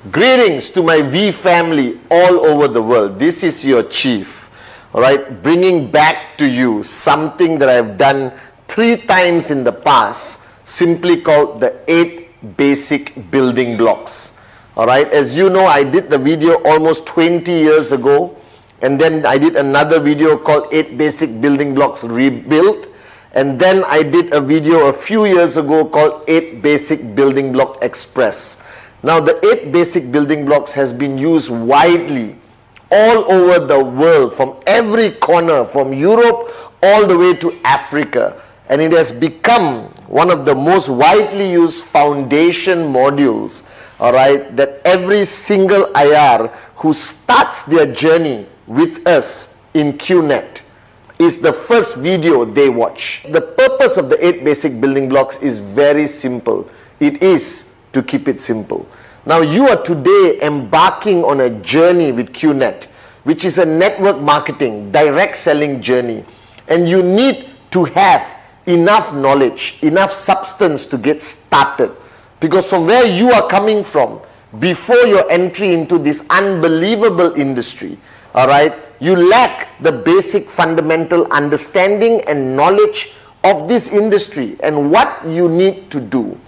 Greetings to my V family all over the world. This is your chief, all right, bringing back to you something that I've done 3 times in the past, simply called the 8 basic building blocks. All right, as you know, I did the video almost 20 years ago, and then I did another video called 8 basic building blocks rebuilt, and then I did a video a few years ago called 8 basic building block express. Now, the 8 basic building blocks has been used widely all over the world, from every corner, from Europe all the way to Africa. And it has become one of the most widely used foundation modules, all right, that every single IR who starts their journey with us in QNET is the first video they watch. The purpose of the 8 basic building blocks is very simple. It is to keep it simple. Now, you are today embarking on a journey with QNET, which is a network marketing, direct selling journey. And you need to have enough knowledge, enough substance to get started. Because from where you are coming from, before your entry into this unbelievable industry, all right, you lack the basic fundamental understanding and knowledge of this industry and what you need to do.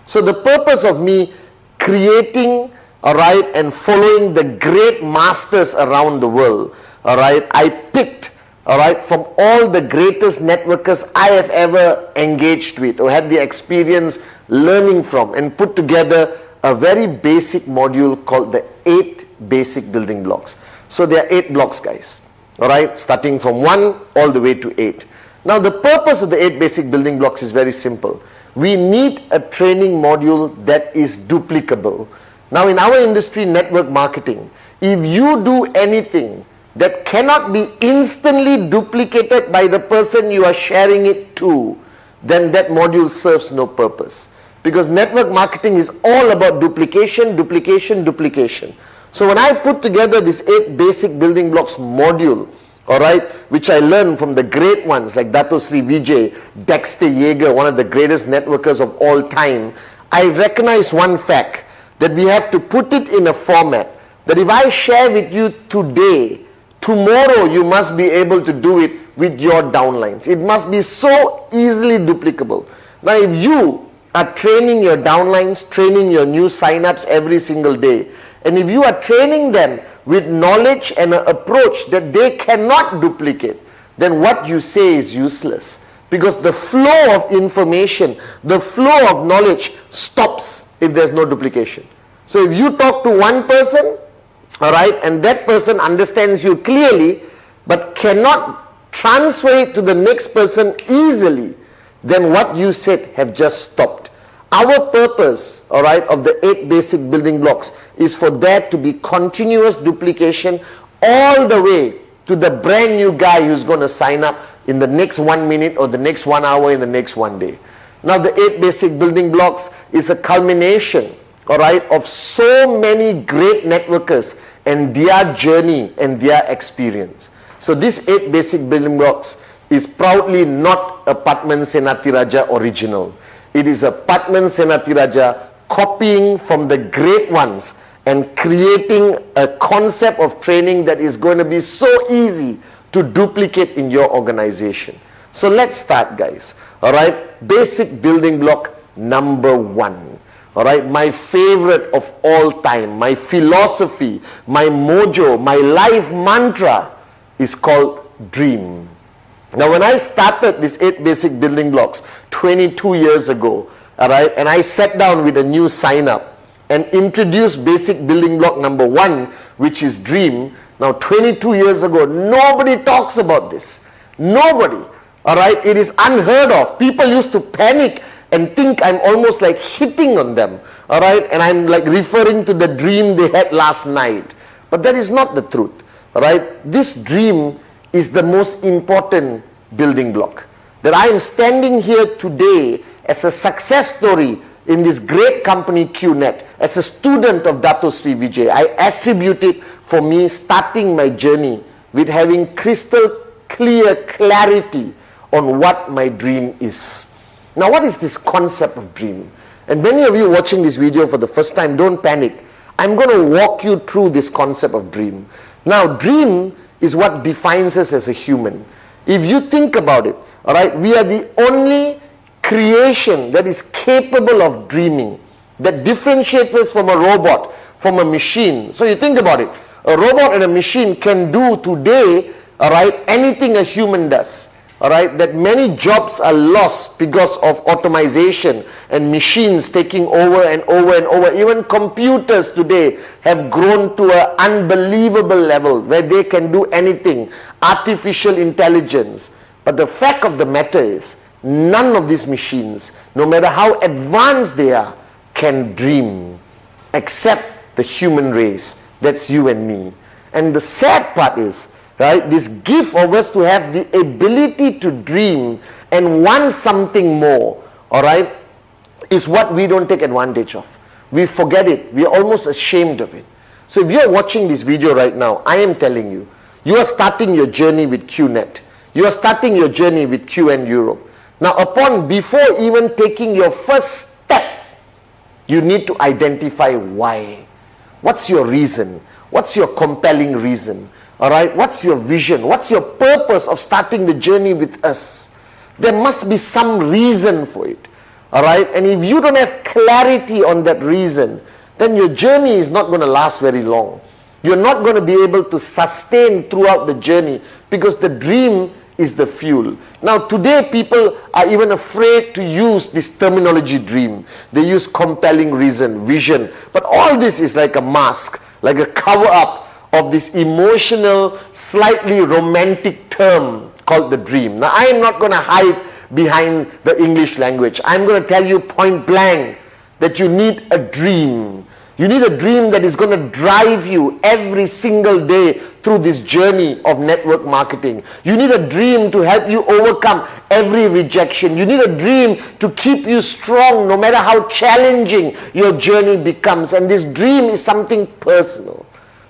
So the purpose of me creating, all right, and following the great masters around the world, all right, I picked, all right, from all the greatest networkers I have ever engaged with or had the experience learning from, and put together a very basic module called the 8 basic building blocks. So there are 8 blocks, guys, all right, starting from 1 all the way to 8. Now, the purpose of the 8 basic building blocks is very simple. We need a training module that is duplicable. Now, in our industry, network marketing, if you do anything that cannot be instantly duplicated by the person you are sharing it to, then that module serves no purpose. Because network marketing is all about duplication, duplication, duplication. So when I put together this 8 basic building blocks module, all right, which I learned from the great ones like Dato Sri Vijay, Dexter Yeager, one of the greatest networkers of all time, I recognize one fact, that we have to put it in a format that if I share with you today, tomorrow you must be able to do it with your downlines. It must be so easily duplicable. Now, if you are training your downlines, training your new signups every single day, and if you are training them with knowledge and an approach that they cannot duplicate, then what you say is useless. Because the flow of information, the flow of knowledge stops if there's no duplication. So if you talk to one person, all right, and that person understands you clearly, but cannot transfer it to the next person easily, then what you said have just stopped. Our purpose, all right, of the 8 basic building blocks is for there to be continuous duplication all the way to the brand new guy who's going to sign up in the next 1 minute or the next 1 hour in the next 1 day. Now, the 8 basic building blocks is a culmination, all right, of so many great networkers and their journey and their experience. So this 8 basic building blocks is proudly not a Pathman Senathirajah original. It is a Pathman Senathirajah copying from the great ones and creating a concept of training that is going to be so easy to duplicate in your organization. So let's start, guys. All right, basic building block number 1. All right, my favorite of all time, my philosophy, my mojo, my life mantra is called dream. Now, when I started this 8 basic building blocks 22 years ago, all right, and I sat down with a new sign up and introduced basic building block number 1, which is dream. Now, 22 years ago, nobody talks about this. Nobody. All right, it is unheard of. People used to panic and think I'm almost like hitting on them. All right, and I'm like referring to the dream they had last night. But that is not the truth. All right, this dream is the most important building block. That I am standing here today as a success story in this great company QNET, as a student of Dato Sri Vijay. I attribute it for me starting my journey with having crystal clear clarity on what my dream is. Now, what is this concept of dream? And many of you watching this video for the first time, don't panic. I'm going to walk you through this concept of dream. Now, dream is what defines us as a human. If you think about it, all right, we are the only creation that is capable of dreaming, that differentiates us from a robot, from a machine. So you think about it, a robot and a machine can do today, all right, anything a human does. All right, that many jobs are lost because of automation and machines taking over and over and over. Even computers today have grown to an unbelievable level where they can do anything. Artificial intelligence. But the fact of the matter is, none of these machines, no matter how advanced they are, can dream except the human race. That's you and me. And the sad part is, right, this gift of us to have the ability to dream and want something more, all right, is what we don't take advantage of. We forget it. We are almost ashamed of it. So if you're watching this video right now, I am telling you, you are starting your journey with QNET. You are starting your journey with QN Europe. Now, before even taking your first step, you need to identify why. What's your reason? What's your compelling reason? All right, what's your vision? What's your purpose of starting the journey with us? There must be some reason for it. All right, and if you don't have clarity on that reason, then your journey is not going to last very long. You're not going to be able to sustain throughout the journey because the dream is the fuel. Now, today people are even afraid to use this terminology dream. They use compelling reason, vision. But all this is like a mask, like a cover-up of this emotional, slightly romantic term called the dream. Now, I am not going to hide behind the English language. I'm going to tell you point blank that you need a dream. You need a dream that is going to drive you every single day through this journey of network marketing. You need a dream to help you overcome every rejection. You need a dream to keep you strong no matter how challenging your journey becomes. And this dream is something personal.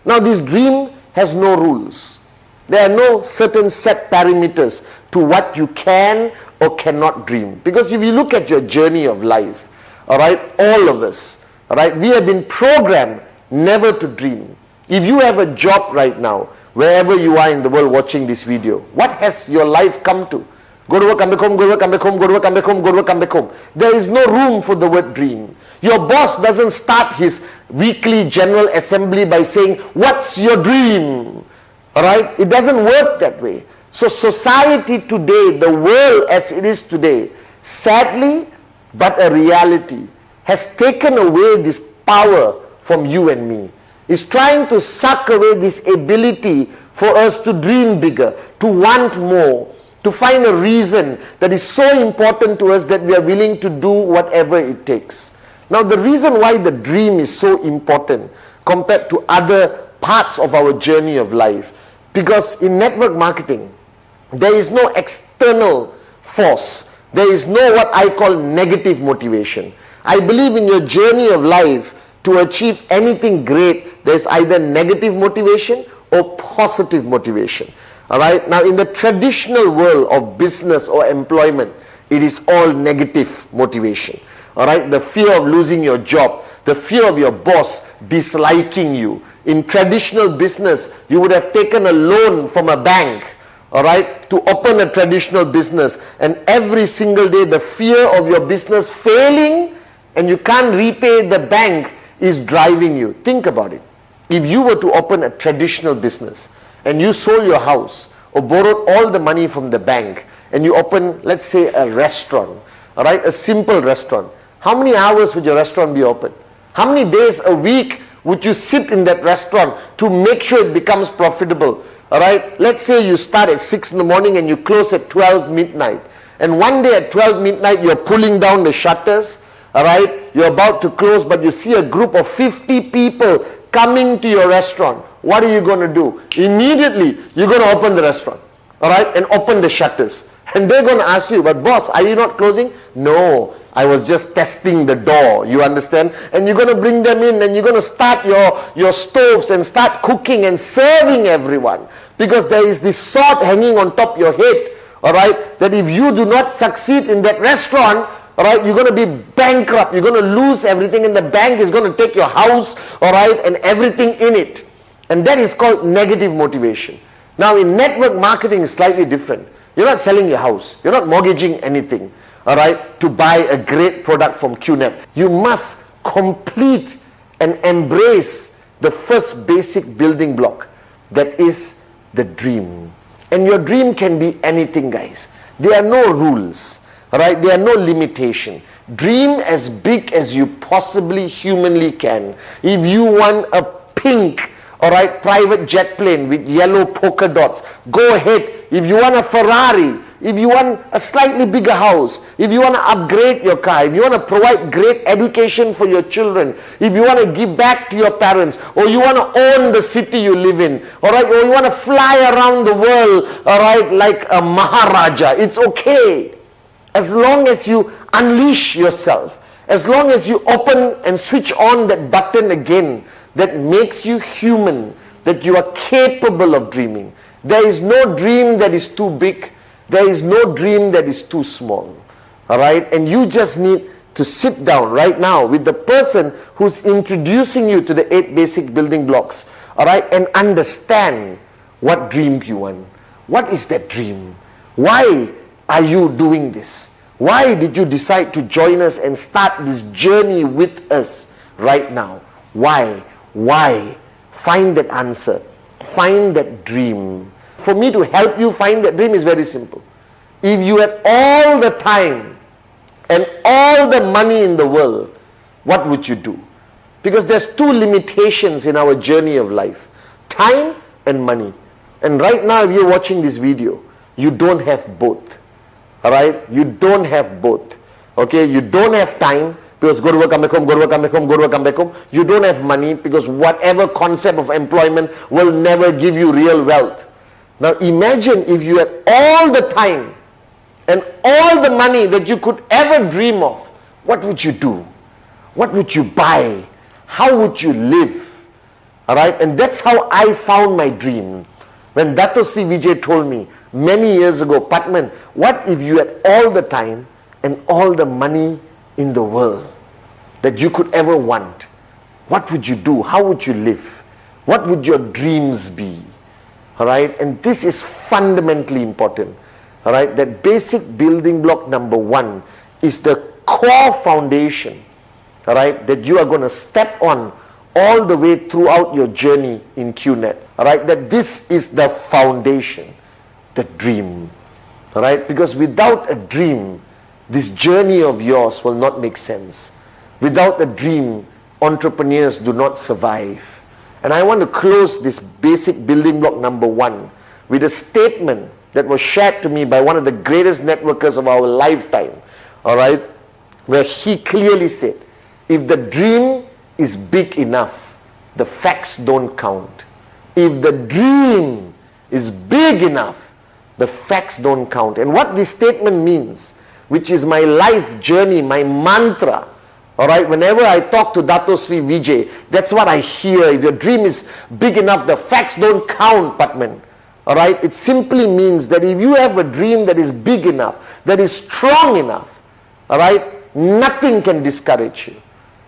Now, this dream has no rules. There are no certain set parameters to what you can or cannot dream. Because if you look at your journey of life, all right, all of us, all right, we have been programmed never to dream. If you have a job right now, wherever you are in the world watching this video, what has your life come to? Go to work, come back home, go to work, come back home, go to work, come back home, go to work, come back home. There is no room for the word dream. Your boss doesn't start his weekly general assembly by saying, what's your dream? All right? It doesn't work that way. So society today, the world as it is today, sadly, but a reality, has taken away this power from you and me. It's trying to suck away this ability for us to dream bigger, to want more, to find a reason that is so important to us that we are willing to do whatever it takes. Now, the reason why the dream is so important compared to other parts of our journey of life, because in network marketing, there is no external force. There is no what I call negative motivation. I believe in your journey of life, to achieve anything great, there is either negative motivation or positive motivation. All right. Now, in the traditional world of business or employment, it is all negative motivation. All right. The fear of losing your job, the fear of your boss disliking you. In traditional business, you would have taken a loan from a bank, all right, to open a traditional business, and every single day the fear of your business failing and you can't repay the bank is driving you. Think about it. If you were to open a traditional business and you sold your house or borrowed all the money from the bank and you open, let's say, a restaurant, all right, a simple restaurant, how many hours would your restaurant be open? How many days a week would you sit in that restaurant to make sure it becomes profitable? All right, let's say you start at 6 in the morning and you close at 12 midnight. And one day at 12 midnight, you're pulling down the shutters. All right, you're about to close, but you see a group of 50 people coming to your restaurant. What are you going to do? Immediately, you're going to open the restaurant, all right, and open the shutters. And they're going to ask you, but boss, are you not closing? No, I was just testing the door, you understand? And you're going to bring them in and you're going to start your stoves and start cooking and serving everyone. Because there is this sword hanging on top of your head, all right, that if you do not succeed in that restaurant, all right, you're going to be bankrupt, you're going to lose everything, and the bank is going to take your house, all right, and everything in it. And that is called negative motivation. Now in network marketing is slightly different. You're not selling your house, you're not mortgaging anything, all right, to buy a great product from QNET. You must complete and embrace the first basic building block, that is the dream. And your dream can be anything, guys. There are no rules, all right? There are no limitation. Dream as big as you possibly humanly can. If you want a pink, all right, private jet plane with yellow polka dots, go ahead. If you want a Ferrari, if you want a slightly bigger house, if you want to upgrade your car, if you want to provide great education for your children, if you want to give back to your parents, or you want to own the city you live in, all right, or you want to fly around the world, all right, like a Maharaja, it's okay. As long as you unleash yourself, as long as you open and switch on that button again that makes you human, that you are capable of dreaming. There is no dream that is too big. There is no dream that is too small. All right? And you just need to sit down right now with the person who's introducing you to the 8 basic building blocks. All right? And understand what dream you want. What is that dream? Why are you doing this? Why did you decide to join us and start this journey with us right now? Why? Why? Find that answer. Find that dream. For me to help you find that dream is very simple. If you had all the time and all the money in the world, what would you do? Because there's 2 limitations in our journey of life: time and money. And right now, if you're watching this video, you don't have both. All right? You don't have both. Okay? You don't have time because go to work, come back home, go to work, come back home, go to work, come back home. You don't have money because whatever concept of employment will never give you real wealth. Now imagine if you had all the time and all the money that you could ever dream of. What would you do? What would you buy? How would you live? All right? And that's how I found my dream. When Dato Sri Vijay told me many years ago, Pathman, what if you had all the time and all the money in the world that you could ever want? What would you do? How would you live? What would your dreams be? All right? And this is fundamentally important. All right? That basic building block number 1 is the core foundation, all right, that you are going to step on all the way throughout your journey in QNET. All right? That this is the foundation, the dream. All right? Because without a dream, this journey of yours will not make sense. Without a dream, entrepreneurs do not survive. And I want to close this basic building block number 1 with a statement that was shared to me by one of the greatest networkers of our lifetime. All right? Where he clearly said, if the dream is big enough, the facts don't count. If the dream is big enough, the facts don't count. And what this statement means, which is my life journey, my mantra, all right, whenever I talk to Dato Sri Vijay, that's what I hear. If your dream is big enough, the facts don't count, Pathman. All right, it simply means that if you have a dream that is big enough, that is strong enough, all right, nothing can discourage you.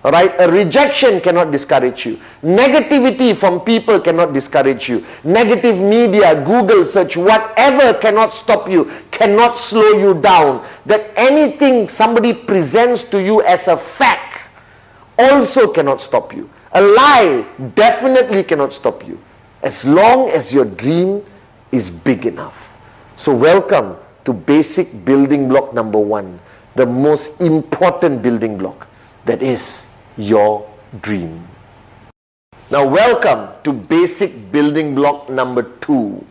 All right, a rejection cannot discourage you. Negativity from people cannot discourage you. Negative media, Google search, whatever cannot stop you, cannot slow you down. That anything somebody presents to you as a fact also cannot stop you. A lie definitely cannot stop you, as long as your dream is big enough. So welcome to basic building block number 1, the most important building block, that is your dream. Now welcome to basic building block number 2,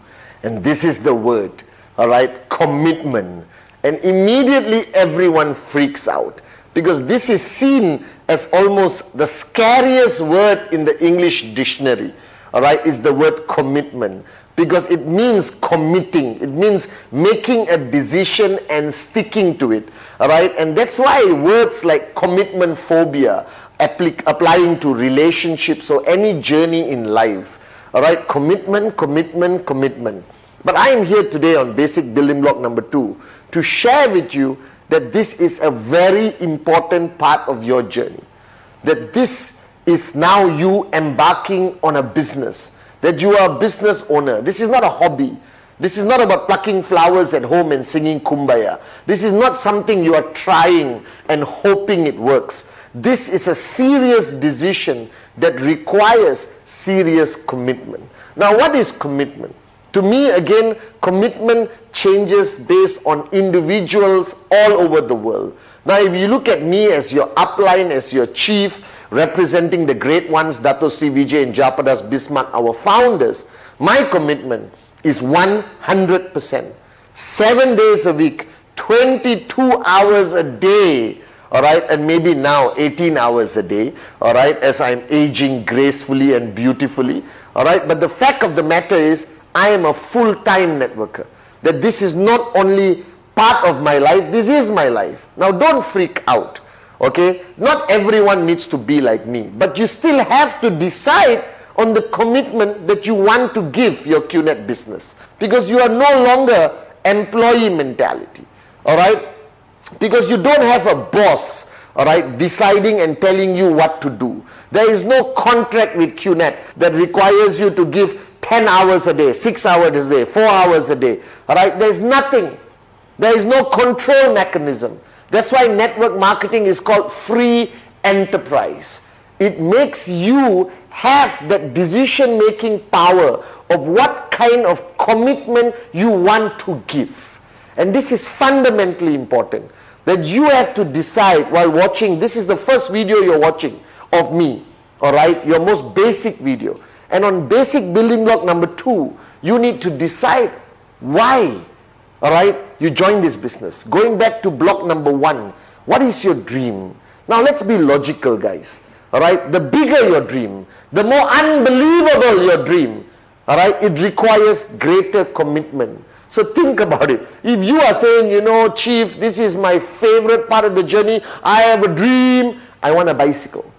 and this is the word, all right, commitment. And immediately everyone freaks out because this is seen as almost the scariest word in the English dictionary. All right, is the word commitment, because it means committing. It means making a decision and sticking to it. All right, and that's why words like commitment phobia applying to relationships or any journey in life. All right, commitment, commitment, commitment. But I am here today on basic building block number 2 to share with you that this is a very important part of your journey. That this is now you embarking on a business. That you are a business owner. This is not a hobby. This is not about plucking flowers at home and singing Kumbaya. This is not something you are trying and hoping it works. This is a serious decision that requires serious commitment. Now, what is commitment? To me, again, commitment changes based on individuals all over the world. Now, if you look at me as your upline, as your chief, representing the great ones, Dato Sri Vijay and Japadas Bismarck, our founders, my commitment is 100%. 7 days a week, 22 hours a day, all right, and maybe now 18 hours a day, all right, as I'm aging gracefully and beautifully, all right. But the fact of the matter is, I am a full-time networker. That this is not only part of my life, this is my life. Now, don't freak out, okay? Not everyone needs to be like me, but you still have to decide on the commitment that you want to give your QNET business, because you are no longer employee mentality, all right? Because you don't have a boss, all right, deciding and telling you what to do. There is no contract with QNET that requires you to give 10 hours a day, 6 hours a day, 4 hours a day, all right? There's nothing. There is no control mechanism. That's why network marketing is called free enterprise. It makes you have that decision-making power of what kind of commitment you want to give. And this is fundamentally important, that you have to decide while watching. This is the first video you're watching of me, all right, your most basic video. And on basic building block number 2, you need to decide why, all right, you join this business. Going back to block number 1, what is your dream? Now let's be logical, guys, all right? The bigger your dream, the more unbelievable your dream, all right, it requires greater commitment. So think about it. If you are saying, you know, Chief, this is my favorite part of the journey, I have a dream, I want a bicycle.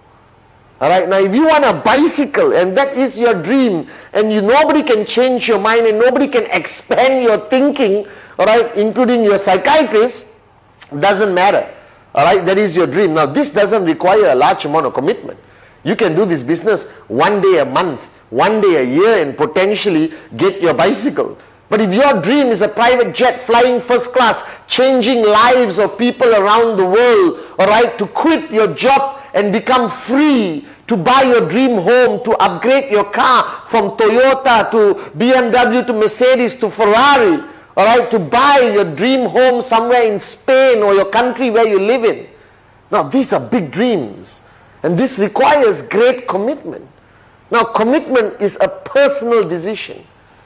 All right, now if you want a bicycle and that is your dream, and nobody can change your mind and nobody can expand your thinking, all right, including your psychiatrist, doesn't matter. All right, that is your dream. Now this doesn't require a large amount of commitment. You can do this business one day a month, one day a year, and potentially get your bicycle. But if your dream is a private jet flying first class, changing lives of people around the world, all right, to quit your job and become free, to buy your dream home, to upgrade your car from Toyota to BMW to Mercedes to Ferrari, all right, to buy your dream home somewhere in Spain or your country where you live in. Now, these are big dreams, and this requires great commitment. Now, commitment is a personal decision,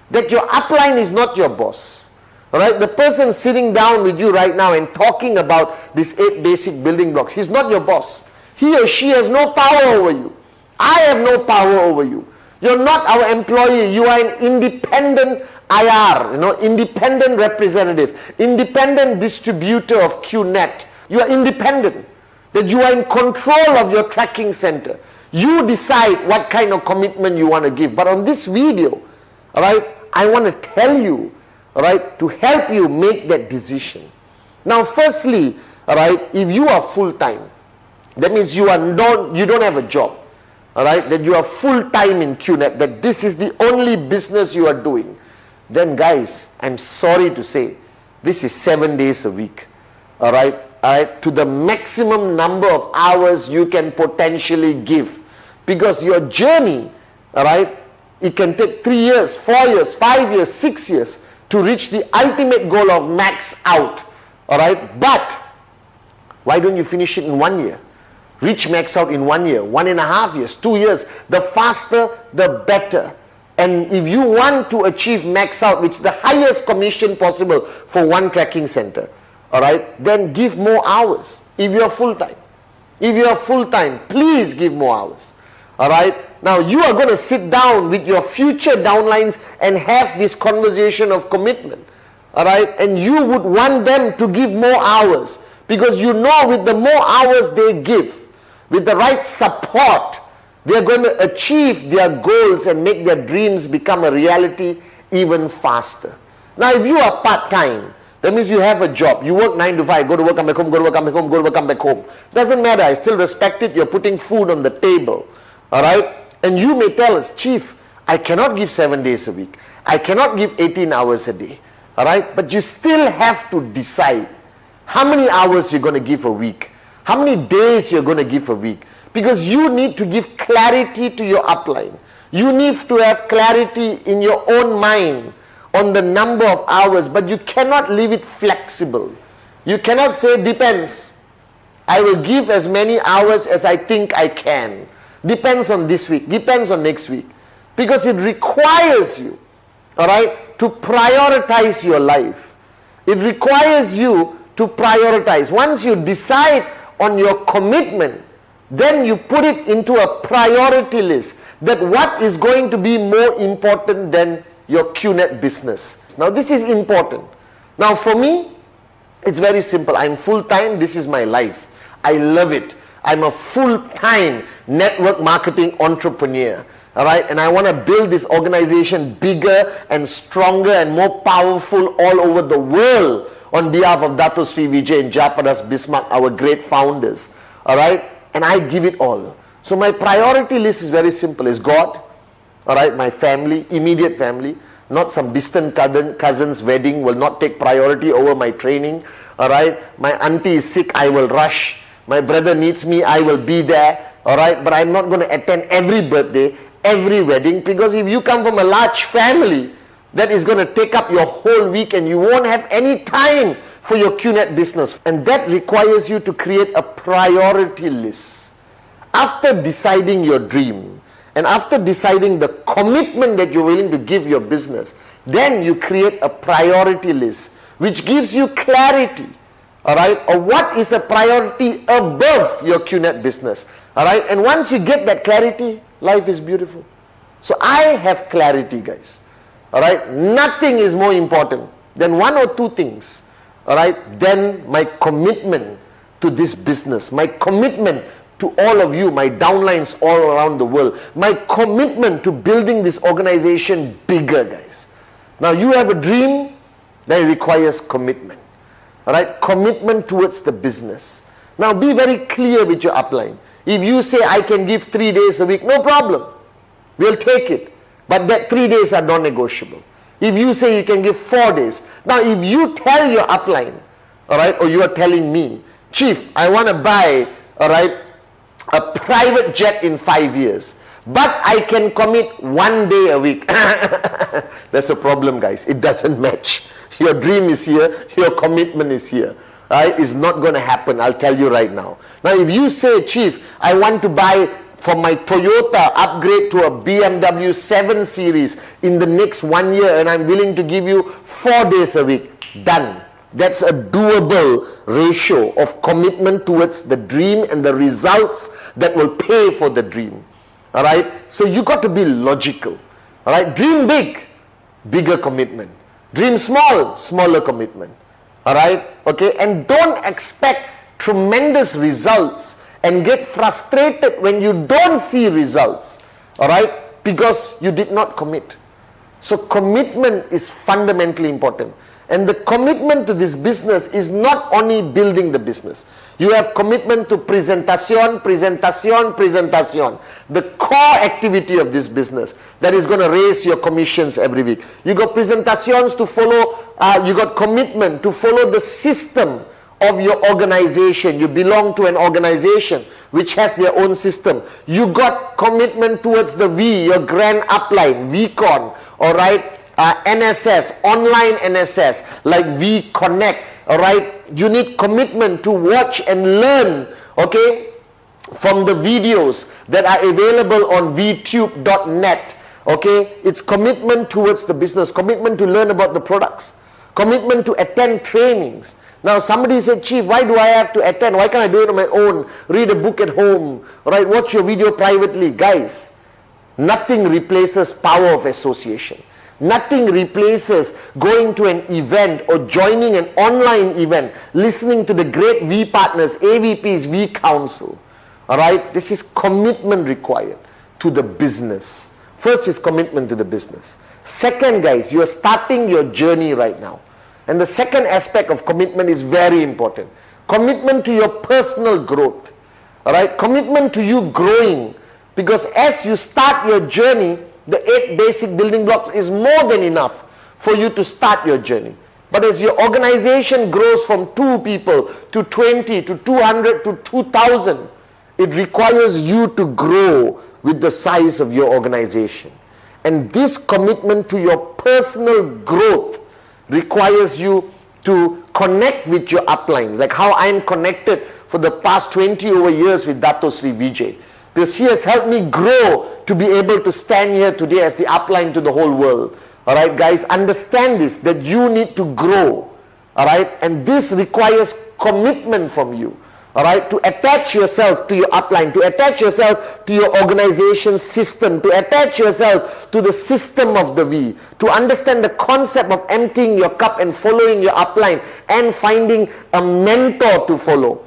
that your upline is not your boss. All right, the person sitting down with you right now and talking about these 8 basic building blocks, he's not your boss. He or she has no power over you. I have no power over you. You're not our employee. You are an independent IR, independent representative, independent distributor of QNET. You are independent. That you are in control of your tracking center. You decide what kind of commitment you want to give. But on this video, all right, I want to tell you, all right, to help you make that decision. Now, firstly, all right, if you are full-time, that means you don't have a job, all right, that you are full-time in QNET, that this is the only business you are doing, then guys, I'm sorry to say, this is 7 days a week, all right, to the maximum number of hours you can potentially give, because your journey, all right, it can take 3 years, 4 years, 5 years, 6 years to reach the ultimate goal of max out, all right, but why don't you finish it in 1 year? Reach max out in 1 year, 1.5 years, 2 years. The faster, the better. And if you want to achieve max out, which is the highest commission possible for one tracking center, all right, then give more hours if you are full-time. If you are full-time, please give more hours. All right. Now you are going to sit down with your future downlines and have this conversation of commitment. All right. And you would want them to give more hours, because you know with the more hours they give, with the right support, they are going to achieve their goals and make their dreams become a reality even faster. Now, if you are part-time, that means you have a job. You work 9 to 5, go to work, come back home, go to work, come back home, go to work, come back home. Doesn't matter. I still respect it. You're putting food on the table. All right? And you may tell us, Chief, I cannot give 7 days a week. I cannot give 18 hours a day. All right? But you still have to decide how many hours you're going to give a week. How many days you're going to give a week. Because you need to give clarity to your upline. You need to have clarity in your own mind on the number of hours, but you cannot leave it flexible. You cannot say, depends. I will give as many hours as I think I can. Depends on this week, depends on next week. Because it requires you, all right, to prioritize your life. It requires you to prioritize. Once you decide on your commitment, then you put it into a priority list, that what is going to be more important than your QNET business. Now this is important. Now for me, it's very simple. I'm full-time. This is my life. I love it. I'm a full-time network marketing entrepreneur. All right, and I want to build this organization bigger and stronger and more powerful all over the world on behalf of Dato Sri Vijay and Japadas Bismarck, our great founders. All right, and I give it all. So my priority list is very simple. Is God, all right, my family, immediate family, not some distant cousin's wedding will not take priority over my training. All right, my auntie is sick, I will rush. My brother needs me, I will be there. All right, but I'm not going to attend every birthday, every wedding, because if you come from a large family, that is going to take up your whole week and you won't have any time for your QNET business. And that requires you to create a priority list. After deciding your dream and after deciding the commitment that you're willing to give your business, then you create a priority list which gives you clarity, all right, of what is a priority above your QNET business, all right. And once you get that clarity, life is beautiful. So I have clarity, guys. All right, nothing is more important than one or two things, all right, than my commitment to this business, my commitment to all of you, my downlines all around the world, my commitment to building this organization bigger, guys. Now you have a dream that requires commitment, all right, commitment towards the business. Now be very clear with your upline. If you say I can give 3 days a week, no problem, we'll take it. But that 3 days are non-negotiable. If you say you can give 4 days. Now if you tell your upline, all right, or you are telling me, Chief, I want to buy, all right, a private jet in 5 years, but I can commit 1 day a week. That's a problem, guys. It doesn't match. Your dream is here, your commitment is here. Right? It's not going to happen, I'll tell you right now. Now if you say, Chief, I want to buy for my Toyota, upgrade to a BMW 7 Series in the next 1 year and I'm willing to give you 4 days a week, done. That's a doable ratio of commitment towards the dream and the results that will pay for the dream. All right, so you got to be logical. All right, dream big, bigger commitment. Dream small, smaller commitment. All right, okay, and don't expect tremendous results and get frustrated when you don't see results, all right, because you did not commit. So commitment is fundamentally important. And the commitment to this business is not only building the business. You have commitment to presentation, the core activity of this business that is going to raise your commissions every week. You got presentations to follow, you got commitment to follow the system of your organization. You belong to an organization which has their own system. You got commitment towards the V, your grand upline, VCon, all right, NSS, online NSS, like V Connect, all right. You need commitment to watch and learn, okay, from the videos that are available on vtube.net, okay. It's commitment towards the business, commitment to learn about the products, commitment to attend trainings. Now somebody said, Chief, why do I have to attend? Why can't I do it on my own? Read a book at home, right? Watch your video privately. Guys, nothing replaces power of association. Nothing replaces going to an event or joining an online event, listening to the great V partners, AVPs, V Council. All right, this is commitment required to the business First is commitment to the business. Second, guys, you are starting your journey right now. And the second aspect of commitment is very important. Commitment to your personal growth. All right? Commitment to you growing. Because as you start your journey, the 8 basic building blocks is more than enough for you to start your journey. But as your organization grows from 2 people to 20 to 200 to 2,000, it requires you to grow with the size of your organization. And this commitment to your personal growth requires you to connect with your uplines, like how I'm connected for the past 20 over years with Dato Sri Vijay. Because he has helped me grow to be able to stand here today as the upline to the whole world. Alright guys, understand this, that you need to grow. Alright, and this requires commitment from you. Alright, to attach yourself to your upline, to attach yourself to your organization system, to attach yourself to the system of the V, to understand the concept of emptying your cup and following your upline and finding a mentor to follow.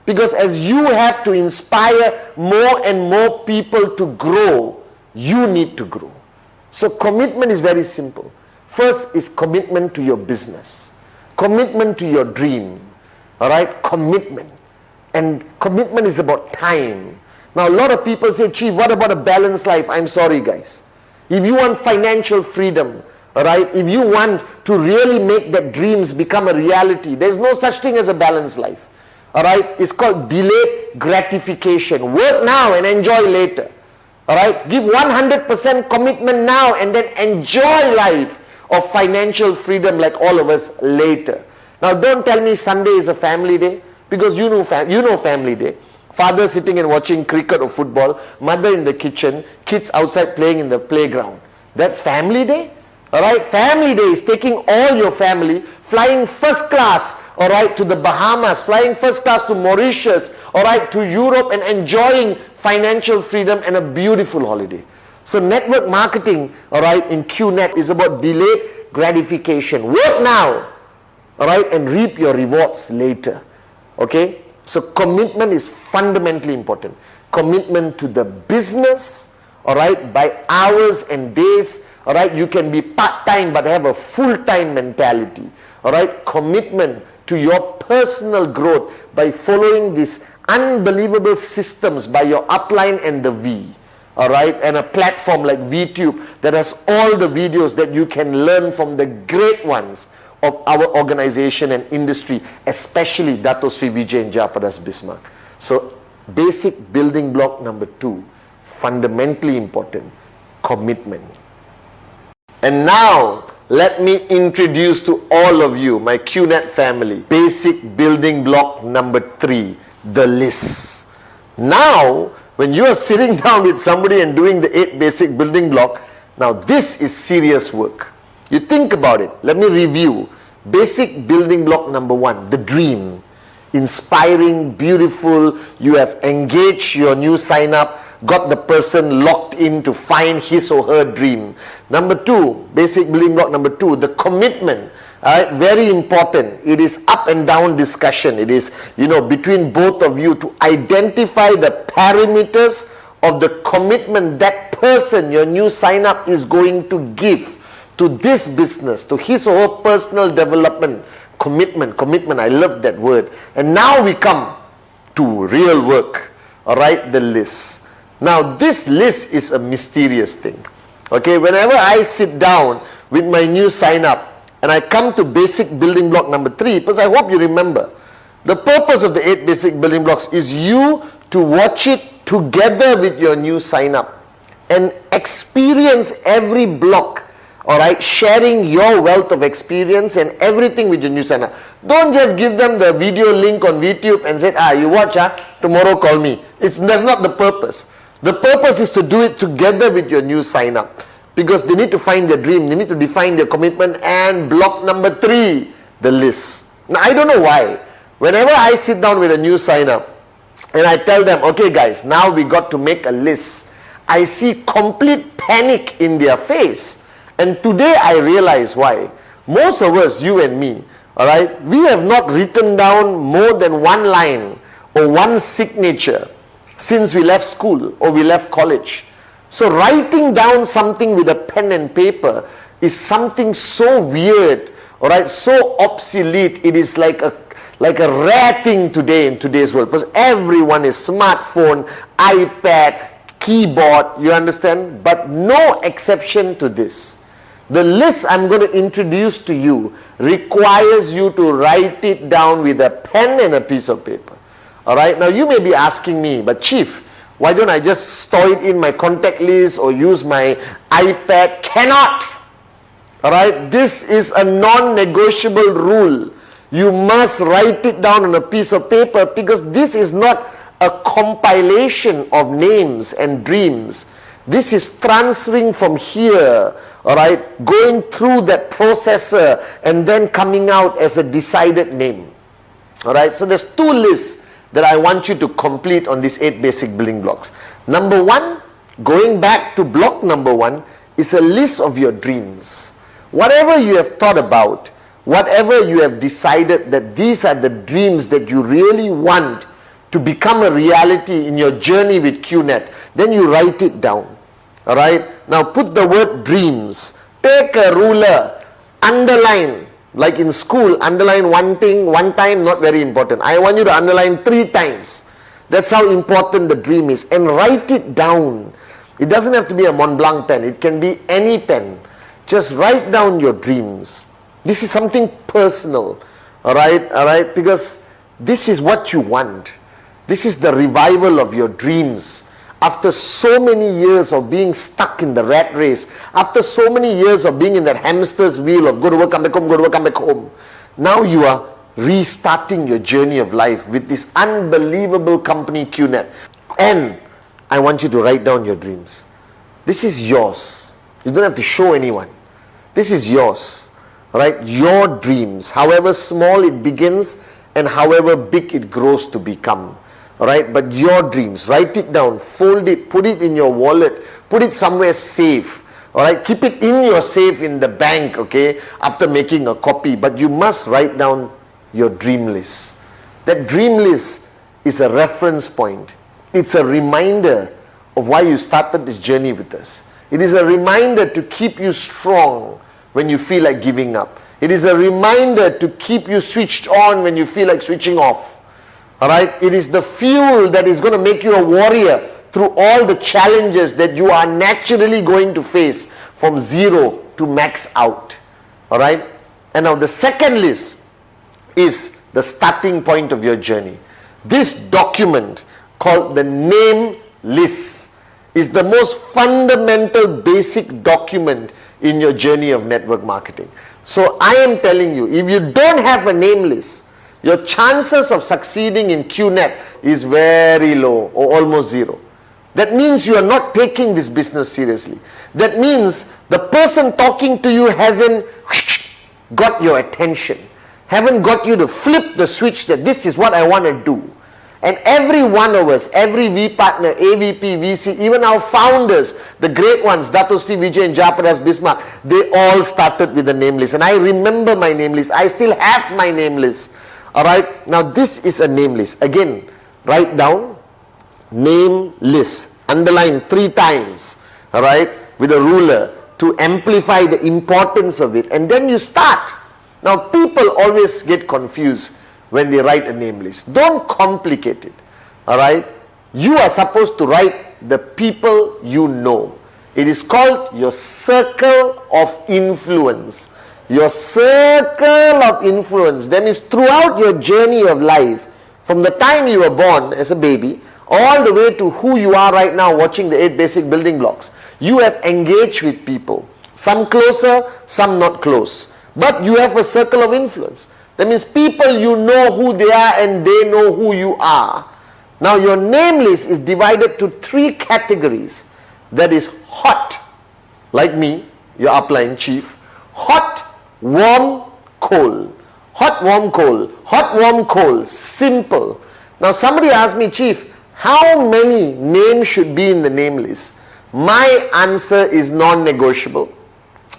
Because as you have to inspire more and more people to grow, you need to grow. So commitment is very simple. First is commitment to your business. Commitment to your dream. Alright, commitment. And commitment is about time. Now a lot of people say, Chief, what about a balanced life? I'm sorry guys. If you want financial freedom, alright, if you want to really make that dreams become a reality, there's no such thing as a balanced life. Alright, it's called delayed gratification. Work now and enjoy later. Alright, give 100% commitment now and then enjoy life of financial freedom like all of us later. Now don't tell me Sunday is a family day. Because you know family day. Father sitting and watching cricket or football, mother in the kitchen, kids outside playing in the playground. That's family day? Alright, family day is taking all your family, flying first class, alright, to the Bahamas, flying first class to Mauritius, alright, to Europe and enjoying financial freedom and a beautiful holiday. So network marketing, alright, in QNET is about delayed gratification. Work now, alright, and reap your rewards later. Okay, so commitment is fundamentally important. Commitment to the business, all right, by hours and days, all right. You can be part-time but have a full-time mentality, all right. Commitment to your personal growth by following these unbelievable systems by your upline and the V, all right, and a platform like VTube that has all the videos that you can learn from the great ones of our organization and industry, especially Dato Sri Vijay and Jayaprakash Bismarck. So basic building block number 2, fundamentally important, commitment. And now let me introduce to all of you, my QNET family, basic building block number 3, the list. Now when you are sitting down with somebody and doing the 8 basic building block, now this is serious work. You think about it. Let me review. Basic building block number 1, the dream. Inspiring, beautiful. You have engaged your new sign up, got the person locked in to find his or her dream. Number 2, basic building block number 2, the commitment. Very important. It is up and down discussion. It is, between both of you to identify the parameters of the commitment that person, your new sign up, is going to give to this business, to his or her personal development. Commitment, I love that word. And now we come to real work, alright, the list. Now this list is a mysterious thing. Okay, whenever I sit down with my new sign up and I come to basic building block number 3, because I hope you remember, the purpose of the 8 basic building blocks is you to watch it together with your new sign up and experience every block. Alright, sharing your wealth of experience and everything with your new sign up. Don't just give them the video link on VTube and say, you watch, tomorrow call me. That's not the purpose. The purpose is to do it together with your new sign up. Because they need to find their dream, they need to define their commitment. And block number 3, the list. Now I don't know why. Whenever I sit down with a new sign up and I tell them, okay guys, now we got to make a list, I see complete panic in their face. And today I realize why. Most of us, you and me, alright, we have not written down more than 1 line or 1 signature since we left school or we left college. So writing down something with a pen and paper is something so weird, all right, so obsolete. It is like a rare thing today in today's world, because everyone is smartphone, iPad, keyboard, you understand? But no exception to this. The list I'm going to introduce to you requires you to write it down with a pen and a piece of paper. All right, now you may be asking me, but Chief, why don't I just store it in my contact list or use my iPad? Cannot. All right, this is a non-negotiable rule. You must write it down on a piece of paper, because this is not a compilation of names and dreams. This is transferring from here, all right, going through that processor and then coming out as a decided name. All right, so there's two lists that I want you to complete on these 8 basic building blocks. Number 1, going back to block number 1, is a list of your dreams. Whatever you have thought about, whatever you have decided that these are the dreams that you really want to become a reality in your journey with QNET, then you write it down. All right, now put the word dreams. Take a ruler, underline. Like in school, underline one thing one time, not very important. I want you to underline 3 times. That's how important the dream is. And write it down. It doesn't have to be a Mont Blanc pen. It can be any pen. Just write down your dreams. This is something personal. All right, because this is what you want. This is the revival of your dreams. After so many years of being stuck in the rat race, after so many years of being in that hamster's wheel of go to work, come back home, go to work, come back home, now you are restarting your journey of life with this unbelievable company QNET. And I want you to write down your dreams. This is yours. You don't have to show anyone. This is yours. All right, your dreams, however small it begins and however big it grows to become. All right, but your dreams, write it down, fold it, put it in your wallet, put it somewhere safe. All right, keep it in your safe in the bank, okay, after making a copy. But you must write down your dream list. That dream list is a reference point. It's a reminder of why you started this journey with us. It is a reminder to keep you strong when you feel like giving up. It is a reminder to keep you switched on when you feel like switching off. All right, it is the fuel that is going to make you a warrior through all the challenges that you are naturally going to face from 0 to max out. All right, and now the second list is the starting point of your journey. This document called the name list is the most fundamental basic document in your journey of network marketing. So I am telling you, if you don't have a name list, your chances of succeeding in QNET is very low or almost 0. That means you are not taking this business seriously. That means the person talking to you hasn't got your attention, haven't got you to flip the switch that this is what I want to do. And every one of us, every V partner, AVP, VC, even our founders, the great ones, Dato Sri Vijay and Japadas Bismarck, they all started with a name list. And I remember my name list. I still have my name list. All right, now this is a name list. Again, write down name list, underline 3 times, all right, with a ruler to amplify the importance of it, and then you start. Now people always get confused when they write a name list. Don't complicate it. All right, you are supposed to write the people you know. It is called your circle of influence. Your circle of influence. That means throughout your journey of life, from the time you were born as a baby, all the way to who you are right now watching the 8 basic building blocks, you have engaged with people. Some closer, some not close. But you have a circle of influence. That means people you know who they are and they know who you are. Now your name list is divided to 3 categories. That is hot, like me, your upline chief. Hot, warm, cold. Hot, warm, cold. Hot, warm, cold. Simple. Now somebody asked me, Chief, how many names should be in the name list? My answer is non-negotiable.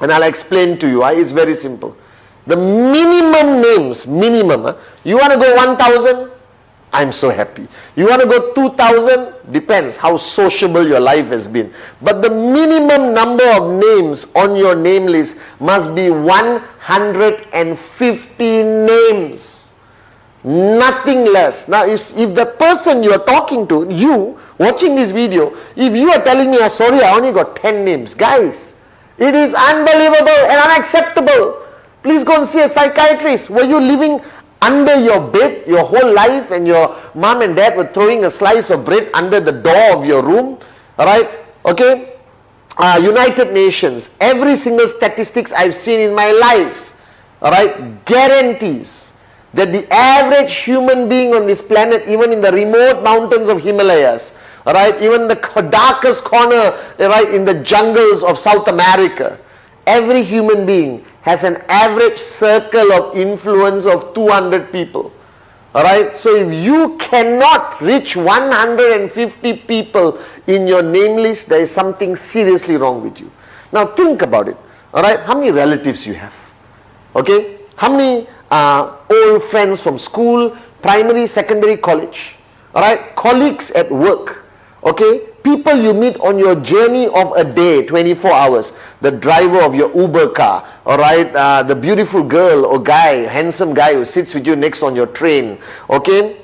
And I'll explain to you. It's very simple. The minimum names, you want to go 1,000? I'm so happy. You want to go 2,000? Depends how sociable your life has been. But the minimum number of names on your name list must be 150 names. Nothing less. Now, if the person you are talking to, you watching this video, if you are telling me, sorry, I only got 10 names. Guys, it is unbelievable and unacceptable. Please go and see a psychiatrist. Were you living under your bed your whole life and your mom and dad were throwing a slice of bread under the door of your room? Alright? Okay? United Nations, every single statistics I've seen in my life, alright, guarantees that the average human being on this planet, even in the remote mountains of Himalayas, alright, even the darkest corner, right, in the jungles of South America, every human being has an average circle of influence of 200 people. Alright, so if you cannot reach 150 people in your name list, there is something seriously wrong with you. Now think about it. Alright, how many relatives you have? Okay, how many old friends from school, primary, secondary, college? Alright, colleagues at work. Okay, people you meet on your journey of a day, 24 hours, the driver of your Uber car, alright, the beautiful girl or guy, handsome guy who sits with you next on your train, okay,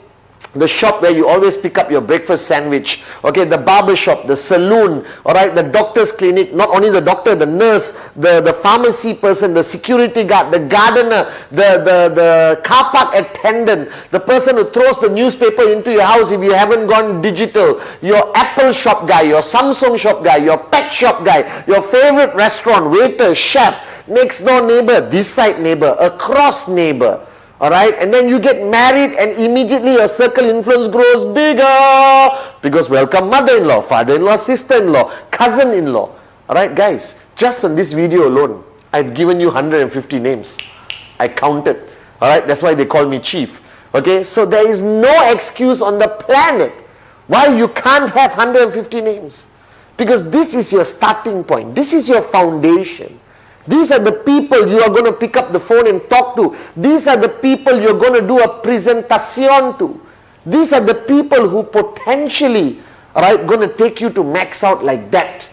the shop where you always pick up your breakfast sandwich, okay, the barber shop, the saloon, alright, the doctor's clinic, not only the doctor, the nurse, the pharmacy person, the security guard, the gardener, the car park attendant, the person who throws the newspaper into your house if you haven't gone digital, your Apple shop guy, your Samsung shop guy, your pet shop guy, your favorite restaurant, waiter, chef, next door neighbor, this side neighbor, across neighbor. Alright, and then you get married and immediately your circle influence grows bigger because welcome mother-in-law, father-in-law, sister-in-law, cousin-in-law. Alright guys, just on this video alone, I've given you 150 names. I counted. Alright, that's why they call me chief. Okay, so there is no excuse on the planet why you can't have 150 names. Because this is your starting point. This is your foundation. These are the people you are going to pick up the phone and talk to. These are the people you're going to do a presentation to. These are the people who potentially are going to take you to max out like that.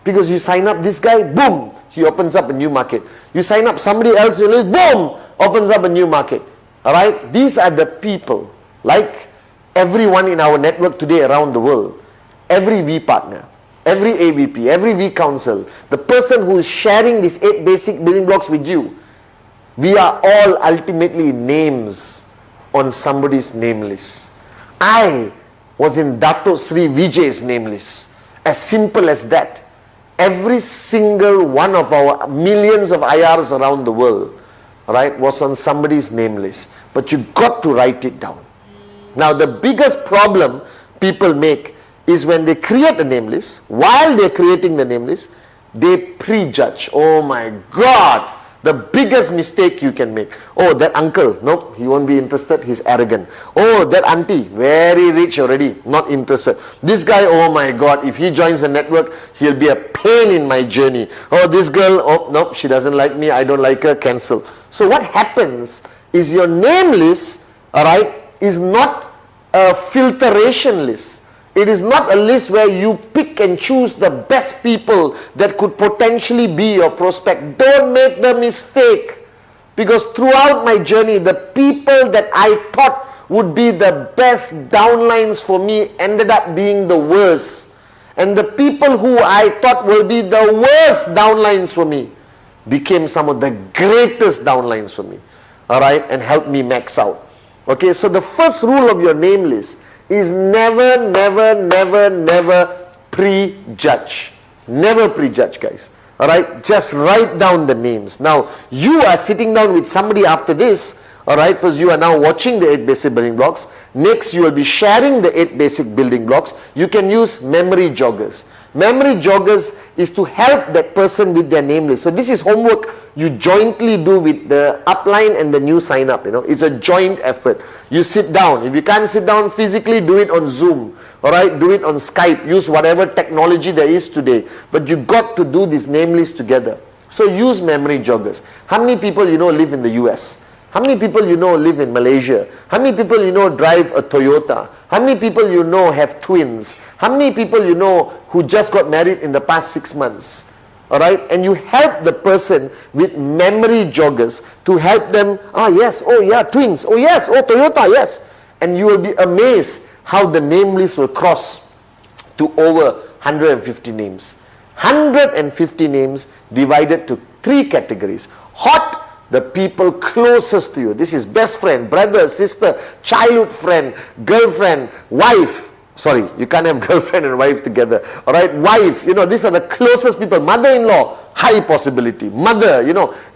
Because you sign up this guy, boom, he opens up a new market. You sign up somebody else, boom, opens up a new market. Alright, these are the people, like everyone in our network today around the world, every V partner, every AVP, every V council, the person who is sharing these 8 basic building blocks with you, we are all ultimately names on somebody's name list. I was in Dato Sri Vijay's name list. As simple as that. Every single one of our millions of IRs around the world, right, was on somebody's name list. But you got to write it down. Now the biggest problem people make is when they create a name list, while they're creating the name list, they prejudge. Oh my God, the biggest mistake you can make. Oh, that uncle, nope, he won't be interested, he's arrogant. Oh, that auntie, very rich already, not interested. This guy, oh my God, if he joins the network, he'll be a pain in my journey. Oh, this girl, oh, nope, she doesn't like me, I don't like her, cancel. So what happens is your name list, alright, is not a filtration list. It is not a list where you pick and choose the best people that could potentially be your prospect. Don't make the mistake. Because throughout my journey, the people that I thought would be the best downlines for me ended up being the worst. And the people who I thought will be the worst downlines for me became some of the greatest downlines for me. Alright, and helped me max out. Okay, so the first rule of your name list is never, never, never, never prejudge. Never prejudge, guys. Alright, just write down the names. Now, you are sitting down with somebody after this, alright, because you are now watching the 8 basic building blocks. Next, you will be sharing the 8 basic building blocks. You can use memory joggers. Memory joggers is to help that person with their name list. So this is homework you jointly do with the upline and the new sign up. You know, it's a joint effort. You sit down. If you can't sit down physically, do it on Zoom. Alright, do it on Skype. Use whatever technology there is today. But you got to do this name list together. So use memory joggers. How many people you know live in the US? How many people you know live in Malaysia? How many people you know drive a Toyota? How many people you know have twins? How many people you know who just got married in the past 6 months? Alright, and you help the person with memory joggers to help them, yes, oh yeah, twins, oh yes, oh Toyota, yes. And you will be amazed how the name list will cross to over 150 names. 150 names divided to 3 categories. Hot, the people closest to you. This is best friend, brother, sister, childhood friend, girlfriend, wife. Sorry, you can't have girlfriend and wife together. Alright, wife, these are the closest people. Mother-in-law, high possibility. Mother,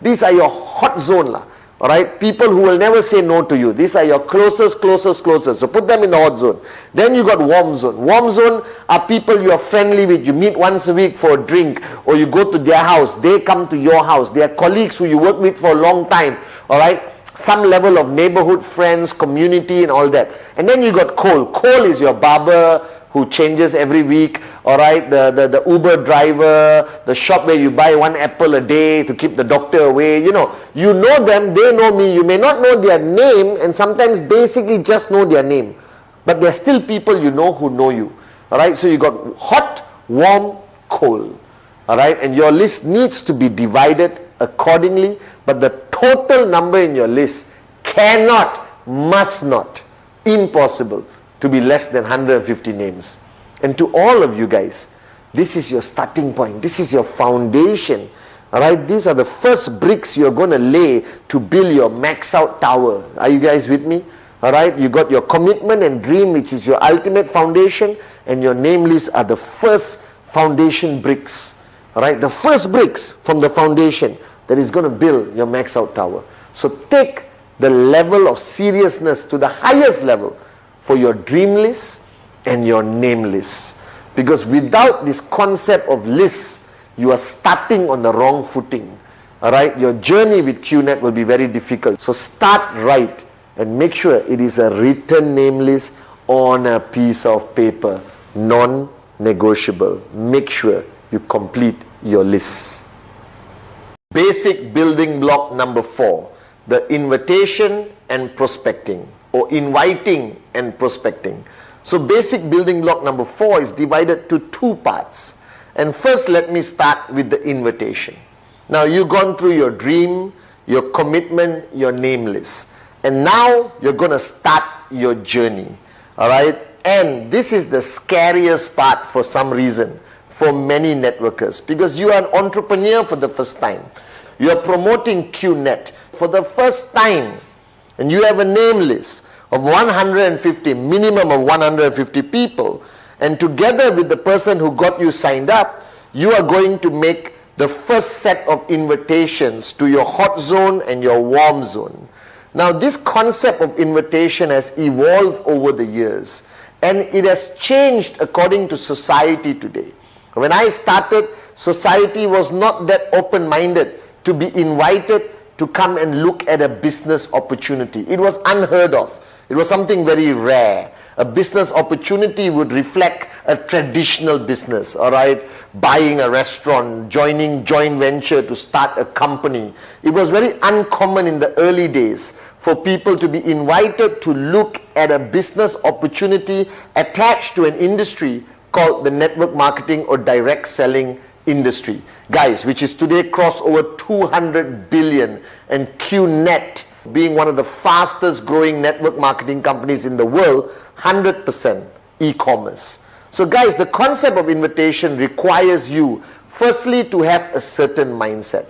these are your hot zone lah. Alright, people who will never say no to you. These are your closest. So put them in the hot zone. Then you got warm zone. Warm zone are people you are friendly with. You meet once a week for a drink, or you go to their house. They come to your house. They are colleagues who you work with for a long time. Alright, some level of neighborhood friends, community and all that. And then you got cold. Cold is your barber who changes every week. Alright, the Uber driver, the shop where you buy 1 apple a day to keep the doctor away. You know them, they know me. You may not know their name, and sometimes basically just know their name. But they're still people you know who know you. Alright, so you got hot, warm, cold. Alright, and your list needs to be divided accordingly, but the total number in your list cannot, must not, impossible to be less than 150 names. And to all of you guys, this is your starting point. This is your foundation. Alright, these are the first bricks you're going to lay to build your max out tower. Are you guys with me? Alright, you got your commitment and dream, which is your ultimate foundation, and your name list are the first foundation bricks. Alright, the first bricks from the foundation that is going to build your max out tower. So take the level of seriousness to the highest level for your dream list and your name list. Because without this concept of lists, you are starting on the wrong footing. Alright, your journey with QNET will be very difficult. So start right and make sure it is a written name list on a piece of paper. Non-negotiable. Make sure you complete your list. Basic building block number 4, the invitation and prospecting, or inviting and prospecting. So basic building block number 4 is divided to 2 parts. And first let me start with the invitation. Now you've gone through your dream, your commitment, your name list. And now you're going to start your journey. Alright? And this is the scariest part for some reason for many networkers, because you are an entrepreneur for the first time. You are promoting QNET for the first time, and you have a name list of 150, minimum of 150 people, and together with the person who got you signed up, you are going to make the first set of invitations to your hot zone and your warm zone. Now this concept of invitation has evolved over the years, and it has changed according to society today. When I started, society was not that open-minded to be invited to come and look at a business opportunity. It was unheard of. It was something very rare. A business opportunity would reflect a traditional business, alright? Buying a restaurant, joining joint venture to start a company. It was very uncommon in the early days for people to be invited to look at a business opportunity attached to an industry called the network marketing or direct selling industry. Guys, which is today crossed over 200 billion, and QNET being one of the fastest growing network marketing companies in the world, 100% e-commerce. So guys, the concept of invitation requires you firstly to have a certain mindset.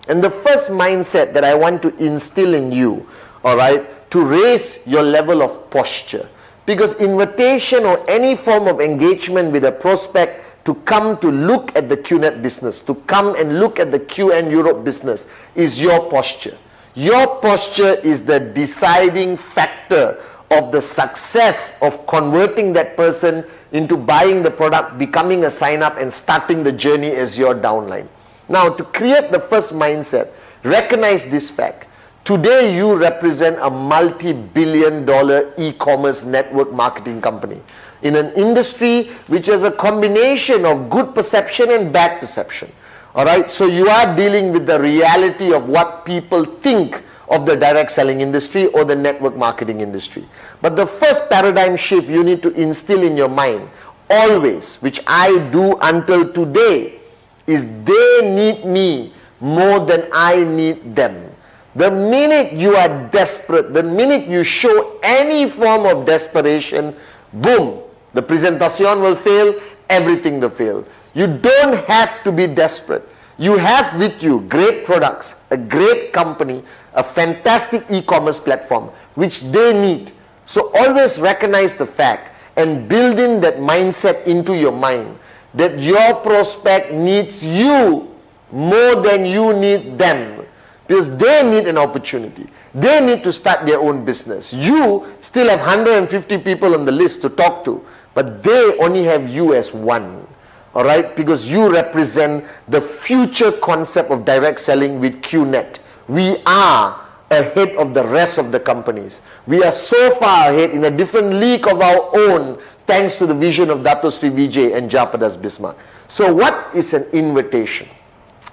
And the first mindset that I want to instill in you, alright, to raise your level of posture. Because invitation or any form of engagement with a prospect to come to look at the QNET business, to come and look at the QN Europe business, is your posture. Your posture is the deciding factor of the success of converting that person into buying the product, becoming a sign-up and starting the journey as your downline. Now, to create the first mindset, recognize this fact. Today, you represent a multi-billion-dollar e-commerce network marketing company in an industry which has a combination of good perception and bad perception. Alright, so you are dealing with the reality of what people think of the direct selling industry or the network marketing industry. But the first paradigm shift you need to instill in your mind always, which I do until today, is they need me more than I need them. The minute you are desperate, the minute you show any form of desperation, boom, the presentation will fail, everything will fail. You don't have to be desperate. You have with you great products, a great company, a fantastic e-commerce platform, which they need. So always recognize the fact and build in that mindset into your mind that your prospect needs you more than you need them. Because they need an opportunity. They need to start their own business. You still have 150 people on the list to talk to, but they only have you as one. All right? Because you represent the future concept of direct selling with QNET. We are ahead of the rest of the companies. We are so far ahead in a different league of our own, thanks to the vision of Dato Sri Vijay and Japadas Bismarck. So what is an invitation?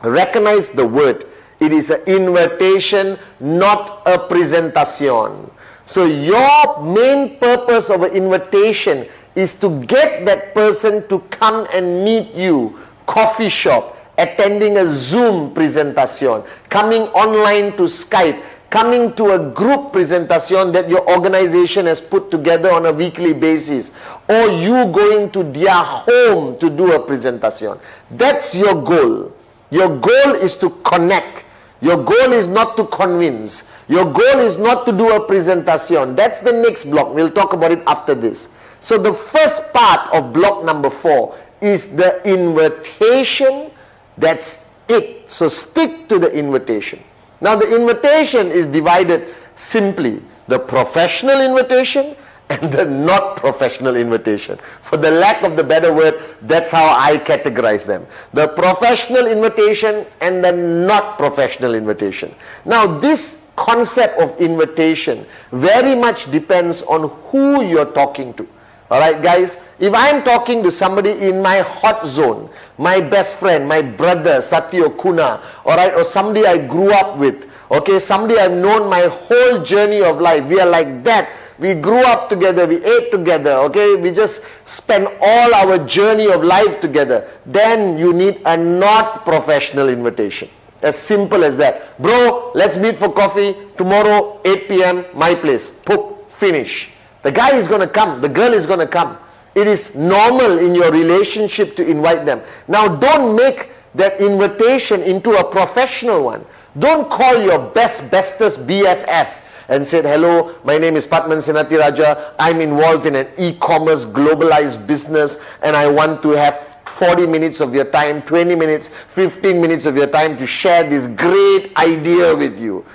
Recognize the word. It is an invitation, not a presentation. So your main purpose of an invitation is to get that person to come and meet you, coffee shop, attending a Zoom presentation, coming online to Skype, coming to a group presentation that your organization has put together on a weekly basis, or you going to their home to do a presentation. That's your goal. Your goal is to connect. Your goal is not to convince. Your goal is not to do a presentation. That's the next block. We'll talk about it after this. So the first part of block number 4 is the invitation. That's it. So stick to the invitation. Now the invitation is divided simply. The professional invitation and the not professional invitation. For the lack of the better word, that's how I categorize them. The professional invitation and the not professional invitation. Now this concept of invitation very much depends on who you're talking to. Alright guys, if I'm talking to somebody in my hot zone, my best friend, my brother, Satyo Kuna, alright, or somebody I grew up with, okay, somebody I've known my whole journey of life, we are like that. We grew up together, we ate together, okay, we just spent all our journey of life together. Then you need a not professional invitation. As simple as that. Bro, let's meet for coffee tomorrow, 8 p.m, my place. Poop, finish. The guy is going to come, the girl is going to come. It is normal in your relationship to invite them. Now don't make that invitation into a professional one. Don't call your bestest BFF and said, hello, my name is Pathman Senathirajah. I'm involved in an e-commerce globalized business and I want to have 40 minutes of your time, 20 minutes, 15 minutes of your time to share this great idea with you.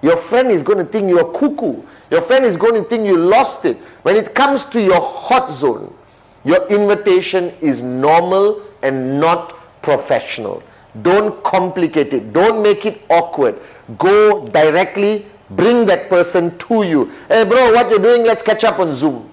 Your friend is going to think you're cuckoo. Your friend is going to think you lost it. When it comes to your hot zone, your invitation is normal and not professional. Don't complicate it. Don't make it awkward. Go directly. Bring that person to you. Hey bro, what you're doing? Let's catch up on Zoom.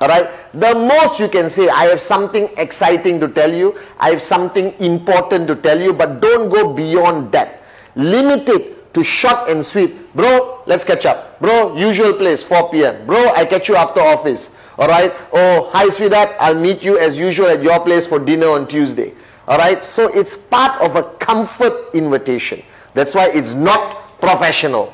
Alright? The most you can say, I have something exciting to tell you. I have something important to tell you. But don't go beyond that. Limit it to short and sweet. Bro, let's catch up. Bro, usual place, 4 p.m. Bro, I catch you after office. Alright? Oh, hi sweetheart. I'll meet you as usual at your place for dinner on Tuesday. Alright? So it's part of a comfort invitation. That's why it's not professional.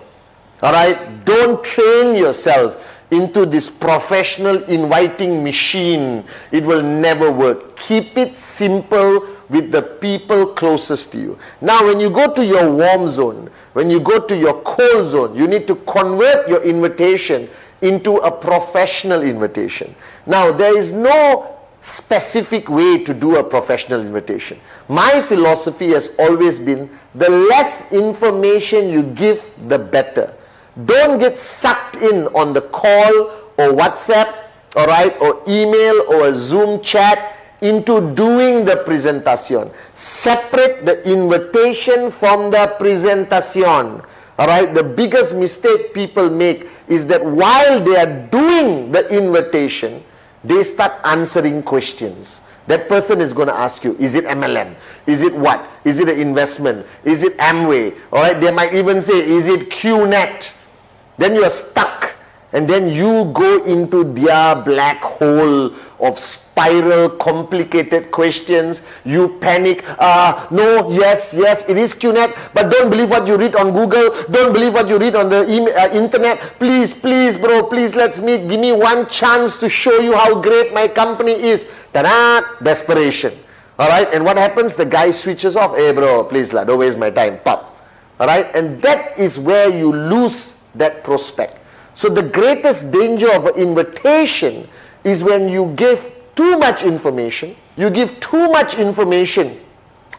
Alright, don't train yourself into this professional inviting machine. It will never work. Keep it simple with the people closest to you. Now when you go to your warm zone, when you go to your cold zone, you need to convert your invitation into a professional invitation. Now there is no specific way to do a professional invitation. My philosophy has always been the less information you give, the better. Don't get sucked in on the call or WhatsApp, alright, or email or a Zoom chat into doing the presentation. Separate the invitation from the presentation. Alright, the biggest mistake people make is that while they are doing the invitation, they start answering questions. that person is going to ask you, is it MLM? Is it what? Is it an investment? Is it Amway? All right, they might even say, is it QNET? Then you're stuck, and then you go into their black hole of spiral, complicated questions. You panic. No, yes, it is QNET, but don't believe what you read on Google. Don't believe what you read on the internet. Please, bro, please, let's meet. Give me one chance to show you how great my company is. Ta-da! Desperation. All right, and what happens? The guy switches off. Hey, bro, please, don't waste my time. Pop. All right, and that is where you lose that prospect. So the greatest danger of an invitation is when you give too much information. You give too much information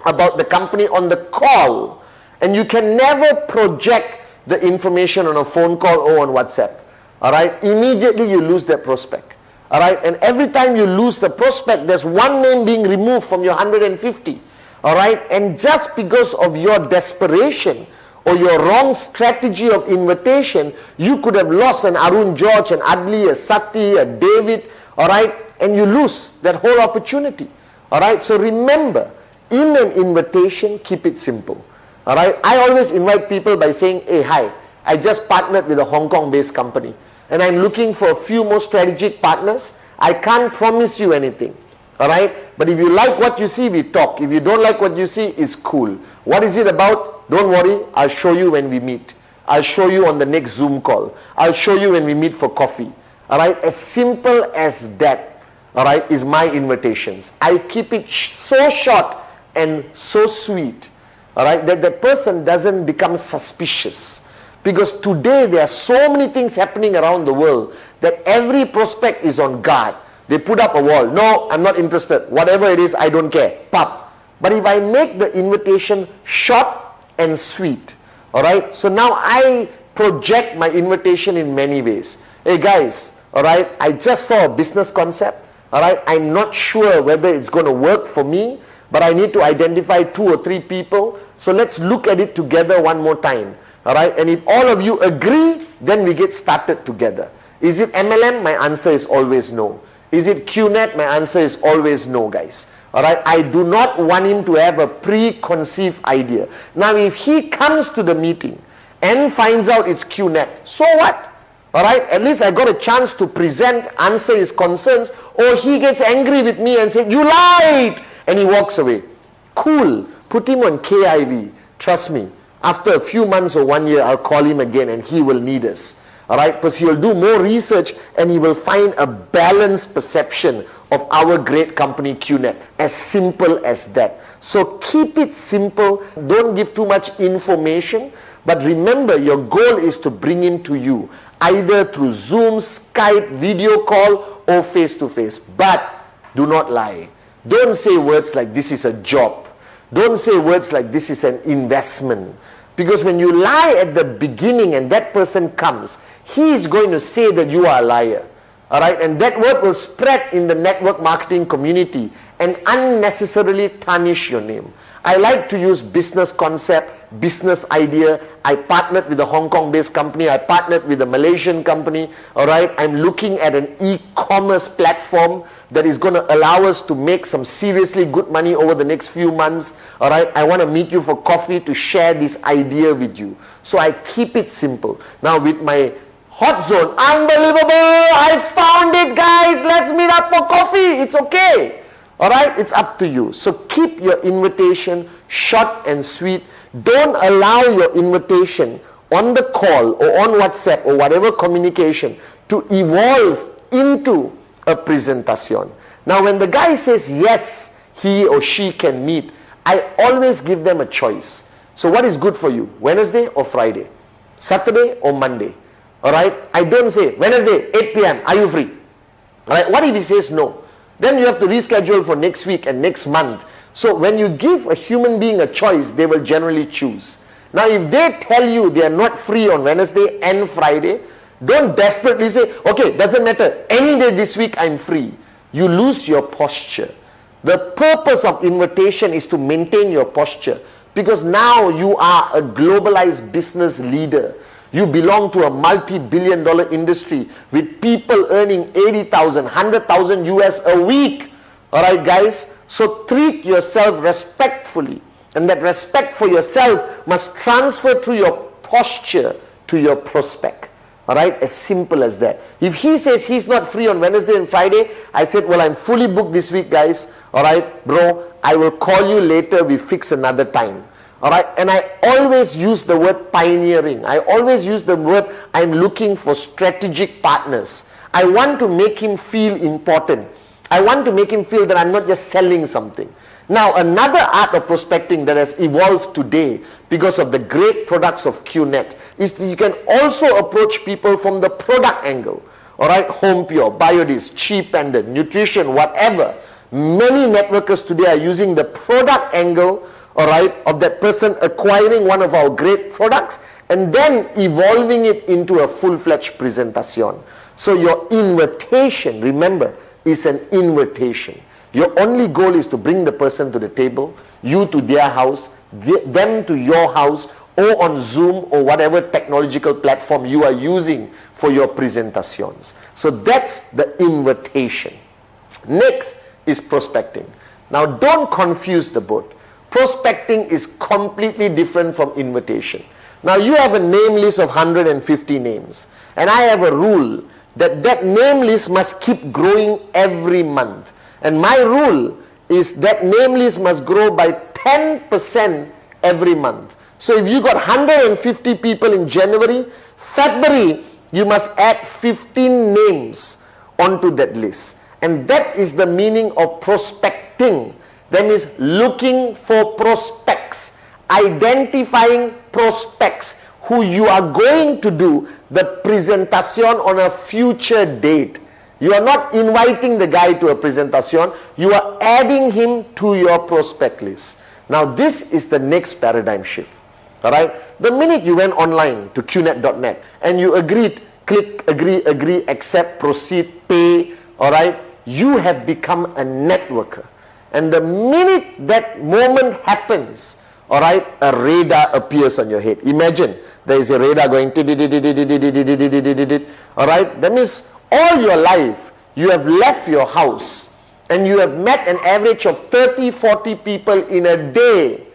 about the company on the call, and you can never project the information on a phone call or on WhatsApp. All right, immediately you lose that prospect. All right, and every time you lose the prospect, there's one name being removed from your 150. All right, and just because of your desperation or your wrong strategy of invitation, you could have lost an Arun George, an Adli, a Sati, a David, all right, and you lose that whole opportunity. All right, so remember, in an invitation, keep it simple. All right, I always invite people by saying, hey, hi, I just partnered with a Hong Kong-based company, and I'm looking for a few more strategic partners. I can't promise you anything. All right, but if you like what you see, we talk. If you don't like what you see, it's cool. What is it about? Don't worry, I'll show you when we meet. I'll show you on the next Zoom call. I'll show you when we meet for coffee. All right, as simple as that, all right, is my invitations. I keep it so short and so sweet, all right, that the person doesn't become suspicious. Because today there are so many things happening around the world that every prospect is on guard. They put up a wall. No, I'm not interested. Whatever it is, I don't care. Pop. But if I make the invitation short and sweet, all right, so now I project my invitation in many ways. Hey guys, all right, I just saw a business concept. All right, I'm not sure whether it's going to work for me, but I need to identify 2 or 3 people. So let's look at it together one more time. All right, and if all of you agree, then we get started together. Is it MLM? My answer is always no. Is it QNET? My answer is always no, guys. All right, I do not want him to have a preconceived idea. Now, if he comes to the meeting and finds out it's QNET, so what? All right, at least I got a chance to present, answer his concerns, or he gets angry with me and says, you lied, and he walks away. Cool, put him on KIV. Trust me, after a few months or 1 year, I'll call him again and he will need us. All right, because he will do more research and he will find a balanced perception of our great company QNET. As simple as that. So keep it simple. Don't give too much information. But remember, your goal is to bring him to you, either through Zoom, Skype, video call, or face-to-face. But do not lie. Don't say words like this is a job. Don't say words like this is an investment. Because when you lie at the beginning and that person comes, he is going to say that you are a liar. All right, and that word will spread in the network marketing community and unnecessarily tarnish your name. I like to use business concept, business idea. I partnered with a Hong Kong-based company. I partnered with a Malaysian company. All right, I'm looking at an e-commerce platform that is going to allow us to make some seriously good money over the next few months. All right, I want to meet you for coffee to share this idea with you. So I keep it simple. Now with my hot zone, unbelievable, I found it, guys, let's meet up for coffee. It's okay. All right, it's up to you. So keep your invitation short and sweet. Don't allow your invitation on the call or on WhatsApp or whatever communication to evolve into a presentation. Now, when the guy says yes, he or she can meet, I always give them a choice. So what is good for you, Wednesday or Friday, Saturday or Monday? All right, I don't say Wednesday 8 p.m. are you free? All right, what if he says no? Then you have to reschedule for next week and next month. So when you give a human being a choice, they will generally choose. Now if they tell you they are not free on Wednesday and Friday, don't desperately say, okay, doesn't matter, any day this week I'm free. You lose your posture. The purpose of invitation is to maintain your posture, because now you are a globalized business leader. You belong to a multi-billion-dollar industry with people earning 80,000, 100,000 US a week. Alright guys, so treat yourself respectfully, and that respect for yourself must transfer through your posture to your prospect. Alright, as simple as that. If he says he's not free on Wednesday and Friday, I said, well, I'm fully booked this week, guys. Alright, bro, I will call you later, we fix another time. Alright, and I always use the word pioneering. I always use the word, I'm looking for strategic partners. I want to make him feel important. I want to make him feel that I'm not just selling something. Now, another art of prospecting that has evolved today because of the great products of QNET is that you can also approach people from the product angle. Alright, Home Pure, Biodis, Cheap Pendant, Nutrition, whatever. Many networkers today are using the product angle, alright, of that person acquiring one of our great products and then evolving it into a full-fledged presentation. So your invitation, remember, is an invitation. Your only goal is to bring the person to the table, you to their house, them to your house, or on Zoom or whatever technological platform you are using for your presentations. So that's the invitation. Next is prospecting. Now don't confuse the both. Prospecting is completely different from invitation. Now you have a name list of 150 names, and I have a rule that that name list must keep growing every month. And my rule is that name list must grow by 10% every month. So if you got 150 people in January, February, you must add 15 names onto that list. And that is the meaning of prospecting. That means looking for prospects, identifying prospects who you are going to do the presentation on a future date. You are not inviting the guy to a presentation, you are adding him to your prospect list. Now this is the next paradigm shift. Alright, the minute you went online to QNET.net and you agreed, click agree, accept, proceed, pay, alright, you have become a networker. And the minute that moment happens, alright, a radar appears on your head. Imagine there is a radar going, alright, that means all your life, you have left your house and you have met an average of 30, 40 people in a day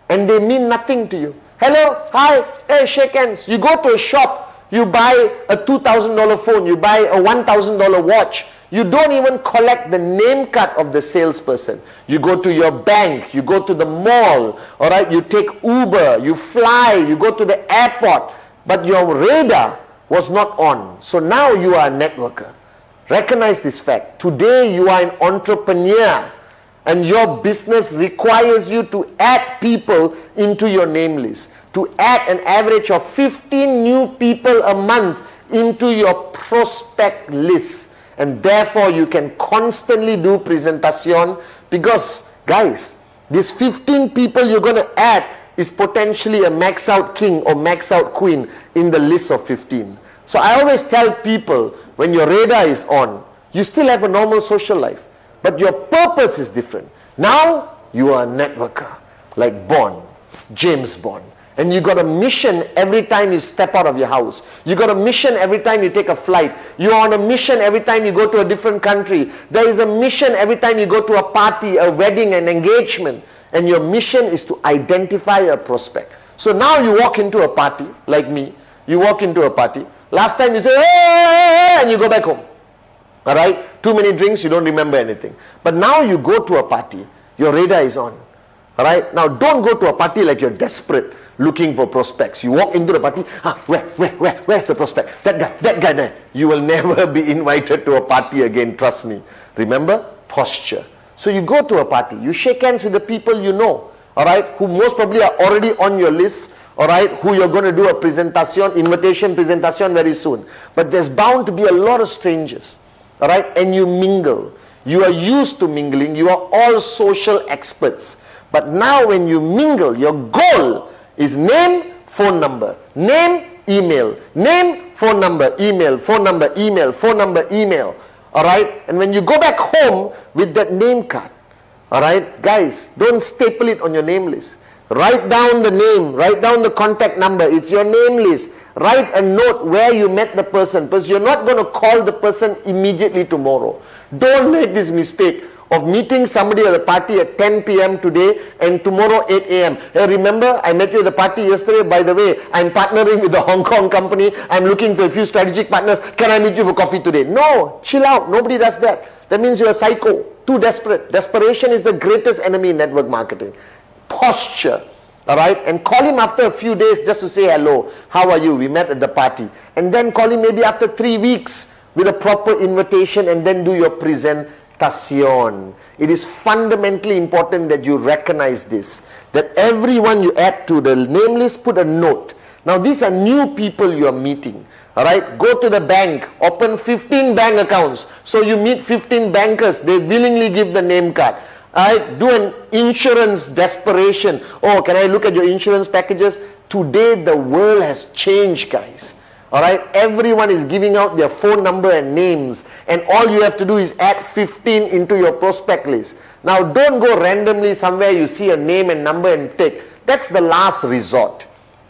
and they mean nothing to you. Hello, hi, hey, shake hands. You go to a shop, you buy a $2,000 phone, you buy a $1,000 watch. You don't even collect the name card of the salesperson. You go to your bank, you go to the mall, all right, you take Uber, you fly, you go to the airport, but your radar was not on. So now you are a networker. Recognize this fact. Today you are an entrepreneur and your business requires you to add people into your name list, to add an average of 15 new people a month into your prospect list. And therefore you can constantly do presentation because, guys, these 15 people you're going to add is potentially a max out king or max out queen in the list of 15. So I always tell people, when your radar is on, you still have a normal social life, but your purpose is different. Now you are a networker, like Bond, James Bond. And you got a mission every time you step out of your house. You got a mission every time you take a flight. You're on a mission every time you go to a different country. There is a mission every time you go to a party, a wedding, an engagement. And your mission is to identify a prospect. So now you walk into a party, like me. You walk into a party. Last time you say, hey, and you go back home. Alright? Too many drinks, you don't remember anything. But now you go to a party, your radar is on. Alright? Now don't go to a party like you're desperate, looking for prospects. You walk into the party, where's the prospect? That guy there. You will never be invited to a party again, trust me. Remember? Posture. So you go to a party, you shake hands with the people you know, alright, who most probably are already on your list, alright, who you're going to do a presentation, invitation presentation very soon. But there's bound to be a lot of strangers, alright, and you mingle. You are used to mingling, you are all social experts. But now when you mingle, your goal is name, phone number, name, email, name, phone number, email, phone number, email, phone number, email. Alright, and when you go back home with that name card, alright, guys, don't staple it on your name list. Write down the name, write down the contact number, it's your name list. Write a note where you met the person, because you're not going to call the person immediately tomorrow. Don't make this mistake of meeting somebody at the party at 10 p.m. today and tomorrow 8 a.m. Hey, remember, I met you at the party yesterday. By the way, I'm partnering with the Hong Kong company. I'm looking for a few strategic partners. Can I meet you for coffee today? No, chill out. Nobody does that. That means you're a psycho. Too desperate. Desperation is the greatest enemy in network marketing. Posture. Alright, and call him after a few days just to say hello. How are you? We met at the party. And then call him maybe after 3 weeks with a proper invitation, and then do your presentation. It is fundamentally important that you recognize this. That everyone you add to the name list, put a note. Now these are new people you are meeting. Alright, go to the bank, open 15 bank accounts. So you meet 15 bankers, they willingly give the name card. Alright, do an insurance desperation. Oh, can I look at your insurance packages? Today the world has changed, guys. Alright, everyone is giving out their phone number and names, and all you have to do is add 15 into your prospect list. Now don't go randomly somewhere you see a name and number and take. That's the last resort.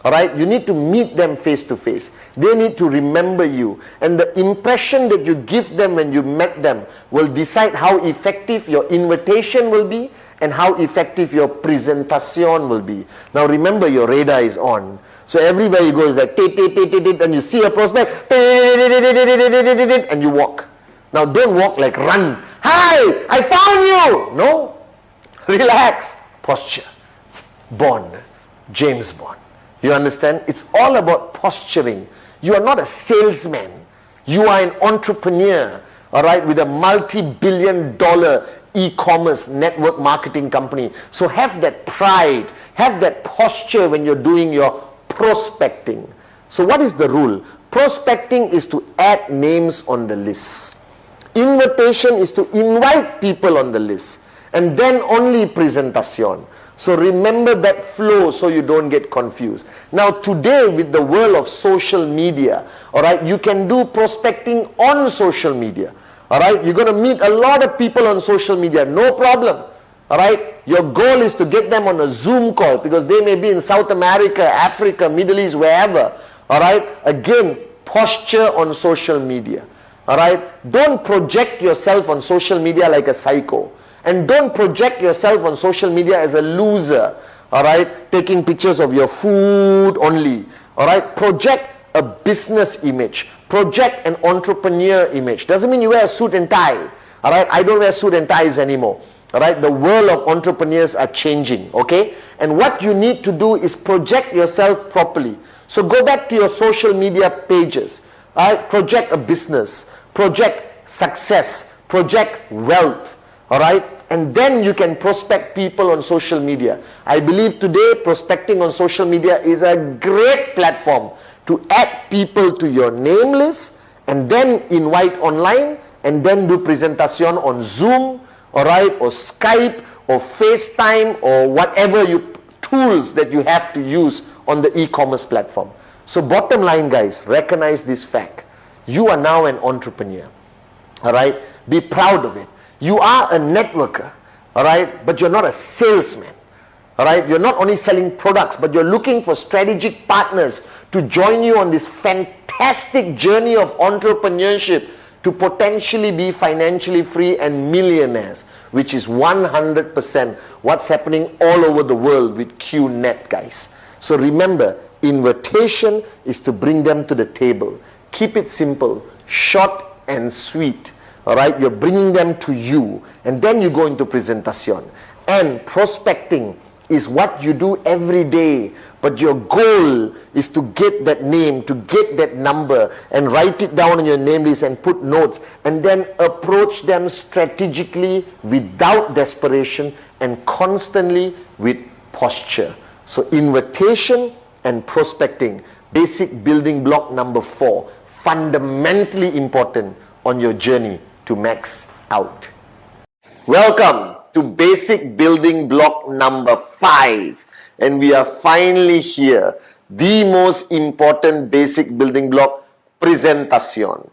Alright, you need to meet them face to face. They need to remember you. And the impression that you give them when you met them will decide how effective your invitation will be and how effective your presentation will be. Now remember, your radar is on. So everywhere you go is like, and you see a prospect, and you walk. Now don't walk like run. Hi, I found you. No, relax. Posture. Bond. James Bond. You understand? It's all about posturing. You are not a salesman. You are an entrepreneur, all right, with a multi-billion-dollar e-commerce network marketing company. So have that pride, have that posture when you're doing your prospecting. So what is the rule? Prospecting is to add names on the list. Invitation is to invite people on the list. And then only presentation. So remember that flow so you don't get confused. Now today, with the world of social media, alright, you can do prospecting on social media. Alright, you're going to meet a lot of people on social media, no problem. Alright, your goal is to get them on a Zoom call because they may be in South America, Africa, Middle East, wherever. Alright, again, posture on social media. Alright, don't project yourself on social media like a psycho. And don't project yourself on social media as a loser, alright, taking pictures of your food only, alright. Project a business image, project an entrepreneur image. Doesn't mean you wear a suit and tie, alright. I don't wear suit and ties anymore, alright. The world of entrepreneurs are changing, okay. And what you need to do is project yourself properly. So go back to your social media pages, alright. Project a business, project success, project wealth, alright. And then you can prospect people on social media. I believe today prospecting on social media is a great platform to add people to your name list and then invite online and then do presentation on Zoom, alright, or Skype or FaceTime or whatever tools that you have to use on the e-commerce platform. So bottom line, guys, recognize this fact. You are now an entrepreneur, alright. Be proud of it. You are a networker, alright, but you're not a salesman, alright. You're not only selling products, but you're looking for strategic partners to join you on this fantastic journey of entrepreneurship to potentially be financially free and millionaires, which is 100% what's happening all over the world with QNET, guys. So remember, invitation is to bring them to the table. Keep it simple, short and sweet. Alright, you're bringing them to you, and then you go into presentation. And prospecting is what you do every day, but your goal is to get that name, to get that number, and write it down on your name list and put notes, and then approach them strategically without desperation and constantly with posture. So invitation and prospecting, basic building block number 4, fundamentally important on your journey to max out. Welcome to basic building block number 5, and we are finally here. The most important basic building block, presentation.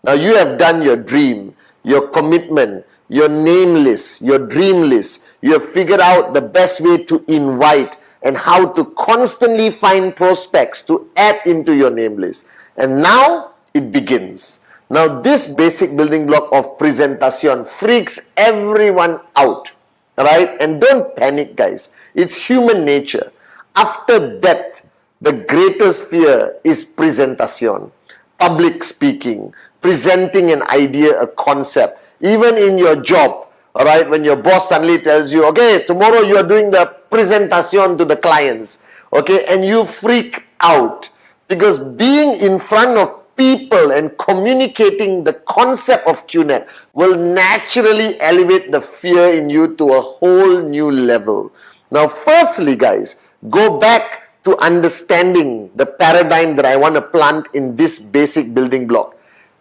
Now you have done your dream, your commitment, your name list, your dream list. You have figured out the best way to invite and how to constantly find prospects to add into your name list. And now it begins. Now this basic building block of presentation freaks everyone out, right? And don't panic, guys. It's human nature. After death, the greatest fear is presentation, public speaking, presenting an idea, a concept. Even in your job, all right, when your boss suddenly tells you, okay, tomorrow you are doing the presentation to the clients, okay, and you freak out because being in front of people and communicating the concept of QNET will naturally elevate the fear in you to a whole new level. Now, firstly, guys, go back to understanding the paradigm that I want to plant in this basic building block.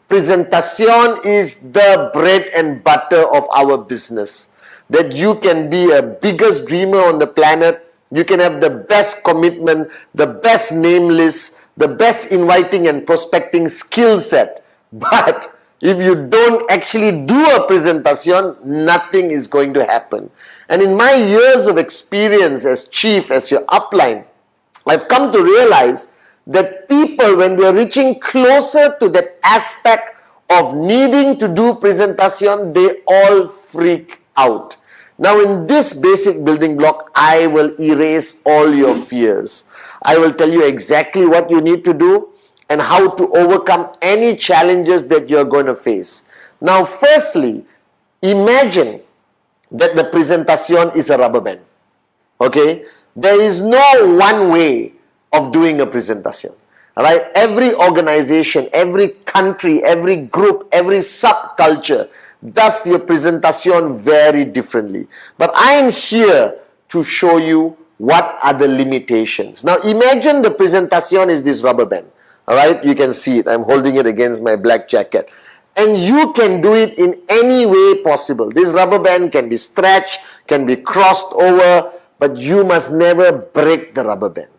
Presentation is the bread and butter of our business. That you can be a biggest dreamer on the planet, you can have the best commitment, the best name list, the best inviting and prospecting skill set. But if you don't actually do a presentation, nothing is going to happen. And in my years of experience as chief, as your upline, I've come to realize that people, when they're reaching closer to that aspect of needing to do presentation, they all freak out. Now in this basic building block, I will erase all your fears. I will tell you exactly what you need to do and how to overcome any challenges that you're going to face. Now firstly, imagine that the presentation is a rubber band. Okay? There is no one way of doing a presentation. Right? Every organization, every country, every group, every subculture does their presentation very differently. But I am here to show you what are the limitations. Now imagine the presentation is this rubber band. Alright, you can see it. I'm holding it against my black jacket. And you can do it in any way possible. This rubber band can be stretched, can be crossed over, but you must never break the rubber band.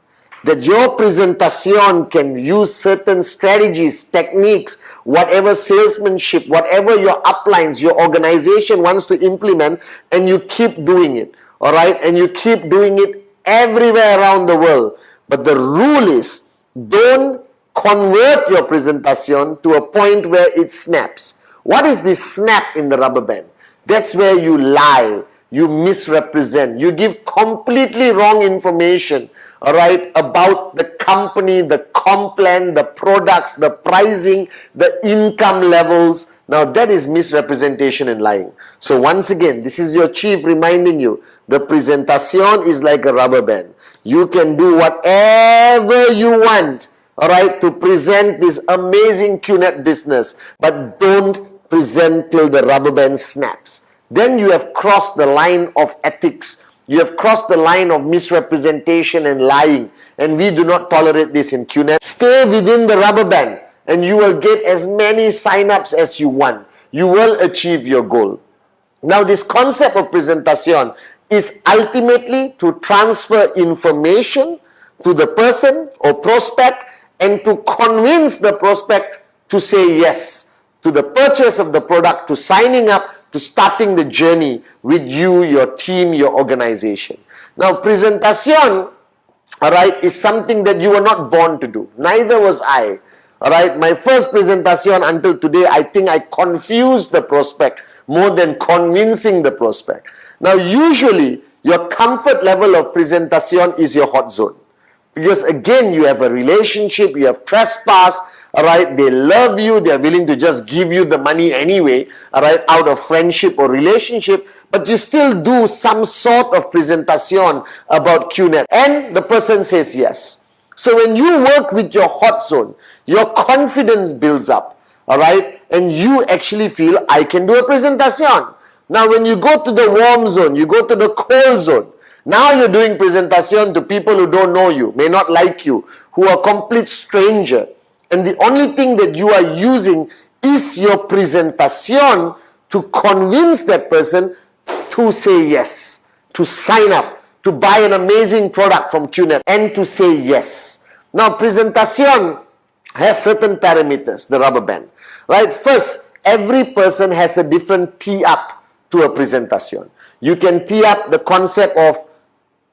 That your presentation can use certain strategies, techniques, whatever salesmanship, whatever your uplines, your organization wants to implement, and you keep doing it, all right? And you keep doing it everywhere around the world. But the rule is, don't convert your presentation to a point where it snaps. What is this snap in the rubber band? That's where you lie, you misrepresent, you give completely wrong information, all right, about the company, the comp plan, the products, the pricing, the income levels. Now that is misrepresentation and lying. So once again, this is your chief reminding you, the presentation is like a rubber band. You can do whatever you want, all right, to present this amazing QNET business, but don't present till the rubber band snaps. Then you have crossed the line of ethics. You have crossed the line of misrepresentation and lying. And we do not tolerate this in QNET. Stay within the rubber band and you will get as many sign-ups as you want. You will achieve your goal. Now this concept of presentation is ultimately to transfer information to the person or prospect and to convince the prospect to say yes to the purchase of the product, to signing up, to starting the journey with you, your team, your organization. Now, presentation, all right, is something that you were not born to do. Neither was I. All right, my first presentation until today, I think I confused the prospect more than convincing the prospect. Now, usually, your comfort level of presentation is your hot zone. Because again, you have a relationship, you have trespass, all right, they love you, they are willing to just give you the money anyway, all right, out of friendship or relationship, but you still do some sort of presentation about QNET, and the person says yes. So when you work with your hot zone, your confidence builds up, all right, and you actually feel, I can do a presentation. Now when you go to the warm zone, you go to the cold zone, now you're doing presentation to people who don't know you, may not like you, who are complete stranger. And the only thing that you are using is your presentation to convince that person to say yes, to sign up, to buy an amazing product from QNET, and to say yes. Now, presentation has certain parameters, the rubber band. Right? First, every person has a different tee up to a presentation. You can tee up the concept of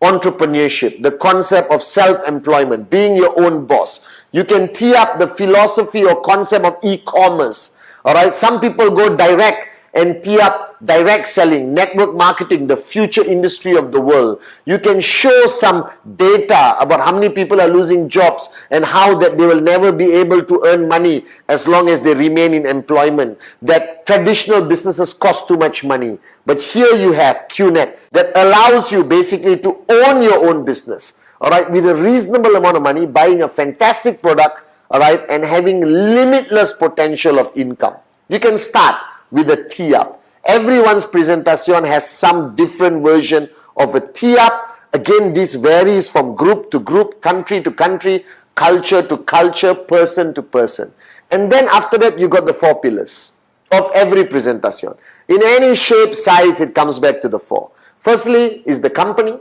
entrepreneurship, the concept of self-employment, being your own boss. You can tee up the philosophy or concept of e-commerce, All right, some people go direct and tee up direct selling, network marketing, the future industry of the world. You can show some data about how many people are losing jobs and how that they will never be able to earn money as long as they remain in employment, that traditional businesses cost too much money. But here you have QNET that allows you basically to own your own business, all right, with a reasonable amount of money, buying a fantastic product, all right, and having limitless potential of income. You can start with a tee-up. Everyone's presentation has some different version of a tee-up. Again, this varies from group to group, country to country, culture to culture, person to person. And then after that, you got the 4 pillars of every presentation. In any shape, size, it comes back to the 4. Firstly is the company,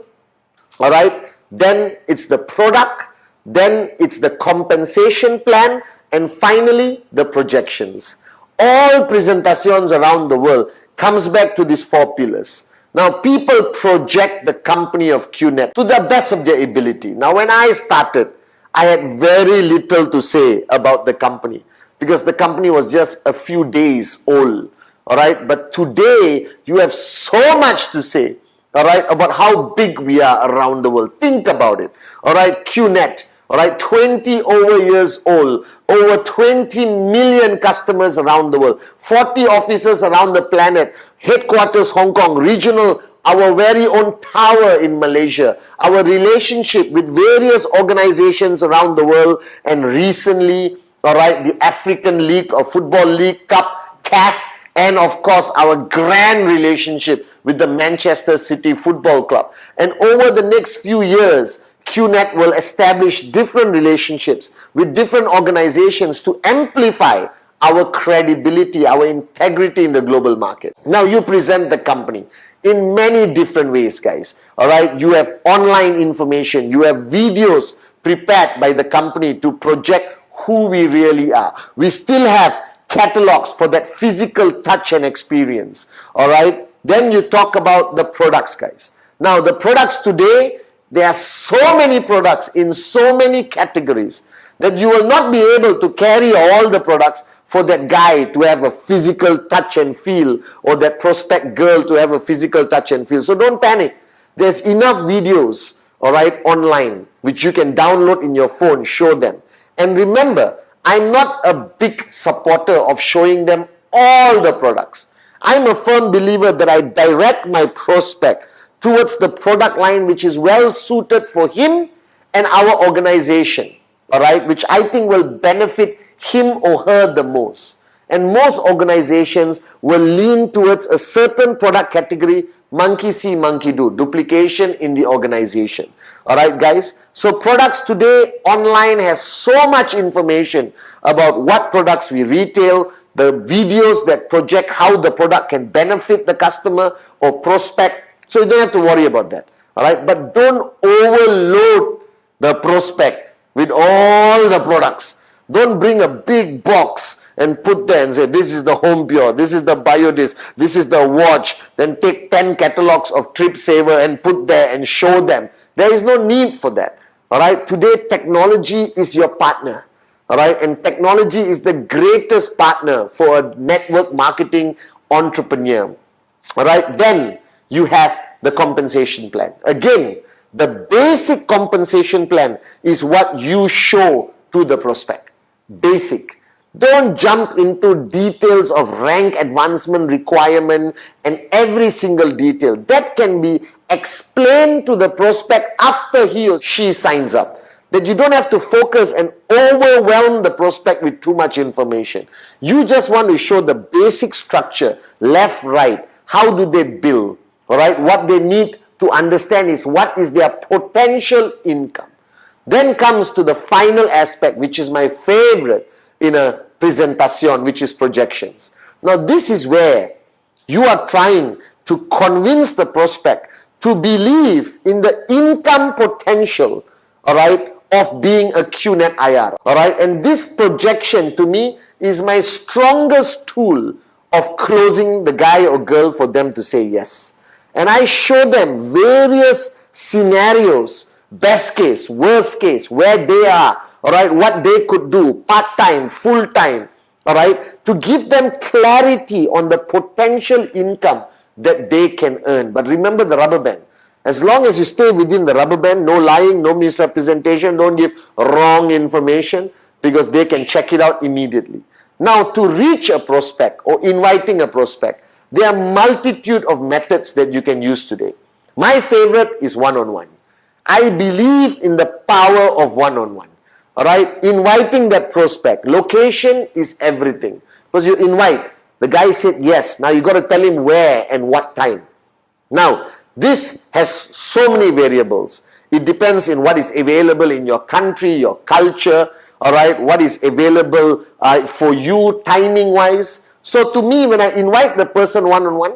all right? Then it's the product, then it's the compensation plan, and finally the projections. All presentations around the world comes back to these 4 pillars. Now, people project the company of QNET to the best of their ability. Now, when I started, I had very little to say about the company because the company was just a few days old, all right? But today, you have so much to say, all right, about how big we are around the world. Think about it, all right? QNET, all right, 20 over years old, over 20 million customers around the world, 40 offices around the planet, headquarters Hong Kong, regional, our very own tower in Malaysia, our relationship with various organizations around the world, and recently, all right, the African League or Football League Cup, CAF, and of course, our grand relationship with the Manchester City Football Club. And over the next few years, QNET will establish different relationships with different organizations to amplify our credibility, our integrity in the global market. Now, you present the company in many different ways, guys. All right, you have online information, you have videos prepared by the company to project who we really are. We still have catalogs for that physical touch and experience. All right, then you talk about the products, guys. Now, the products today, there are so many products in so many categories that you will not be able to carry all the products for that guy to have a physical touch and feel, or that prospect girl to have a physical touch and feel. So don't panic. There's enough videos, all right, online, which you can download in your phone, show them. And remember, I'm not a big supporter of showing them all the products. I'm a firm believer that I direct my prospect towards the product line which is well suited for him and our organization, all right, which I think will benefit him or her the most. And most organizations will lean towards a certain product category, monkey see, monkey do, duplication in the organization. All right, guys. So products today online has so much information about what products we retail, the videos that project how the product can benefit the customer or prospect. So you don't have to worry about that, all right? But don't overload the prospect with all the products. Don't bring a big box and put there and say, this is the Home Pure, this is the BioDisc, this is the watch. Then take 10 catalogs of Trip Saver and put there and show them. There is no need for that, all right? Today, technology is your partner, all right? And technology is the greatest partner for a network marketing entrepreneur, all right? Then you have the compensation plan. Again, the basic compensation plan is what you show to the prospect. Basic. Don't jump into details of rank advancement requirement and every single detail. That can be explained to the prospect after he or she signs up. That you don't have to focus and overwhelm the prospect with too much information. You just want to show the basic structure, left, right. How do they bill? All right, what they need to understand is what is their potential income. Then comes to the final aspect, which is my favorite in a presentation, which is projections. Now, this is where you are trying to convince the prospect to believe in the income potential, all right, of being a QNET IR. All right, and this projection to me is my strongest tool of closing the guy or girl for them to say yes. And I show them various scenarios, best case, worst case, where they are, all right, what they could do, part-time, full-time, all right, to give them clarity on the potential income that they can earn. But remember the rubber band. As long as you stay within the rubber band, no lying, no misrepresentation, don't give wrong information, because they can check it out immediately. Now, to reach a prospect or inviting a prospect, there are multitude of methods that you can use today. My favorite is one-on-one. I believe in the power of one-on-one. All right, inviting that prospect. Location is everything. Because you invite, the guy said yes. Now you got to tell him where and what time. Now, this has so many variables. It depends on what is available in your country, your culture, all right, what is available for you timing-wise. So to me, when I invite the person one-on-one,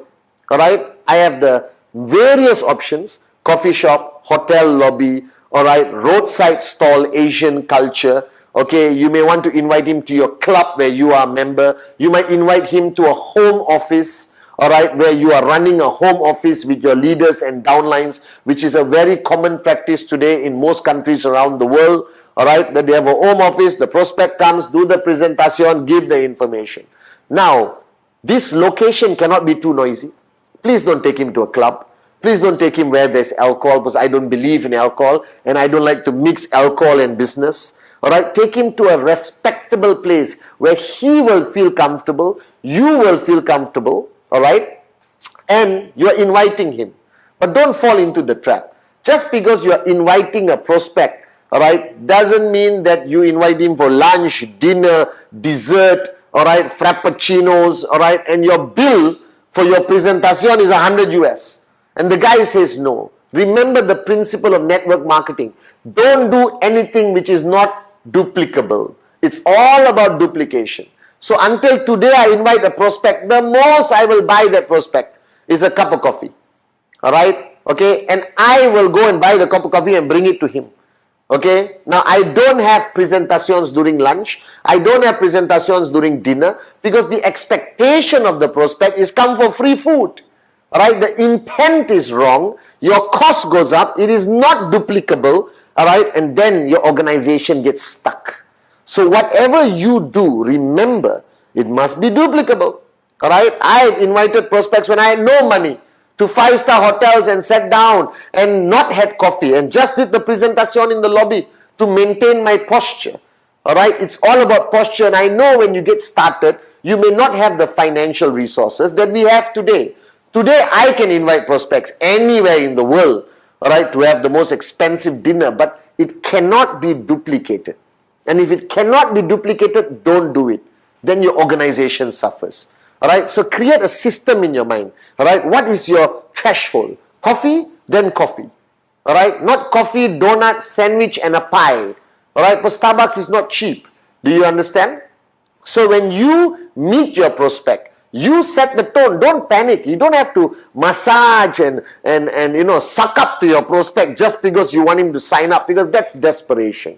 all right, I have the various options: coffee shop, hotel lobby, all right, roadside stall, Asian culture. Okay, you may want to invite him to your club where you are a member. You might invite him to a home office, all right, where you are running a home office with your leaders and downlines, which is a very common practice today in most countries around the world, all right, that they have a home office, the prospect comes, do the presentation, give the information. Now, this location cannot be too noisy. Please don't take him to a club. Please don't take him where there's alcohol, because I don't believe in alcohol and I don't like to mix alcohol and business. All right, take him to a respectable place where he will feel comfortable, you will feel comfortable, all right, and you're inviting him. But don't fall into the trap. Just because you're inviting a prospect, all right, doesn't mean that you invite him for lunch, dinner, dessert, all right, frappuccinos, all right, and your bill for your presentation is 100 US. And the guy says no. Remember the principle of network marketing. Don't do anything which is not duplicable. It's all about duplication. So until today I invite a prospect, the most I will buy that prospect is a cup of coffee. All right? Okay? And I will go and buy the cup of coffee and bring it to him. Okay? Now I don't have presentations during lunch. I don't have presentations during dinner, because the expectation of the prospect is come for free food. Alright, the intent is wrong, your cost goes up, it is not duplicable, alright, and then your organization gets stuck. So whatever you do, remember, it must be duplicable. Alright, I have invited prospects when I had no money to 5-star hotels and sat down and not had coffee and just did the presentation in the lobby to maintain my posture. Alright, it's all about posture, and I know when you get started, you may not have the financial resources that we have today. Today, I can invite prospects anywhere in the world, all right, to have the most expensive dinner, but it cannot be duplicated. And if it cannot be duplicated, don't do it. Then your organization suffers. All right, so create a system in your mind. All right, what is your threshold? Coffee, then coffee. All right, not coffee, donut, sandwich, and a pie. All right, but Starbucks is not cheap. Do you understand? So when you meet your prospect, you set the tone. Don't panic. You don't have to massage and you know, suck up to your prospect just because you want him to sign up, because that's desperation.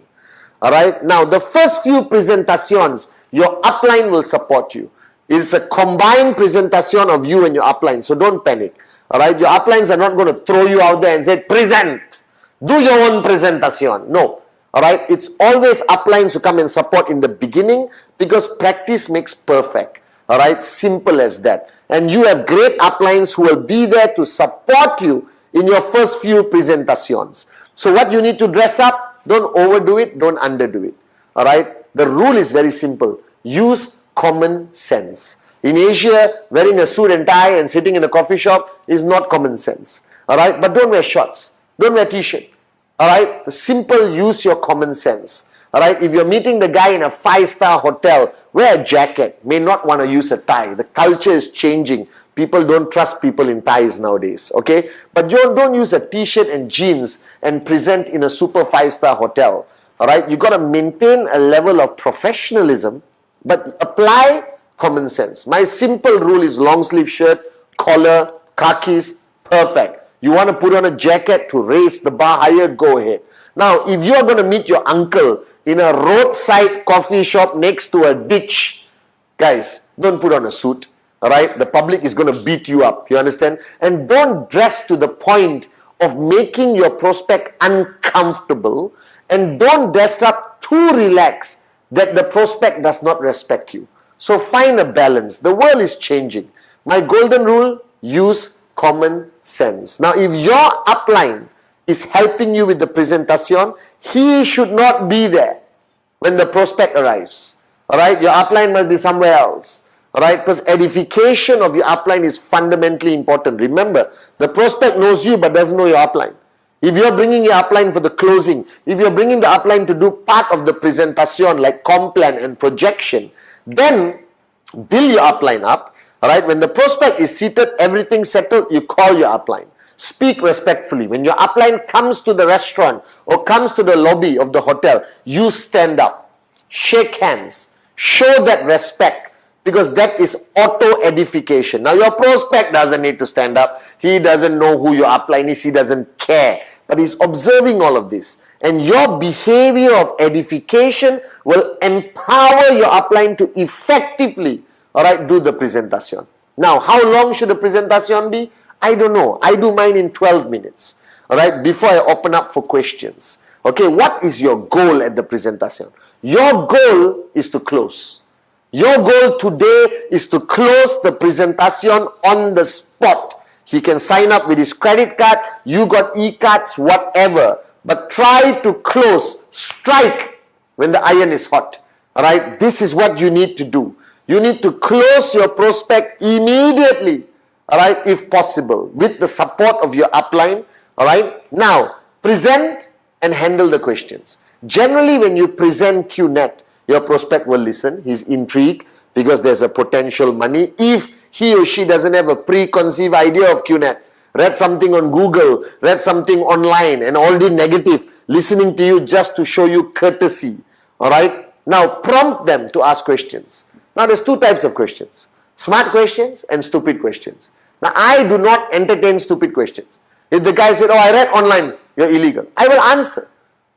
All right. Now, the first few presentations, your upline will support you. It's a combined presentation of you and your upline. So don't panic. All right. Your uplines are not going to throw you out there and say, present. Do your own presentation. No. All right. It's always uplines who come and support in the beginning, because practice makes perfect. All right, simple as that. And you have great uplines who will be there to support you in your first few presentations. So what you need to dress up, don't overdo it, don't underdo it. All right, the rule is very simple. Use common sense. In Asia, wearing a suit and tie and sitting in a coffee shop is not common sense. All right, but don't wear shorts. Don't wear t-shirt. All right, the simple, use your common sense. All right, if you're meeting the guy in a 5-star hotel, wear a jacket. May not want to use a tie. The culture is changing. People don't trust people in ties nowadays. Okay, but you don't use a t-shirt and jeans and present in a super 5-star hotel. All right, you got to maintain a level of professionalism, but apply common sense. My simple rule is long sleeve shirt, collar, khakis, perfect. You want to put on a jacket to raise the bar higher, go ahead. Now, if you are going to meet your uncle in a roadside coffee shop next to a ditch, guys, don't put on a suit, all right? The public is going to beat you up, you understand? And don't dress to the point of making your prospect uncomfortable, and don't dress up too relaxed that the prospect does not respect you. So find a balance. The world is changing. My golden rule, use common sense. Now if your upline is helping you with the presentation, he should not be there when the prospect arrives. Alright, your upline must be somewhere else. Alright, because edification of your upline is fundamentally important. Remember, the prospect knows you but doesn't know your upline. If you're bringing your upline for the closing, if you're bringing the upline to do part of the presentation like comp plan and projection, then build your upline up. Alright, when the prospect is seated, everything settled, you call your upline. Speak respectfully. When your upline comes to the restaurant or comes to the lobby of the hotel, you stand up, shake hands, show that respect, because that is auto-edification. Now, your prospect doesn't need to stand up. He doesn't know who your upline is. He doesn't care. But he's observing all of this. And your behavior of edification will empower your upline to effectively, do the presentation. Now, how long should the presentation be? I don't know. I do mine in 12 minutes. Before I open up for questions. Okay, what is your goal at the presentation? Your goal is to close. Your goal today is to close the presentation on the spot. He can sign up with his credit card, you got e-cards, whatever. But try to close, strike when the iron is hot. Alright, this is what you need to do. You need to close your prospect immediately. Alright, if possible, with the support of your upline. Alright, now present and handle the questions. Generally, when you present QNET, your prospect will listen. He's intrigued because there's a potential money. If he or she doesn't have a preconceived idea of QNET, read something on Google, read something online, and already negative, listening to you just to show you courtesy. Alright? Now, prompt them to ask questions. Now, there's two types of questions. Smart questions and stupid questions. Now, I do not entertain stupid questions. If the guy said, oh, I read online, you're illegal, I will answer.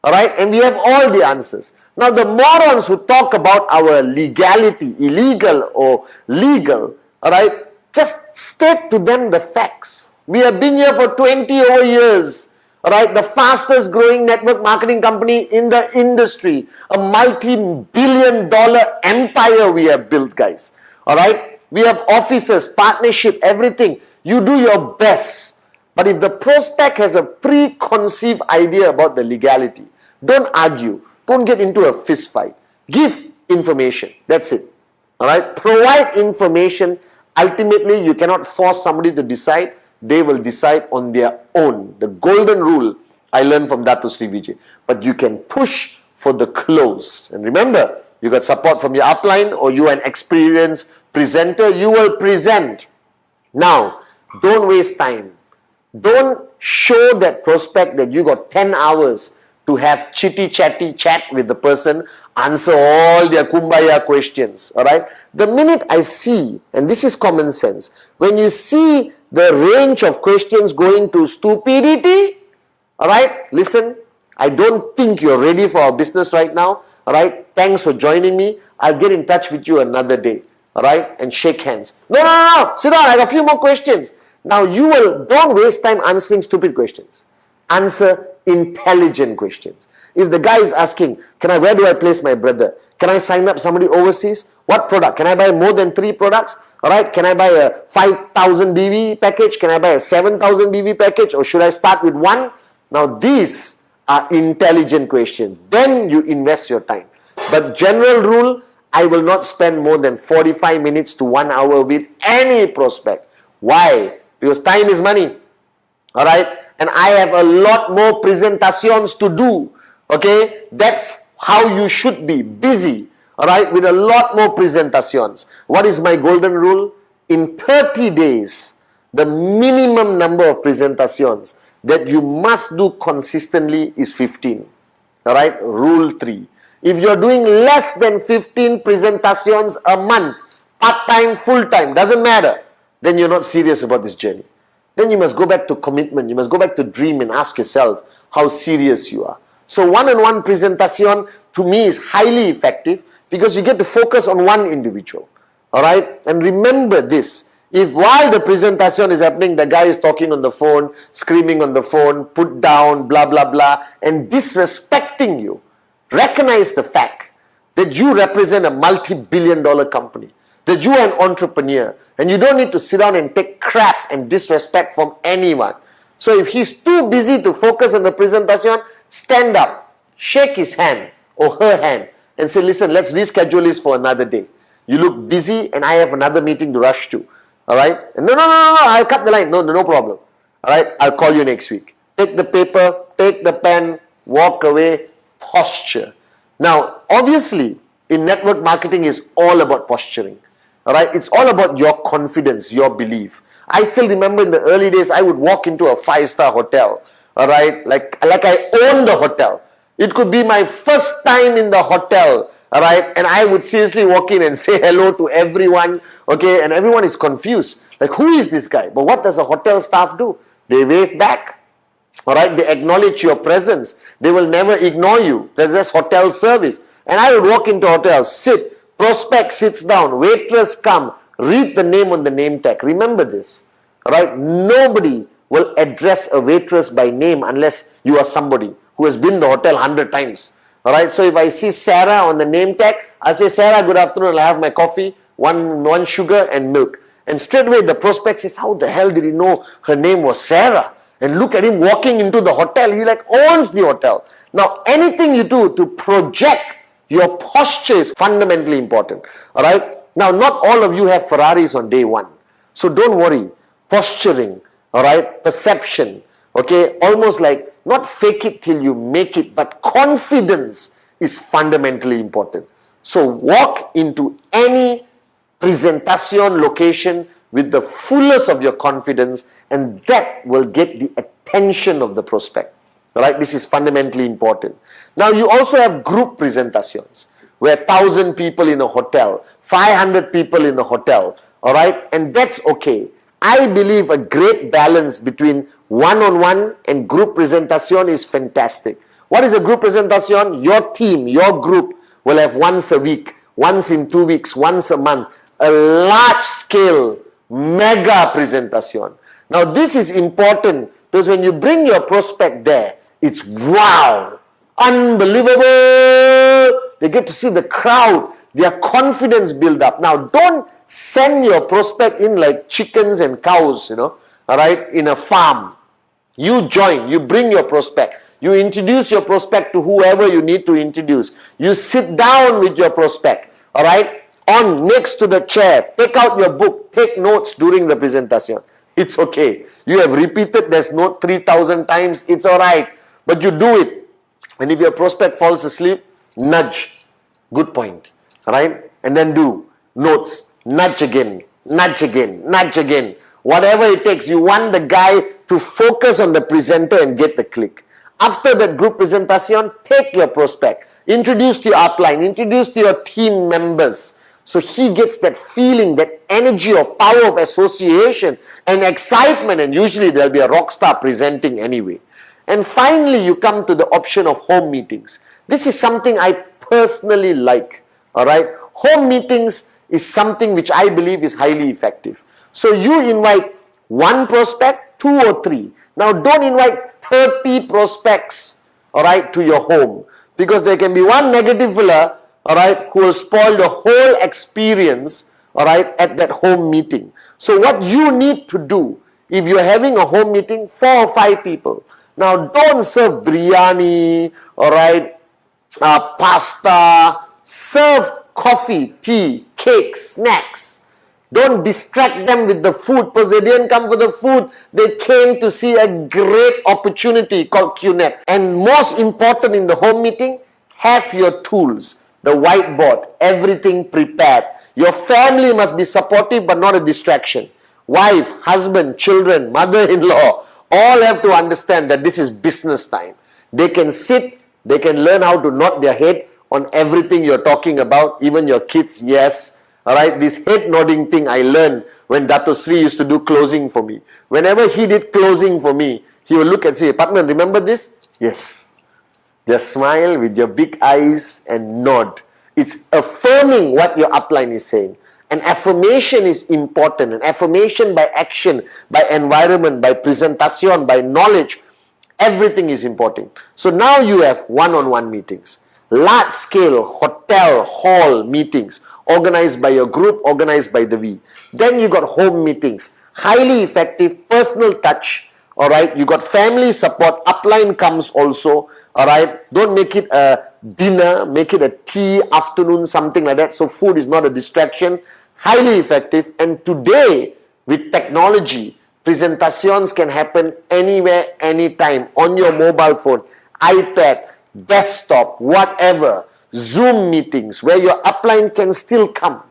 Alright? And we have all the answers. Now, the morons who talk about our legality, illegal or legal, alright, just state to them the facts. We have been here for 20 over years. Alright, the fastest growing network marketing company in the industry. A multi-billion-dollar empire we have built, guys. Alright, we have offices, partnership, everything. You do your best. But if the prospect has a preconceived idea about the legality, don't argue. Don't get into a fist fight. Give information. That's it. Alright? Provide information. Ultimately, you cannot force somebody to decide. They will decide on their own. The golden rule I learned from Dato Sri Vijay. But you can push for the close. And remember, you got support from your upline or you are an experienced presenter. You will present. Now, don't waste time. Don't show that prospect that you got 10 hours to have chitty-chatty chat with the person, answer all their kumbaya questions, alright? The minute I see, and this is common sense, when you see the range of questions going to stupidity, alright, listen, I don't think you're ready for our business right now, alright? Thanks for joining me. I'll get in touch with you another day, alright? And shake hands. No, sit down, I got a few more questions. Now don't waste time answering stupid questions. Answer intelligent questions. If the guy is asking, where do I place my brother? Can I sign up somebody overseas? What product? Can I buy more than 3 products? Alright, can I buy a 5,000 BV package? Can I buy a 7,000 BV package? Or should I start with one? Now these are intelligent questions. Then you invest your time. But general rule, I will not spend more than 45 minutes to 1 hour with any prospect. Why? Because time is money. Alright? And I have a lot more presentations to do. Okay? That's how you should be. Busy. Alright? With a lot more presentations. What is my golden rule? In 30 days, the minimum number of presentations that you must do consistently is 15. Alright? Rule 3. If you're doing less than 15 presentations a month, part-time, full-time, doesn't matter, then you're not serious about this journey. Then you must go back to commitment. You must go back to dream and ask yourself how serious you are. So one-on-one presentation to me is highly effective because you get to focus on one individual. Alright? And remember this. If while the presentation is happening, the guy is talking on the phone, screaming on the phone, put down, blah, blah, blah, and disrespecting you, recognize the fact that you represent a multi-billion-dollar company, that you are an entrepreneur, and you don't need to sit down and take crap and disrespect from anyone. So if he's too busy to focus on the presentation, stand up, shake his hand or her hand, and say, listen, let's reschedule this for another day. You look busy and I have another meeting to rush to. All right? And no, I'll cut the line. No problem. All right? I'll call you next week. Take the paper, take the pen, walk away, posture. Now, obviously, in network marketing is all about posturing. All right? It's all about your confidence, your belief. I still remember in the early days, I would walk into a 5-star hotel. All right? Like I own the hotel. It could be my first time in the hotel. All right, and I would seriously walk in and say hello to everyone, okay, and everyone is confused. Like, who is this guy? But what does a hotel staff do? They wave back, all right, they acknowledge your presence. They will never ignore you. There's hotel service. And I would walk into hotels, sit, prospect sits down, waitress come, read the name on the name tag. Remember this, all right, nobody will address a waitress by name unless you are somebody who has been in the hotel 100 times. All right, so if I see Sarah on the name tag, I say, Sarah, good afternoon, I'll have my coffee, one sugar and milk. And straight away the prospect says, how the hell did he know her name was Sarah? And look at him walking into the hotel. He like owns the hotel. Now, anything you do to project your posture is fundamentally important. All right, now not all of you have Ferraris on day one. So don't worry. Posturing, all right, perception, okay, almost like not fake it till you make it, but confidence is fundamentally important. So walk into any presentation location with the fullest of your confidence, and that will get the attention of the prospect. All right, this is fundamentally important. Now you also have group presentations where 1,000 people in a hotel, 500 people in a hotel, all right, and that's okay. I believe a great balance between one-on-one and group presentation is fantastic. What is a group presentation? Your team, your group will have once a week, once in 2 weeks, once a month, a large-scale mega presentation. Now this is important because when you bring your prospect there, it's wow, unbelievable. They get to see the crowd. Their confidence build up. Now, don't send your prospect in like chickens and cows, all right, in a farm. You join, you bring your prospect. You introduce your prospect to whoever you need to introduce. You sit down with your prospect, all right, next to the chair. Take out your book, take notes during the presentation. It's okay. You have repeated this note 3,000 times. It's all right. But you do it. And if your prospect falls asleep, nudge. Good point. Right? And then do notes, nudge again, nudge again, nudge again. Whatever it takes, you want the guy to focus on the presenter and get the click. After that group presentation, take your prospect, introduce to your upline, introduce to your team members. So he gets that feeling, that energy or power of association and excitement, and usually there'll be a rock star presenting anyway. And finally, you come to the option of home meetings. This is something I personally like. All right, home meetings is something which I believe is highly effective. So you invite one prospect, 2 or 3. Now don't invite 30 prospects, all right, to your home, because there can be one negative fella, all right, who will spoil the whole experience, all right, at that home meeting. So what you need to do, if you're having a home meeting, 4 or 5 people. Now don't serve biryani, all right, pasta. Serve coffee, tea, cake, snacks. Don't distract them with the food because they didn't come for the food. They came to see a great opportunity called QNET. And most important in the home meeting, have your tools, the whiteboard, everything prepared. Your family must be supportive but not a distraction. Wife, husband, children, mother-in-law, all have to understand that this is business time. They can sit, they can learn how to nod their head on everything you're talking about, even your kids, yes. All right, this head nodding thing I learned when Dato Sri used to do closing for me. Whenever he did closing for me, he would look and say, Pathman, remember this? Yes. Just smile with your big eyes and nod. It's affirming what your upline is saying. And affirmation is important. And affirmation by action, by environment, by presentation, by knowledge, everything is important. So now you have one-on-one meetings. Large-scale hotel hall meetings organized by your group, organized by the V. Then you got home meetings, highly effective, personal touch. All right, you got family support, upline comes also. All right, don't make it a dinner, make it a tea, afternoon, something like that. So food is not a distraction, highly effective. And today, with technology, presentations can happen anywhere, anytime, on your mobile phone, iPad, desktop, whatever. Zoom meetings, where your upline can still come.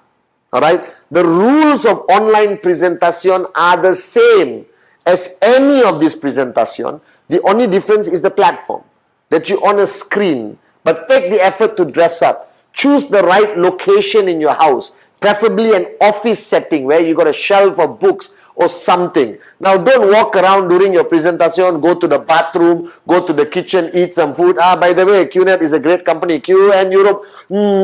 All right, the rules of online presentation are the same as any of this presentation. The only difference is the platform, that you on a screen. But take the effort to dress up. Choose the right location in your house, preferably an office setting where you got a shelf of books or something. Now, don't walk around during your presentation, go to the bathroom, go to the kitchen, eat some food. By the way, QNET is a great company. QN Europe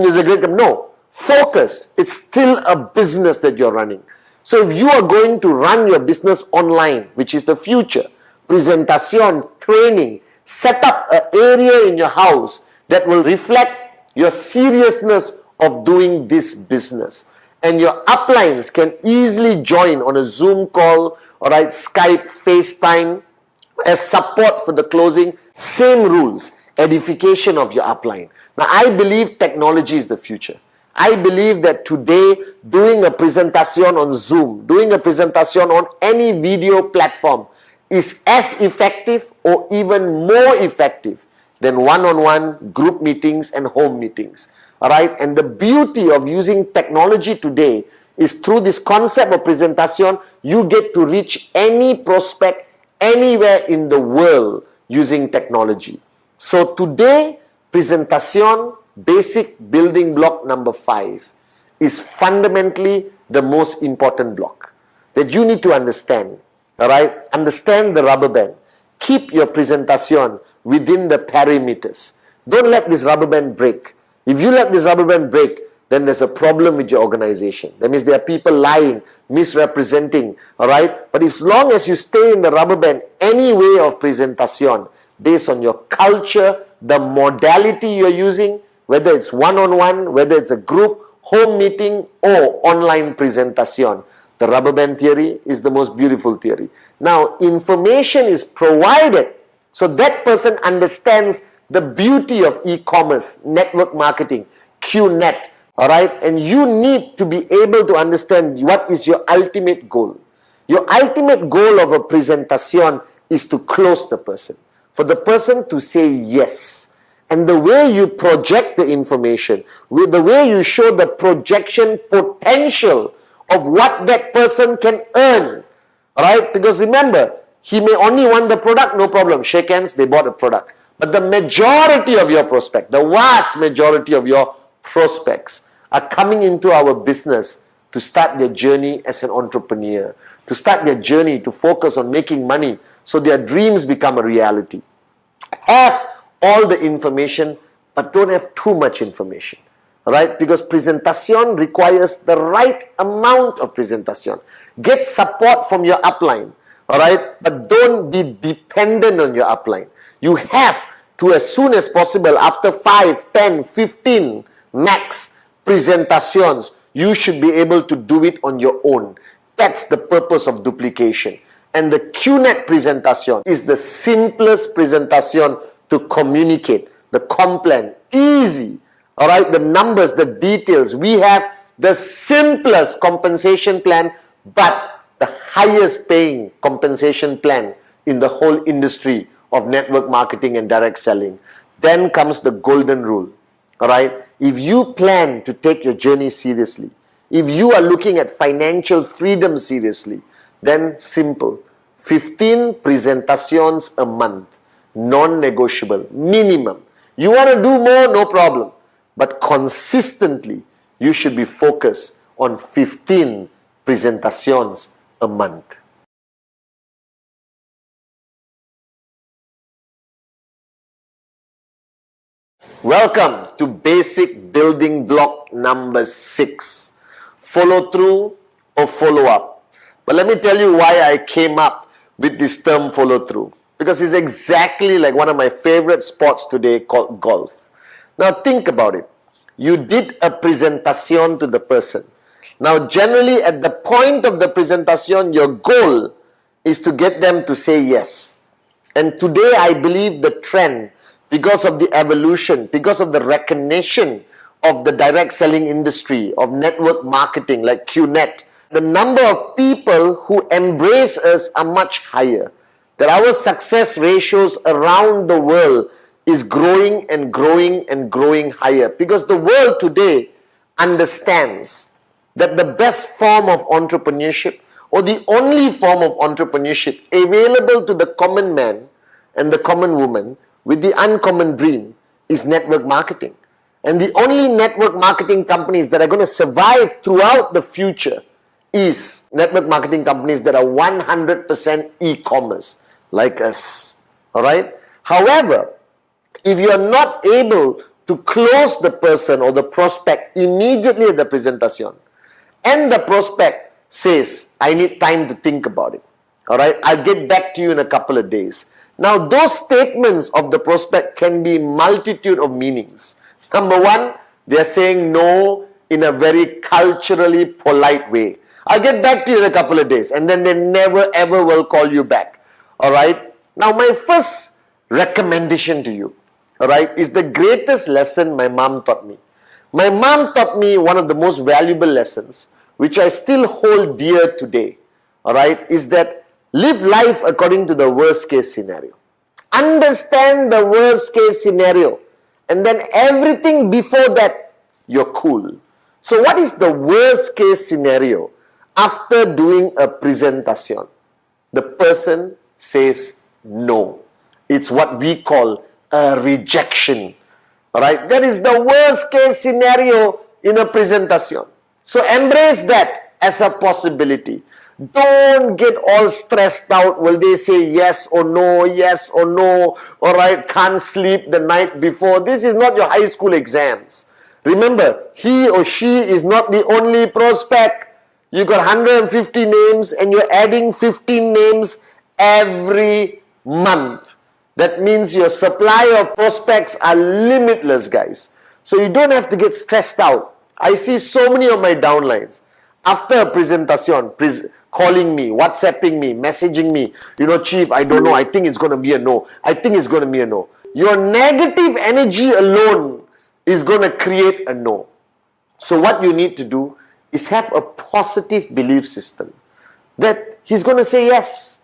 is a great company. No, focus. It's still a business that you're running. So if you are going to run your business online, which is the future, presentation, training, set up an area in your house that will reflect your seriousness of doing this business. And your uplines can easily join on a Zoom call, all right, Skype, FaceTime, as support for the closing. Same rules, edification of your upline. Now, I believe technology is the future. I believe that today, doing a presentation on Zoom, doing a presentation on any video platform is as effective or even more effective than one-on-one group meetings and home meetings. All right, and the beauty of using technology today is through this concept of presentation, you get to reach any prospect anywhere in the world using technology. So today, presentation, basic building block number 5, is fundamentally the most important block that you need to understand. All right, understand the rubber band. Keep your presentation within the perimeters. Don't let this rubber band break. If you let this rubber band break, then there's a problem with your organization. That means there are people lying, misrepresenting, all right? But as long as you stay in the rubber band, any way of presentation, based on your culture, the modality you're using, whether it's one-on-one, whether it's a group, home meeting, or online presentation, the rubber band theory is the most beautiful theory. Now, information is provided so that person understands the beauty of e-commerce, network marketing, QNET, all right? And you need to be able to understand what is your ultimate goal. Your ultimate goal of a presentation is to close the person, for the person to say yes. And the way you project the information, with the way you show the projection potential of what that person can earn, all right? Because remember, he may only want the product, no problem. Shake hands, they bought a product. But the majority of your prospect, the vast majority of your prospects are coming into our business to start their journey as an entrepreneur, to start their journey to focus on making money so their dreams become a reality. Have all the information, but don't have too much information. Right? Because presentation requires the right amount of presentation. Get support from your upline. All right? But don't be dependent on your upline. You have to, as soon as possible, after 5, 10, 15 max presentations, you should be able to do it on your own. That's the purpose of duplication. And the QNET presentation is the simplest presentation to communicate. The complan, easy. All right, the numbers, the details. We have the simplest compensation plan, but the highest paying compensation plan in the whole industry of network marketing and direct selling. Then comes the golden rule. All right, if you plan to take your journey seriously, if you are looking at financial freedom seriously, then simple. 15 presentations a month, non-negotiable, minimum. You want to do more, no problem. But consistently, you should be focused on 15 presentations a month. Welcome to basic building block number 6. Follow through or follow up. But let me tell you why I came up with this term follow through. Because it's exactly like one of my favorite sports today called golf. Now think about it. You did a presentation to the person. Now generally at the point of the presentation, your goal is to get them to say yes. And today I believe the trend, because of the evolution, because of the recognition of the direct selling industry, of network marketing like QNET, the number of people who embrace us are much higher. That our success ratios around the world is growing and growing and growing higher. Because the world today understands that the best form of entrepreneurship, or the only form of entrepreneurship available to the common man and the common woman with the uncommon dream, is network marketing. And the only network marketing companies that are going to survive throughout the future is network marketing companies that are 100% e-commerce, like us. Alright? However, if you are not able to close the person or the prospect immediately at the presentation, and the prospect says, I need time to think about it. Alright? I'll get back to you in a couple of days. Now, those statements of the prospect can be multitude of meanings. Number one, they're saying no in a very culturally polite way. I'll get back to you in a couple of days, and then they never ever will call you back. Alright? Now, my first recommendation to you, alright, is the greatest lesson my mom taught me. My mom taught me one of the most valuable lessons, which I still hold dear today, alright, is that live life according to the worst case scenario. Understand the worst case scenario, and then everything before that, you're cool. So what is the worst case scenario after doing a presentation? The person says no. It's what we call a rejection. Alright, that is the worst case scenario in a presentation. So embrace that as a possibility. Don't get all stressed out. Will they say yes or no, yes or no? Alright, can't sleep the night before. This is not your high school exams. Remember, he or she is not the only prospect. You got 150 names and you're adding 15 names every month. That means your supply of prospects are limitless, guys. So you don't have to get stressed out. I see so many of my downlines after a presentation, calling me, WhatsApping me, messaging me, you know, Chief, I don't know, I think it's going to be a no. I think it's going to be a no. Your negative energy alone is going to create a no. So what you need to do is have a positive belief system that he's going to say yes.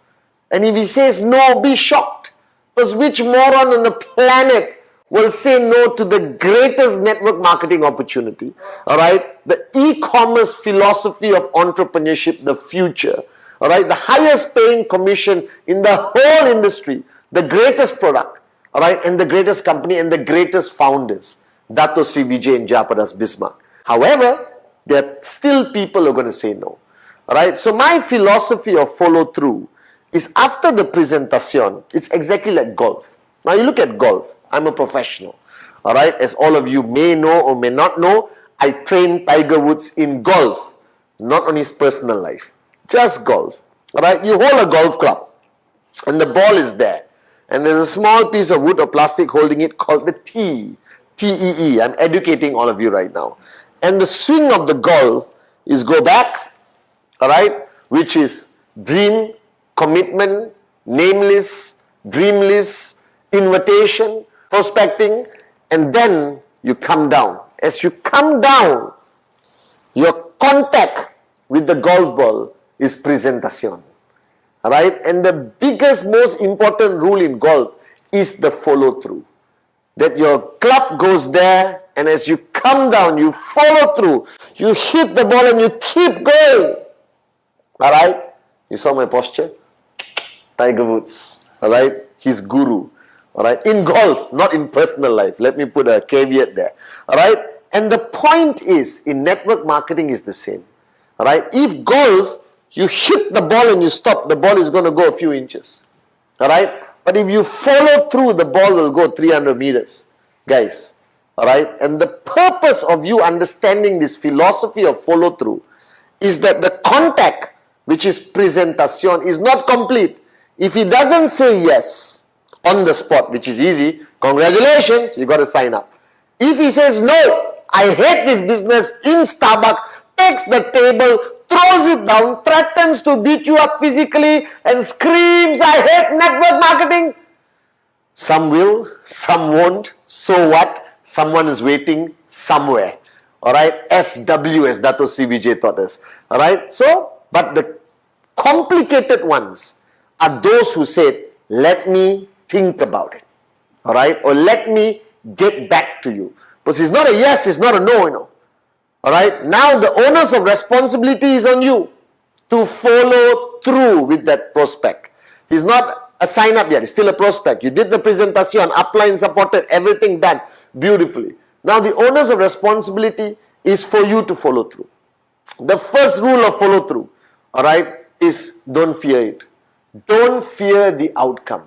And if he says no, be shocked. Because which moron on the planet will say no to the greatest network marketing opportunity? Alright? The e-commerce philosophy of entrepreneurship, the future. Alright? The highest paying commission in the whole industry. The greatest product. Alright? And the greatest company and the greatest founders. Dato Sri Vijay and Japadas Bismarck. However, there are still people who are going to say no. Alright? So my philosophy of follow through is after the presentation, it's exactly like golf. Now you look at golf. I'm a professional. Alright, as all of you may know or may not know, I train Tiger Woods in golf, not on his personal life. Just golf. Alright, you hold a golf club and the ball is there. And there's a small piece of wood or plastic holding it called the tee. T-E-E. I'm educating all of you right now. And the swing of the golf is go back, alright, which is dream, commitment, nameless, dreamless, invitation, prospecting, and then you come down. As you come down, your contact with the golf ball is presentation. Alright? And the biggest, most important rule in golf is the follow through. That your club goes there, and as you come down, you follow through. You hit the ball and you keep going. Alright? You saw my posture? Tiger Woods, alright, his guru, alright, in golf, not in personal life. Let me put a caveat there, alright. And the point is, in network marketing is the same, alright. If golf, you hit the ball and you stop, the ball is going to go a few inches, alright. But if you follow through, the ball will go 300 meters, guys, alright. And the purpose of you understanding this philosophy of follow through is that the contact, which is presentation, is not complete. If he doesn't say yes on the spot, which is easy, congratulations, you got to sign up. If he says, no, I hate this business in Starbucks, takes the table, throws it down, threatens to beat you up physically and screams, I hate network marketing. Some will, some won't. So what? Someone is waiting somewhere. Alright? SW, as Dato Sri Vijay taught us. Alright? So, but the complicated ones are those who said, let me think about it. Alright? Or let me get back to you. Because it's not a yes, it's not a no, you know. Alright? Now the onus of responsibility is on you to follow through with that prospect. He's not a sign up yet, he's still a prospect. You did the presentation, upline supported, everything done beautifully. Now the onus of responsibility is for you to follow through. The first rule of follow through, alright, is don't fear it. Don't fear the outcome.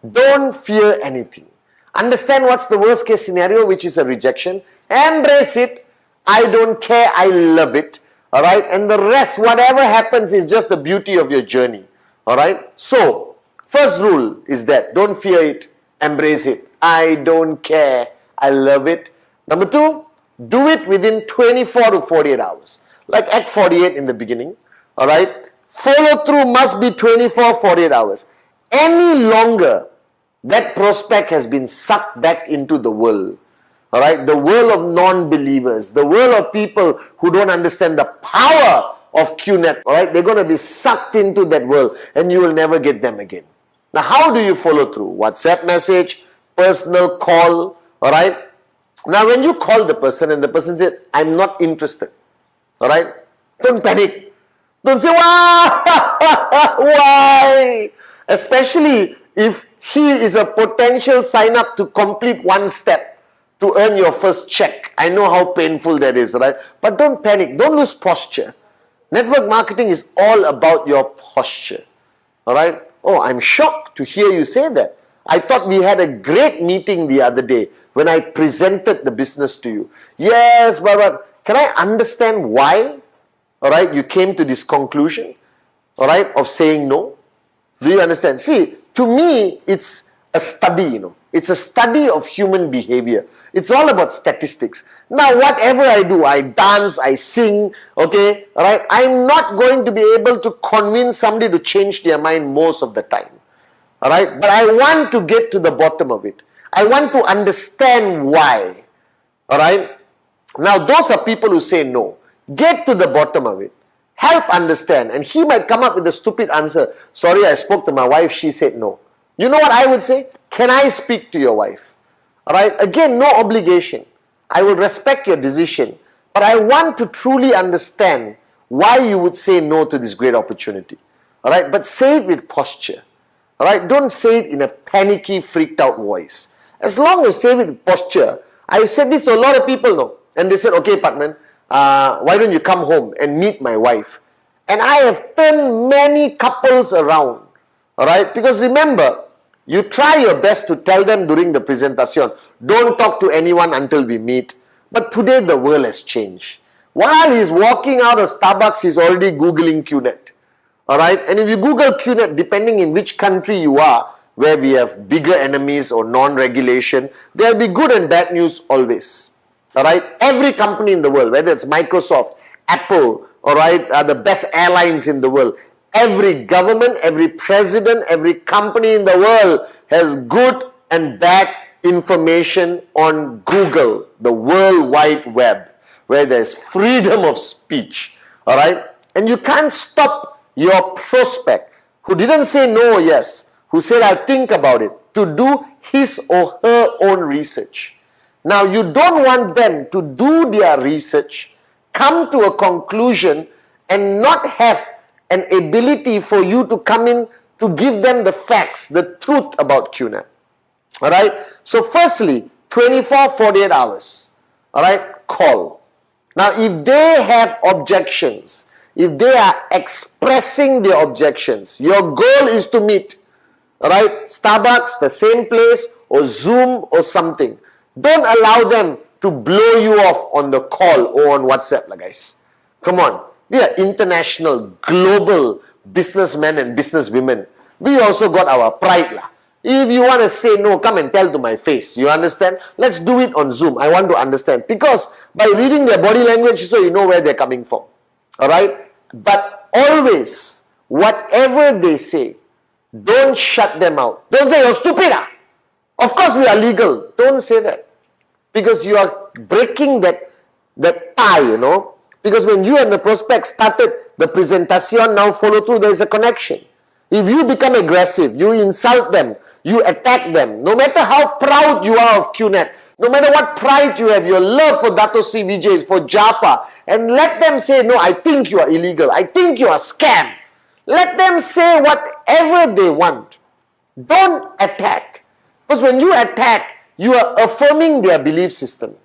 Don't fear anything. Understand what's the worst case scenario, which is a rejection. Embrace it. I don't care. I love it. Alright. And the rest, whatever happens, is just the beauty of your journey. Alright. So, first rule is that don't fear it. Embrace it. I don't care. I love it. Number two, do it within 24 to 48 hours. Like Act 48 in the beginning. Alright. Follow through must be 24, 48 hours. Any longer, that prospect has been sucked back into the world. Alright, the world of non-believers, the world of people who don't understand the power of QNET. Alright, they're going to be sucked into that world and you will never get them again. Now, how do you follow through? WhatsApp message, personal call. Alright, now when you call the person and the person said, I'm not interested. Alright, don't panic. Don't say, why? Why? Especially if he is a potential sign up to complete one step to earn your first check. I know how painful that is, right? But don't panic. Don't lose posture. Network marketing is all about your posture. Alright? Oh, I'm shocked to hear you say that. I thought we had a great meeting the other day when I presented the business to you. Yes, but can I understand why? Alright, you came to this conclusion, alright, of saying no? Do you understand? See, to me, it's a study, you know. It's a study of human behavior. It's all about statistics. Now, whatever I do, I dance, I sing, okay, alright, I'm not going to be able to convince somebody to change their mind most of the time. Alright, but I want to get to the bottom of it. I want to understand why. Alright, now those are people who say no. Get to the bottom of it. Help understand. And he might come up with a stupid answer. Sorry, I spoke to my wife. She said no. You know what I would say? Can I speak to your wife? Alright, again, no obligation. I will respect your decision. But I want to truly understand why you would say no to this great opportunity. Alright, but say it with posture. Alright, don't say it in a panicky, freaked out voice. As long as you say it with posture. I've said this to a lot of people now. And they said, okay, Pathman, why don't you come home and meet my wife? And I have turned many couples around. Alright, because remember, you try your best to tell them during the presentation, don't talk to anyone until we meet. But today the world has changed. While he's walking out of Starbucks, he's already Googling QNET. Alright, and if you Google QNET, depending in which country you are, where we have bigger enemies or non-regulation, there will be good and bad news always. Alright, every company in the world, whether it's Microsoft, Apple, alright, are the best airlines in the world. Every government, every president, every company in the world has good and bad information on Google, the World Wide Web, where there's freedom of speech. Alright, and you can't stop your prospect who didn't say no or yes, who said I'll think about it, to do his or her own research. Now, you don't want them to do their research, come to a conclusion, and not have an ability for you to come in to give them the facts, the truth about QNET. Alright? So, firstly, 24, 48 hours. Alright? Call. Now, if they have objections, if they are expressing their objections, your goal is to meet. Alright? Starbucks, the same place, or Zoom, or something. Don't allow them to blow you off on the call or on WhatsApp, guys. Come on. We are international, global businessmen and businesswomen. We also got our pride. If you want to say no, come and tell to my face. You understand? Let's do it on Zoom. I want to understand. Because by reading their body language, so you know where they're coming from. Alright? But always, whatever they say, don't shut them out. Don't say, you're stupid. Of course we are legal. Don't say that. Because you are breaking that tie, you know. Because when you and the prospect started the presentation, now follow through, there is a connection. If you become aggressive, you insult them, you attack them, no matter how proud you are of QNET, no matter what pride you have, your love for Dato Sri Vijay, for Japa, and let them say, no, I think you are illegal, I think you are scam. Let them say whatever they want. Don't attack. Because when you attack, you are affirming their belief system.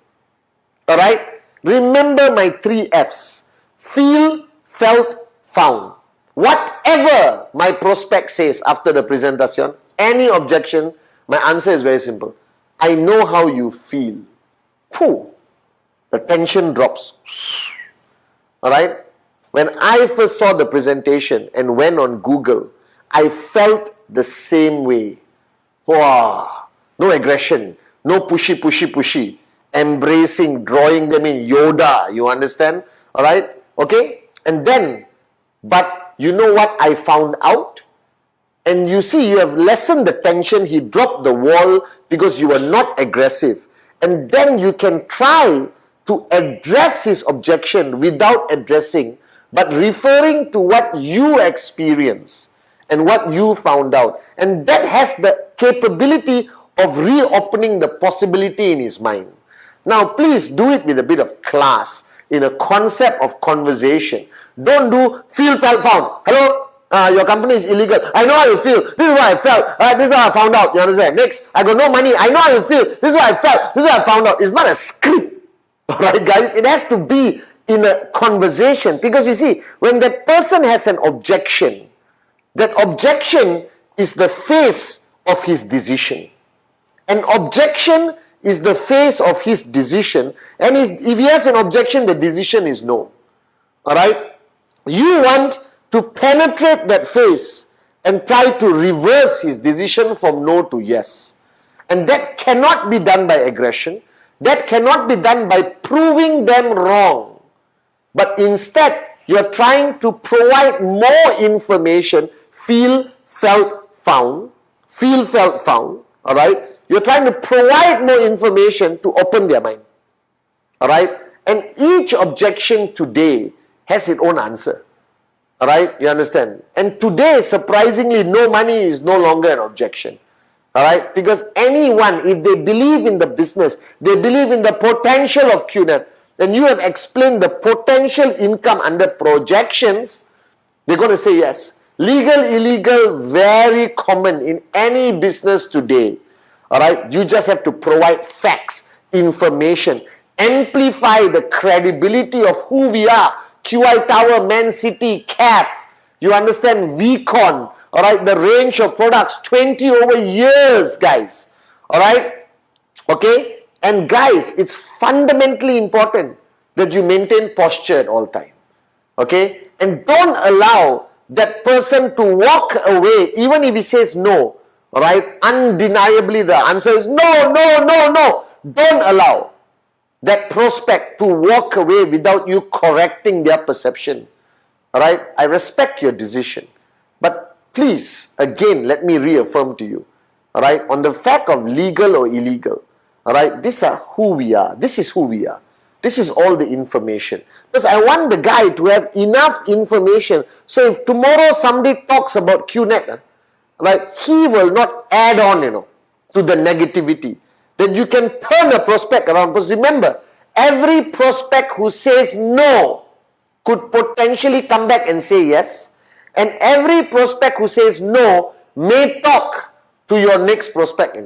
Alright? Remember my 3 F's. Feel, felt, found. Whatever my prospect says after the presentation, any objection, my answer is very simple. I know how you feel. Phew, the tension drops. Alright? When I first saw the presentation and went on Google, I felt the same way. Wow, no aggression, no pushy. Embracing, drawing them in Yoda, you understand? Alright? Okay? And then, but you know what I found out? And you see, you have lessened the tension. He dropped the wall because you were not aggressive. And then you can try to address his objection without addressing, but referring to what you experienced and what you found out. And that has the capability of reopening the possibility in his mind. Now, please do it with a bit of class, in a concept of conversation. Don't do feel, felt, found. Hello? Your company is illegal. I know how you feel. This is what I felt. This is what I found out. You understand? Next, I got no money. I know how you feel. This is what I felt. This is what I found out. It's not a script. Alright, guys? It has to be in a conversation. Because you see, when that person has an objection, that objection is the face of his decision. An objection is the face of his decision, and if he has an objection, the decision is no. Alright? You want to penetrate that face and try to reverse his decision from no to yes. And that cannot be done by aggression. That cannot be done by proving them wrong. But instead, you're trying to provide more information. Feel, felt, found. Feel, felt, found. Alright? You're trying to provide more information to open their mind. Alright? And each objection today has its own answer. Alright? You understand? And today, surprisingly, no money is no longer an objection. Alright? Because anyone, if they believe in the business, they believe in the potential of QNET, and you have explained the potential income under projections, they're going to say yes. Legal, illegal, very common in any business today. Alright, you just have to provide facts, information, amplify the credibility of who we are. QI Tower, Man City, CAF, you understand, VCon, alright, the range of products, 20 over years, guys. Alright, okay, and guys, it's fundamentally important that you maintain posture at all time. Okay, and don't allow that person to walk away, even if he says no. Alright, undeniably the answer is no. Don't allow that prospect to walk away without you correcting their perception. Alright, I respect your decision. But please, again, let me reaffirm to you. Alright, on the fact of legal or illegal. Alright, these are who we are. This is who we are. This is all the information. Because I want the guy to have enough information. So if tomorrow somebody talks about QNET, right, he will not add on, to the negativity. That you can turn a prospect around. Because remember, every prospect who says no could potentially come back and say yes. And every prospect who says no may talk to your next prospect,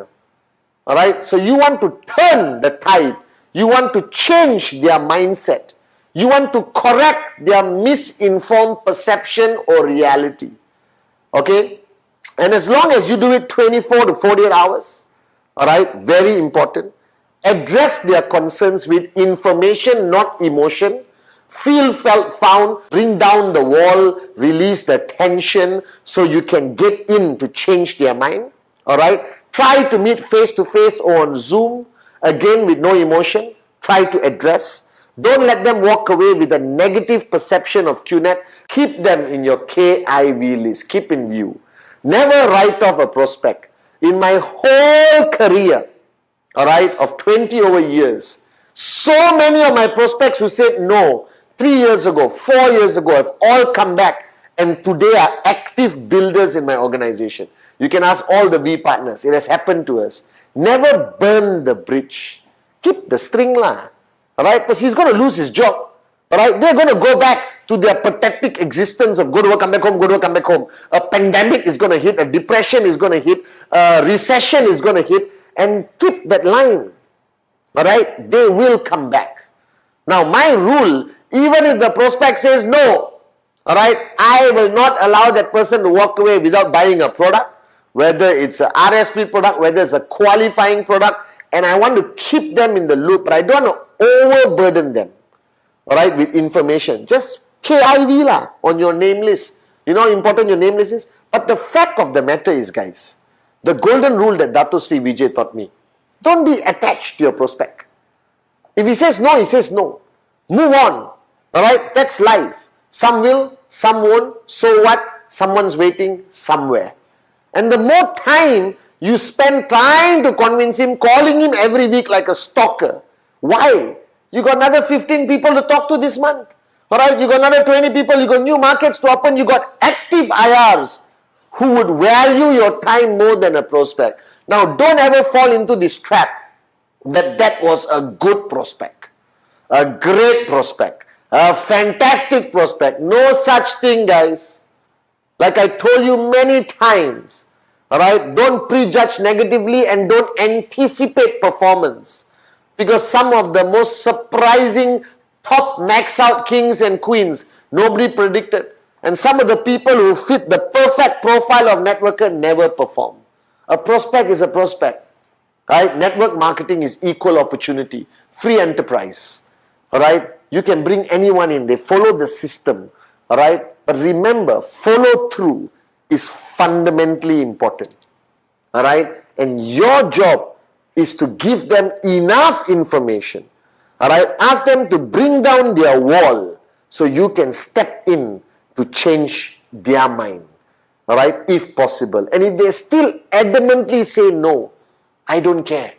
Alright, so you want to turn the tide. You want to change their mindset. You want to correct their misinformed perception or reality. Okay? And as long as you do it 24 to 48 hours, alright, very important, address their concerns with information, not emotion. Feel, felt, found, bring down the wall, release the tension so you can get in to change their mind. All right. Try to meet face to face or on Zoom. Again, with no emotion. Try to address. Don't let them walk away with a negative perception of QNET. Keep them in your KIV list. Keep in view. Never write off a prospect. In my whole career, all right, of 20 over years, so many of my prospects who said no 3 years ago, 4 years ago, have all come back and today are active builders in my organization. You can ask all the V partners. It has happened to us. Never burn the bridge. Keep the string lah. Alright, because he's going to lose his job. Alright, they're going to go back to their pathetic existence of go to work, come back home, go to work, come back home. A pandemic is going to hit, a depression is going to hit, a recession is going to hit, and keep that line. Alright, they will come back. Now, my rule, even if the prospect says no, alright, I will not allow that person to walk away without buying a product, whether it's a RSP product, whether it's a qualifying product, and I want to keep them in the loop, but I don't want to overburden them, alright, with information. Just KIV lah on your name list. You know how important your name list is? But the fact of the matter is, guys, the golden rule that Dato Sri Vijay taught me, don't be attached to your prospect. If he says no, he says no. Move on. Alright, that's life. Some will, some won't. So what? Someone's waiting somewhere. And the more time you spend trying to convince him, calling him every week like a stalker. Why? You got another 15 people to talk to this month. Alright, you got another 20 people, you got new markets to open, you got active IRs who would value your time more than a prospect. Now, don't ever fall into this trap that was a good prospect, a great prospect, a fantastic prospect. No such thing, guys. Like I told you many times, alright, don't prejudge negatively and don't anticipate performance. Because some of the most surprising top max out kings and queens, nobody predicted. And some of the people who fit the perfect profile of networker never perform. A prospect is a prospect. Right? Network marketing is equal opportunity. Free enterprise. Alright? You can bring anyone in. They follow the system. Alright? But remember, follow through is fundamentally important. Alright? And your job is to give them enough information. Alright? Ask them to bring down their wall so you can step in to change their mind. Alright? If possible. And if they still adamantly say no, I don't care.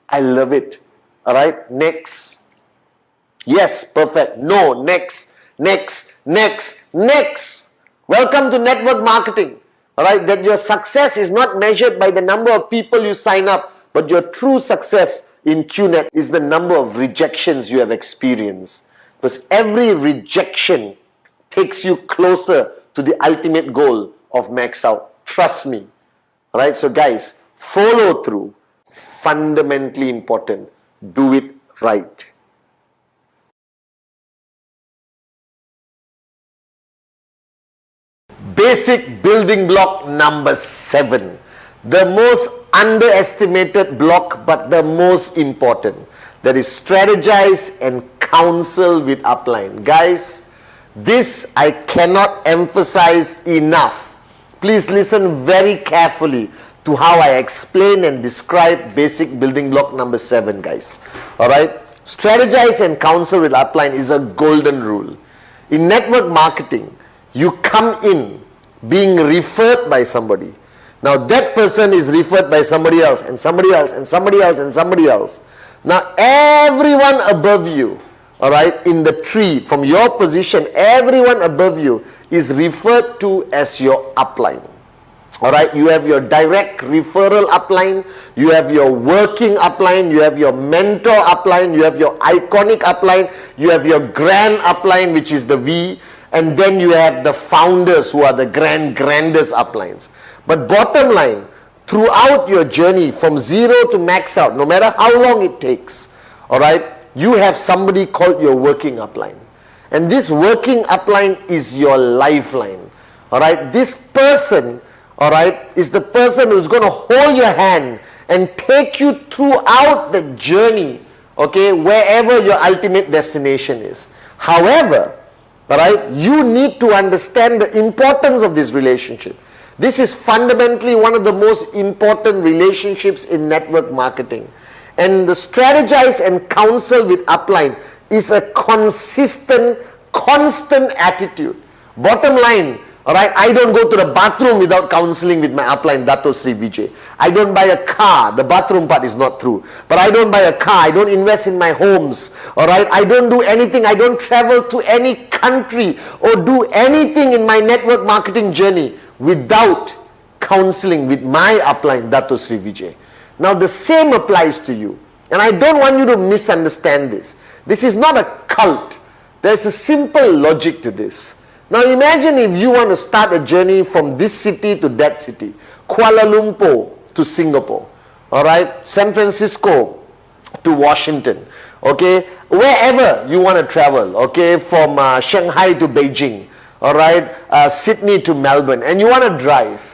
I love it. Alright? Next. Yes, perfect. No, next, next, next, next. Welcome to network marketing. Alright? That your success is not measured by the number of people you sign up, but your true success in QNET is the number of rejections you have experienced. Because every rejection takes you closer to the ultimate goal of max out. Trust me. Alright, so guys, follow through. Fundamentally important. Do it right. Basic building block number 7. The most underestimated block, but the most important. That is strategize and counsel with upline. Guys, this I cannot emphasize enough. Please listen very carefully to how I explain and describe basic building block number 7, guys. Alright? Strategize and counsel with upline is a golden rule. In network marketing, you come in being referred by somebody. Now that person is referred by somebody else and somebody else and somebody else and somebody else. Now everyone above you, alright, in the tree, from your position, everyone above you is referred to as your upline. Alright, you have your direct referral upline, you have your working upline, you have your mentor upline, you have your iconic upline, you have your grand upline, which is the V, and then you have the founders who are the grandest uplines. But bottom line, throughout your journey from 0 to max out, no matter how long it takes, alright, you have somebody called your working upline. And this working upline is your lifeline. Alright, this person, alright, is the person who's going to hold your hand and take you throughout the journey, okay, wherever your ultimate destination is. However, alright, you need to understand the importance of this relationship. This is fundamentally one of the most important relationships in network marketing. And the strategize and counsel with upline is a consistent, constant attitude. Bottom line, alright, I don't go to the bathroom without counseling with my upline, Dato Sri Vijay. I don't buy a car, the bathroom part is not true. But I don't buy a car, I don't invest in my homes, alright, I don't do anything, I don't travel to any country or do anything in my network marketing journey without counseling with my upline, Dato Sri Vijay. Now the same applies to you. And I don't want you to misunderstand this. This is not a cult. There's a simple logic to this. Now imagine if you want to start a journey from this city to that city. Kuala Lumpur to Singapore. Alright? San Francisco to Washington. Okay? Wherever you want to travel. Okay? From Shanghai to Beijing. Alright? Sydney to Melbourne. And you want to drive.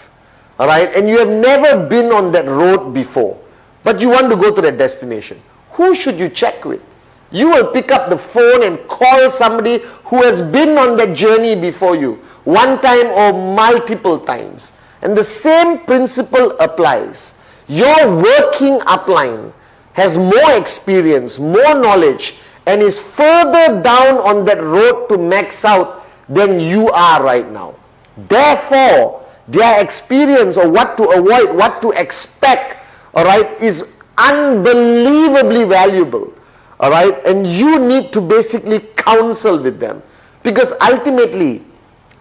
Alright, and you have never been on that road before, but you want to go to that destination. Who should you check with? You will pick up the phone and call somebody who has been on that journey before you, one time or multiple times. And the same principle applies. Your working upline has more experience, more knowledge, and is further down on that road to max out than you are right now. Therefore, their experience or what to avoid, what to expect, alright, is unbelievably valuable. Alright, and you need to basically counsel with them. Because ultimately,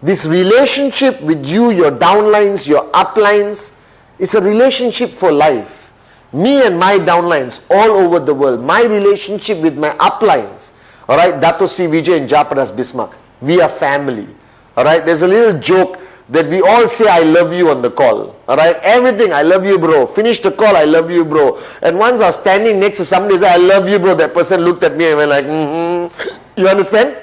this relationship with you, your downlines, your uplines, is a relationship for life. Me and my downlines all over the world, my relationship with my uplines, alright, Dato Sri Vijay and Japadas Bismarck, we are family. Alright, there's a little joke that we all say I love you on the call. Alright, everything, I love you bro. Finish the call, I love you bro. And once I was standing next to somebody say I love you bro, that person looked at me and went like, You understand?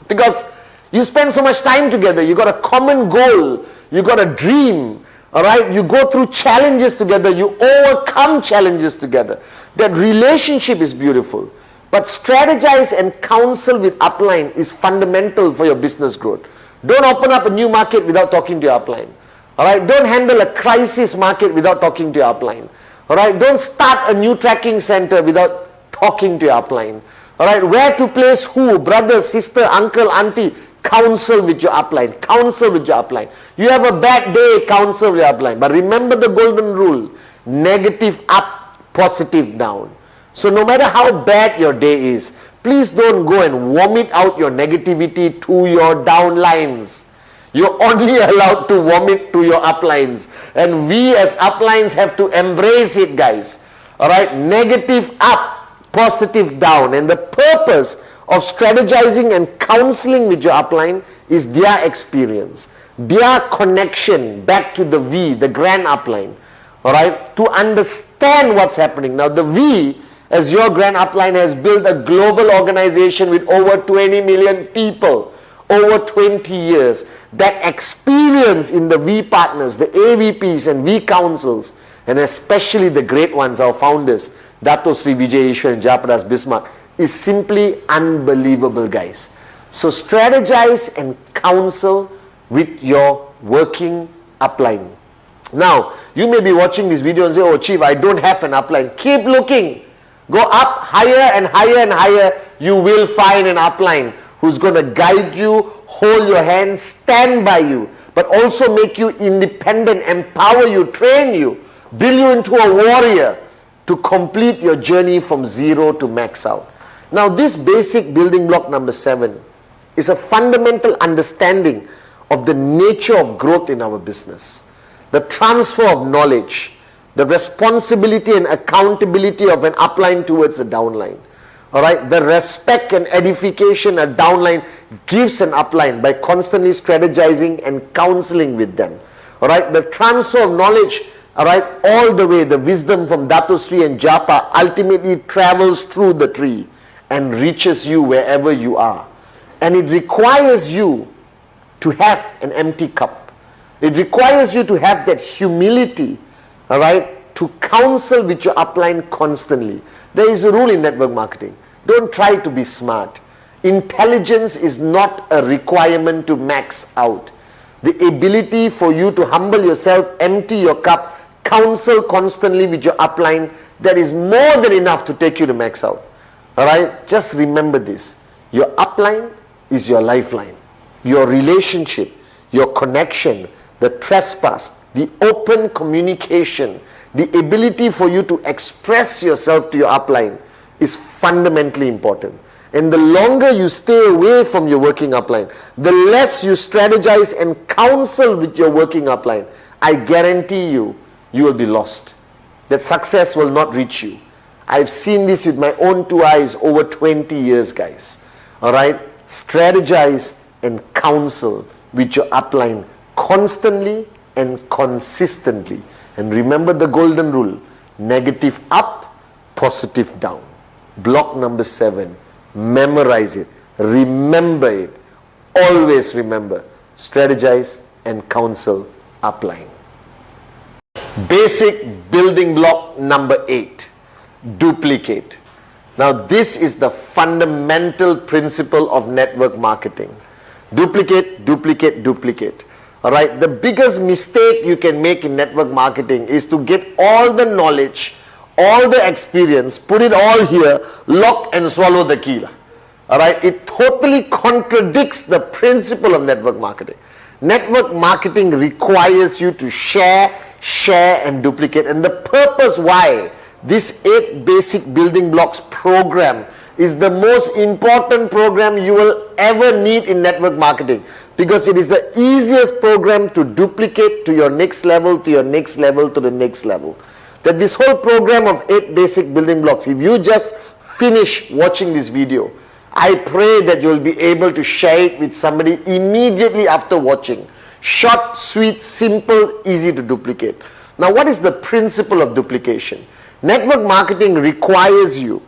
Because you spend so much time together, you got a common goal, you got a dream. Alright, you go through challenges together, you overcome challenges together. That relationship is beautiful. But strategize and counsel with upline is fundamental for your business growth. Don't open up a new market without talking to your upline. Alright, don't handle a crisis market without talking to your upline. Alright, don't start a new tracking center without talking to your upline. Alright, where to place who, brother, sister, uncle, auntie, counsel with your upline. Counsel with your upline. You have a bad day, counsel with your upline. But remember the golden rule, negative up, positive down. So no matter how bad your day is, please don't go and vomit out your negativity to your downlines. You're only allowed to vomit to your uplines. And we as uplines have to embrace it, guys. Alright, negative up, positive down. And the purpose of strategizing and counseling with your upline is their experience, their connection back to the V, the grand upline. Alright, to understand what's happening. Now the V, as your grand upline, has built a global organization with over 20 million people over 20 years. That experience in the V partners, the AVPs and V councils, and especially the great ones, our founders, Dato Sri Vijay Ishwar and Japadas Bismarck, is simply unbelievable, guys. So strategize and counsel with your working upline. Now, you may be watching this video and say, oh Chief, I don't have an upline. Keep looking. Go up higher and higher and higher. You will find an upline who's going to guide you, hold your hand, stand by you, but also make you independent, empower you, train you, build you into a warrior to complete your journey from zero to max out. Now this basic building block number 7 is a fundamental understanding of the nature of growth in our business. The transfer of knowledge, the responsibility and accountability of an upline towards a downline. Alright, the respect and edification a downline gives an upline by constantly strategizing and counseling with them. Alright, the transfer of knowledge, alright, all the way, the wisdom from Dato Sri and Japa ultimately travels through the tree and reaches you wherever you are. And it requires you to have an empty cup. It requires you to have that humility, alright, to counsel with your upline constantly. There is a rule in network marketing. Don't try to be smart. Intelligence is not a requirement to max out. the ability for you to humble yourself, empty your cup, counsel constantly with your upline, that is more than enough to take you to max out. Alright, just remember this. Your upline is your lifeline. Your relationship, your connection, the trespass, the open communication, the ability for you to express yourself to your upline is fundamentally important. And the longer you stay away from your working upline, the less you strategize and counsel with your working upline, I guarantee you, you will be lost. That success will not reach you. I've seen this with my own two eyes over 20 years, guys. Alright? Strategize and counsel with your upline constantly and consistently. And remember the golden rule: negative up, positive down. Block number 7. Memorize it. Remember it. Always remember. Strategize and counsel upline. Basic building block number 8. Duplicate. Now this is the fundamental principle of network marketing. Duplicate, duplicate, duplicate. Alright, the biggest mistake you can make in network marketing is to get all the knowledge, all the experience, put it all here, lock and swallow the key. Alright, it totally contradicts the principle of network marketing. Network marketing requires you to share and duplicate. And the purpose why this 8 basic building blocks program is the most important program you will ever need in network marketing, because it is the easiest program to duplicate to your next level, to your next level, to the next level. That this whole program of 8 basic building blocks, if you just finish watching this video, I pray that you will be able to share it with somebody immediately after watching. Short, sweet, simple, easy to duplicate. Now, what is the principle of duplication? Network marketing requires you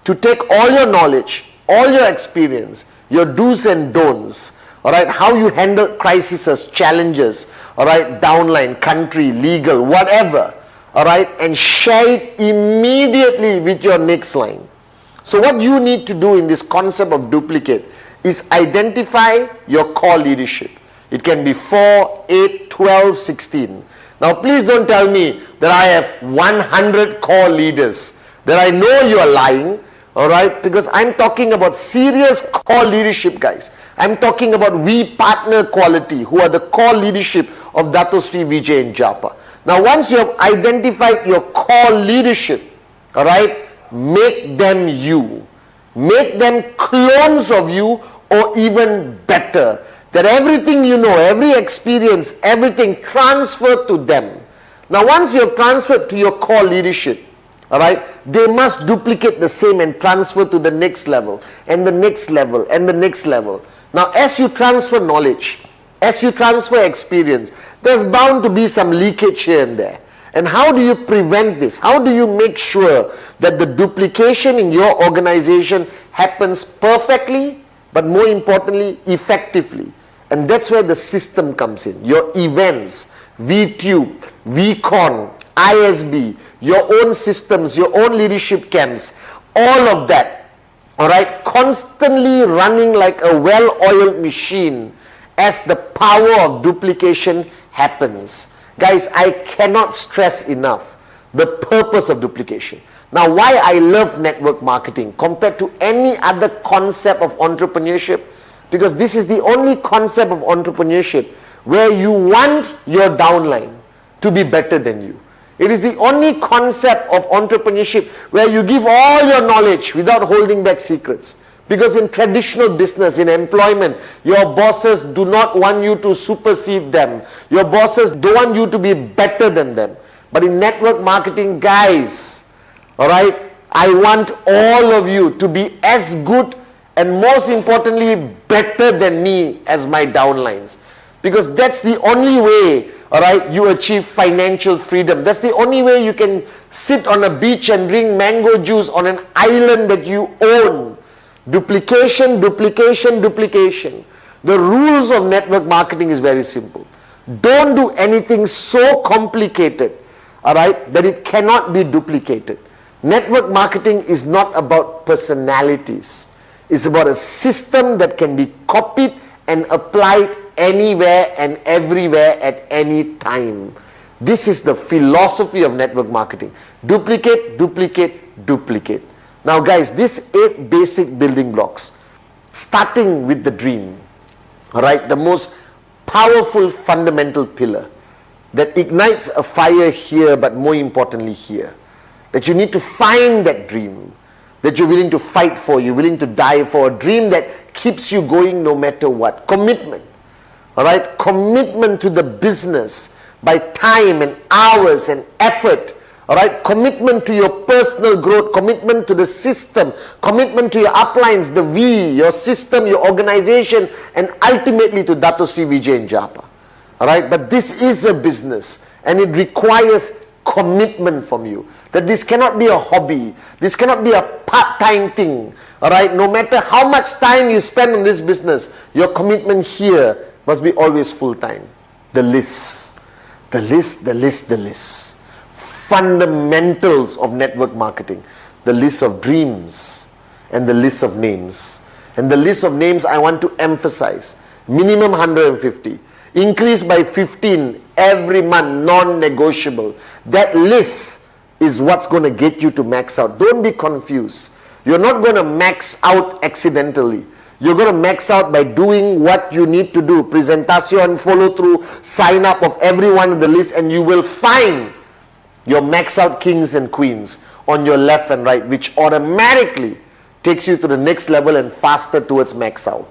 to take all your knowledge, all your experience, your do's and don'ts, alright, how you handle crises, challenges, alright, downline, country, legal, whatever, alright, and share it immediately with your next line. So what you need to do in this concept of duplicate is identify your core leadership. It can be 4, 8, 12, 16. Now please don't tell me that I have 100 core leaders, that I know you are lying, alright, because I'm talking about serious core leadership, guys. I'm talking about we partner quality, who are the core leadership of Dato Sri Vijay and Japa. Now once you have identified your core leadership, alright, make them you. Make them clones of you, or even better. That everything you know, every experience, everything transferred to them. Now once you have transferred to your core leadership, alright, they must duplicate the same and transfer to the next level, and the next level, and the next level. Now as you transfer knowledge, as you transfer experience, there's bound to be some leakage here and there. And how do you prevent this? How do you make sure that the duplication in your organization happens perfectly, but more importantly, effectively? And that's where the system comes in. Your events, VTube, VCon, ISB, your own systems, your own leadership camps, all of that, alright, constantly running like a well-oiled machine as the power of duplication happens. Guys, I cannot stress enough the purpose of duplication. Now, why I love network marketing compared to any other concept of entrepreneurship, because this is the only concept of entrepreneurship where you want your downline to be better than you. It is the only concept of entrepreneurship where you give all your knowledge without holding back secrets. Because in traditional business, in employment, your bosses do not want you to supersede them. Your bosses don't want you to be better than them. But in network marketing, guys, alright, I want all of you to be as good and most importantly, better than me as my downlines. Because that's the only way, alright, you achieve financial freedom. That's the only way you can sit on a beach and drink mango juice on an island that you own. Duplication, duplication, duplication. The rules of network marketing is very simple. Don't do anything so complicated, alright, that it cannot be duplicated. Network marketing is not about personalities. It's about a system that can be copied and applied anywhere and everywhere at any time. This is the philosophy of network marketing. Duplicate, duplicate, duplicate. Now guys, these 8 basic building blocks, starting with the dream, all right, the most powerful fundamental pillar that ignites a fire here, but more importantly here, that you need to find that dream, that you're willing to fight for, you're willing to die for, a dream that keeps you going no matter what. Commitment, all right, commitment to the business by time and hours and effort. All right, commitment to your personal growth, commitment to the system, commitment to your uplines, the V, your system, your organization, and ultimately to Dato Sri Vijay Japa. All right, but this is a business and it requires commitment from you. That this cannot be a hobby, this cannot be a part-time thing. All right, no matter how much time you spend on this business, your commitment here must be always full-time. The list, the list, the list, the list. Fundamentals of network marketing, the list of dreams and the list of names. And the list of names I want to emphasize, minimum 150, increase by 15 every month, non-negotiable. That list is what's going to get you to max out. Don't be confused. You're not going to max out accidentally. You're going to max out by doing what you need to do. Presentation, follow through, sign up of everyone on the list, and you will find your max out kings and queens on your left and right, which automatically takes you to the next level and faster towards max out.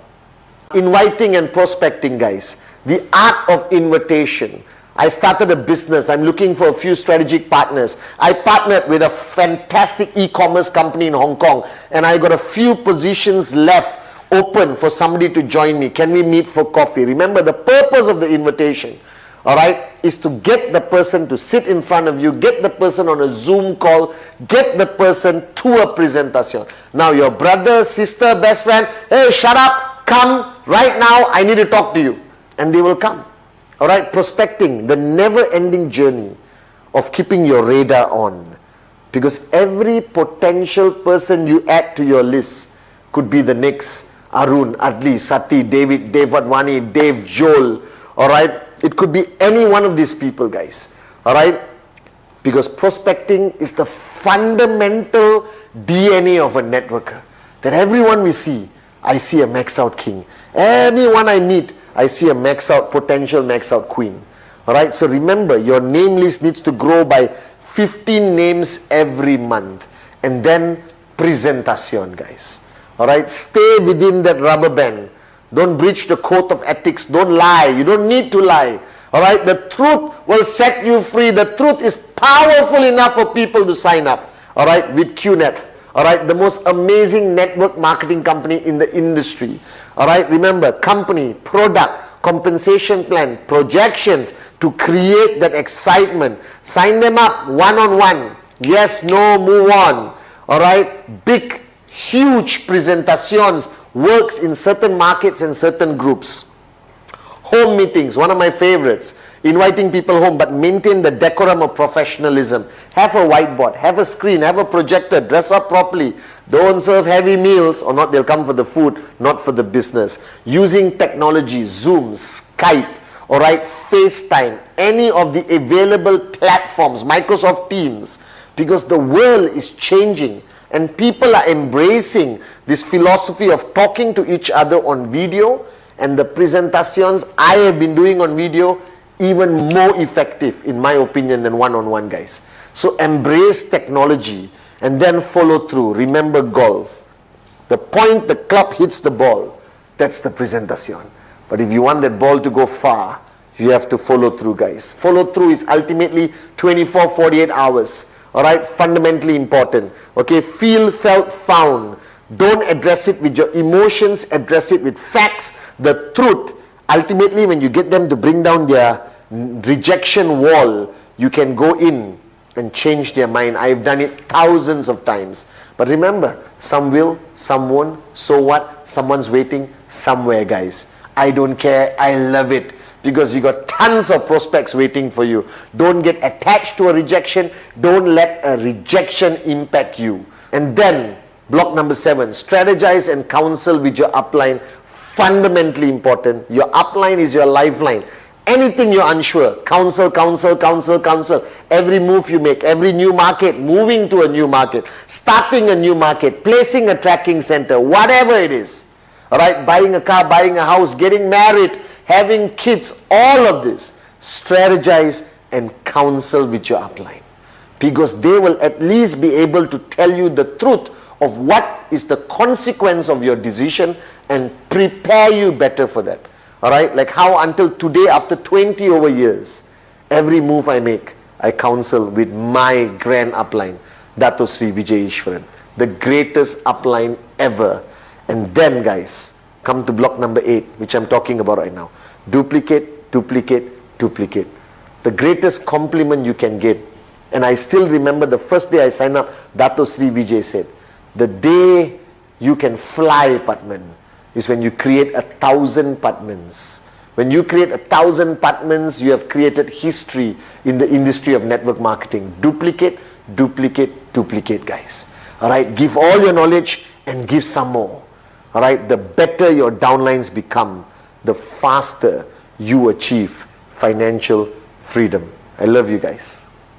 Inviting and prospecting, guys. The art of invitation. I started a business. I'm looking for a few strategic partners. I partnered with a fantastic e-commerce company in Hong Kong, and I got a few positions left open for somebody to join me. Can we meet for coffee? Remember, the purpose of the invitation, all right, is to get the person to sit in front of you, get the person on a Zoom call, get the person to a presentation. Now your brother, sister, best friend, hey, shut up, come right now, I need to talk to you. And they will come. All right, prospecting, the never-ending journey of keeping your radar on. Because every potential person you add to your list could be the next Arun, Adli, Sati, David, Dave Wadwani, Dave, Joel, all right. It could be any one of these people, guys. All right? Because prospecting is the fundamental DNA of a networker. That everyone we see, I see a max out king. Anyone I meet, I see a max out, potential max out queen. All right? So remember, your name list needs to grow by 15 names every month. And then presentation, guys. All right? Stay within that rubber band. Don't breach the code of ethics. Don't lie. You don't need to lie. All right? The truth will set you free. The truth is powerful enough for people to sign up. All right? With QNET. All right? The most amazing network marketing company in the industry. All right? Remember, company, product, compensation plan, projections to create that excitement. Sign them up one-on-one. Yes, no, move on. All right? Big, huge presentations works in certain markets and certain groups. Home meetings, one of my favorites. Inviting people home, but maintain the decorum of professionalism. Have a whiteboard, have a screen, have a projector, dress up properly. Don't serve heavy meals, or not they'll come for the food, not for the business. Using technology, Zoom, Skype, all right, FaceTime, any of the available platforms, Microsoft Teams, because the world is changing. And people are embracing this philosophy of talking to each other on video, and the presentations I have been doing on video even more effective in my opinion than one-on-one, guys. So embrace technology and then follow through. Remember golf. The point the club hits the ball, that's the presentation. But if you want that ball to go far, you have to follow through, guys. Follow through is ultimately 24, 48 hours. All right, fundamentally important. Okay, feel, felt, found. Don't address it with your emotions, address it with facts, the truth. Ultimately, when you get them to bring down their rejection wall, you can go in and change their mind. I've done it thousands of times. But remember, some will, some won't. So what? Someone's waiting somewhere, guys. I don't care. I love it. Because you got tons of prospects waiting for you. Don't get attached to a rejection. Don't let a rejection impact you. And then, block number 7, strategize and counsel with your upline fundamentally important. Your upline is your lifeline. Anything you're unsure, counsel. Every move you make, every new market, moving to a new market, starting a new market, placing a tracking center, whatever it is. All right, buying a car, buying a house, getting married, having kids, all of this, strategize and counsel with your upline. Because they will at least be able to tell you the truth of what is the consequence of your decision and prepare you better for that. All right, like how until today, after 20 over years, every move I make, I counsel with my grand upline, Dato Sri Vijay Ishwaran, the greatest upline ever. And then guys, come to block number 8, which I'm talking about right now. Duplicate, duplicate, duplicate. The greatest compliment you can get. And I still remember the first day I signed up, Dato Sri Vijay said, the day you can fly, Pathman, is when you create 1,000 Pathmans. When you create 1,000 Pathmans, you have created history in the industry of network marketing. Duplicate, duplicate, duplicate, guys. All right, give all your knowledge and give some more. All right, the better your downlines become, the faster you achieve financial freedom. I love you guys.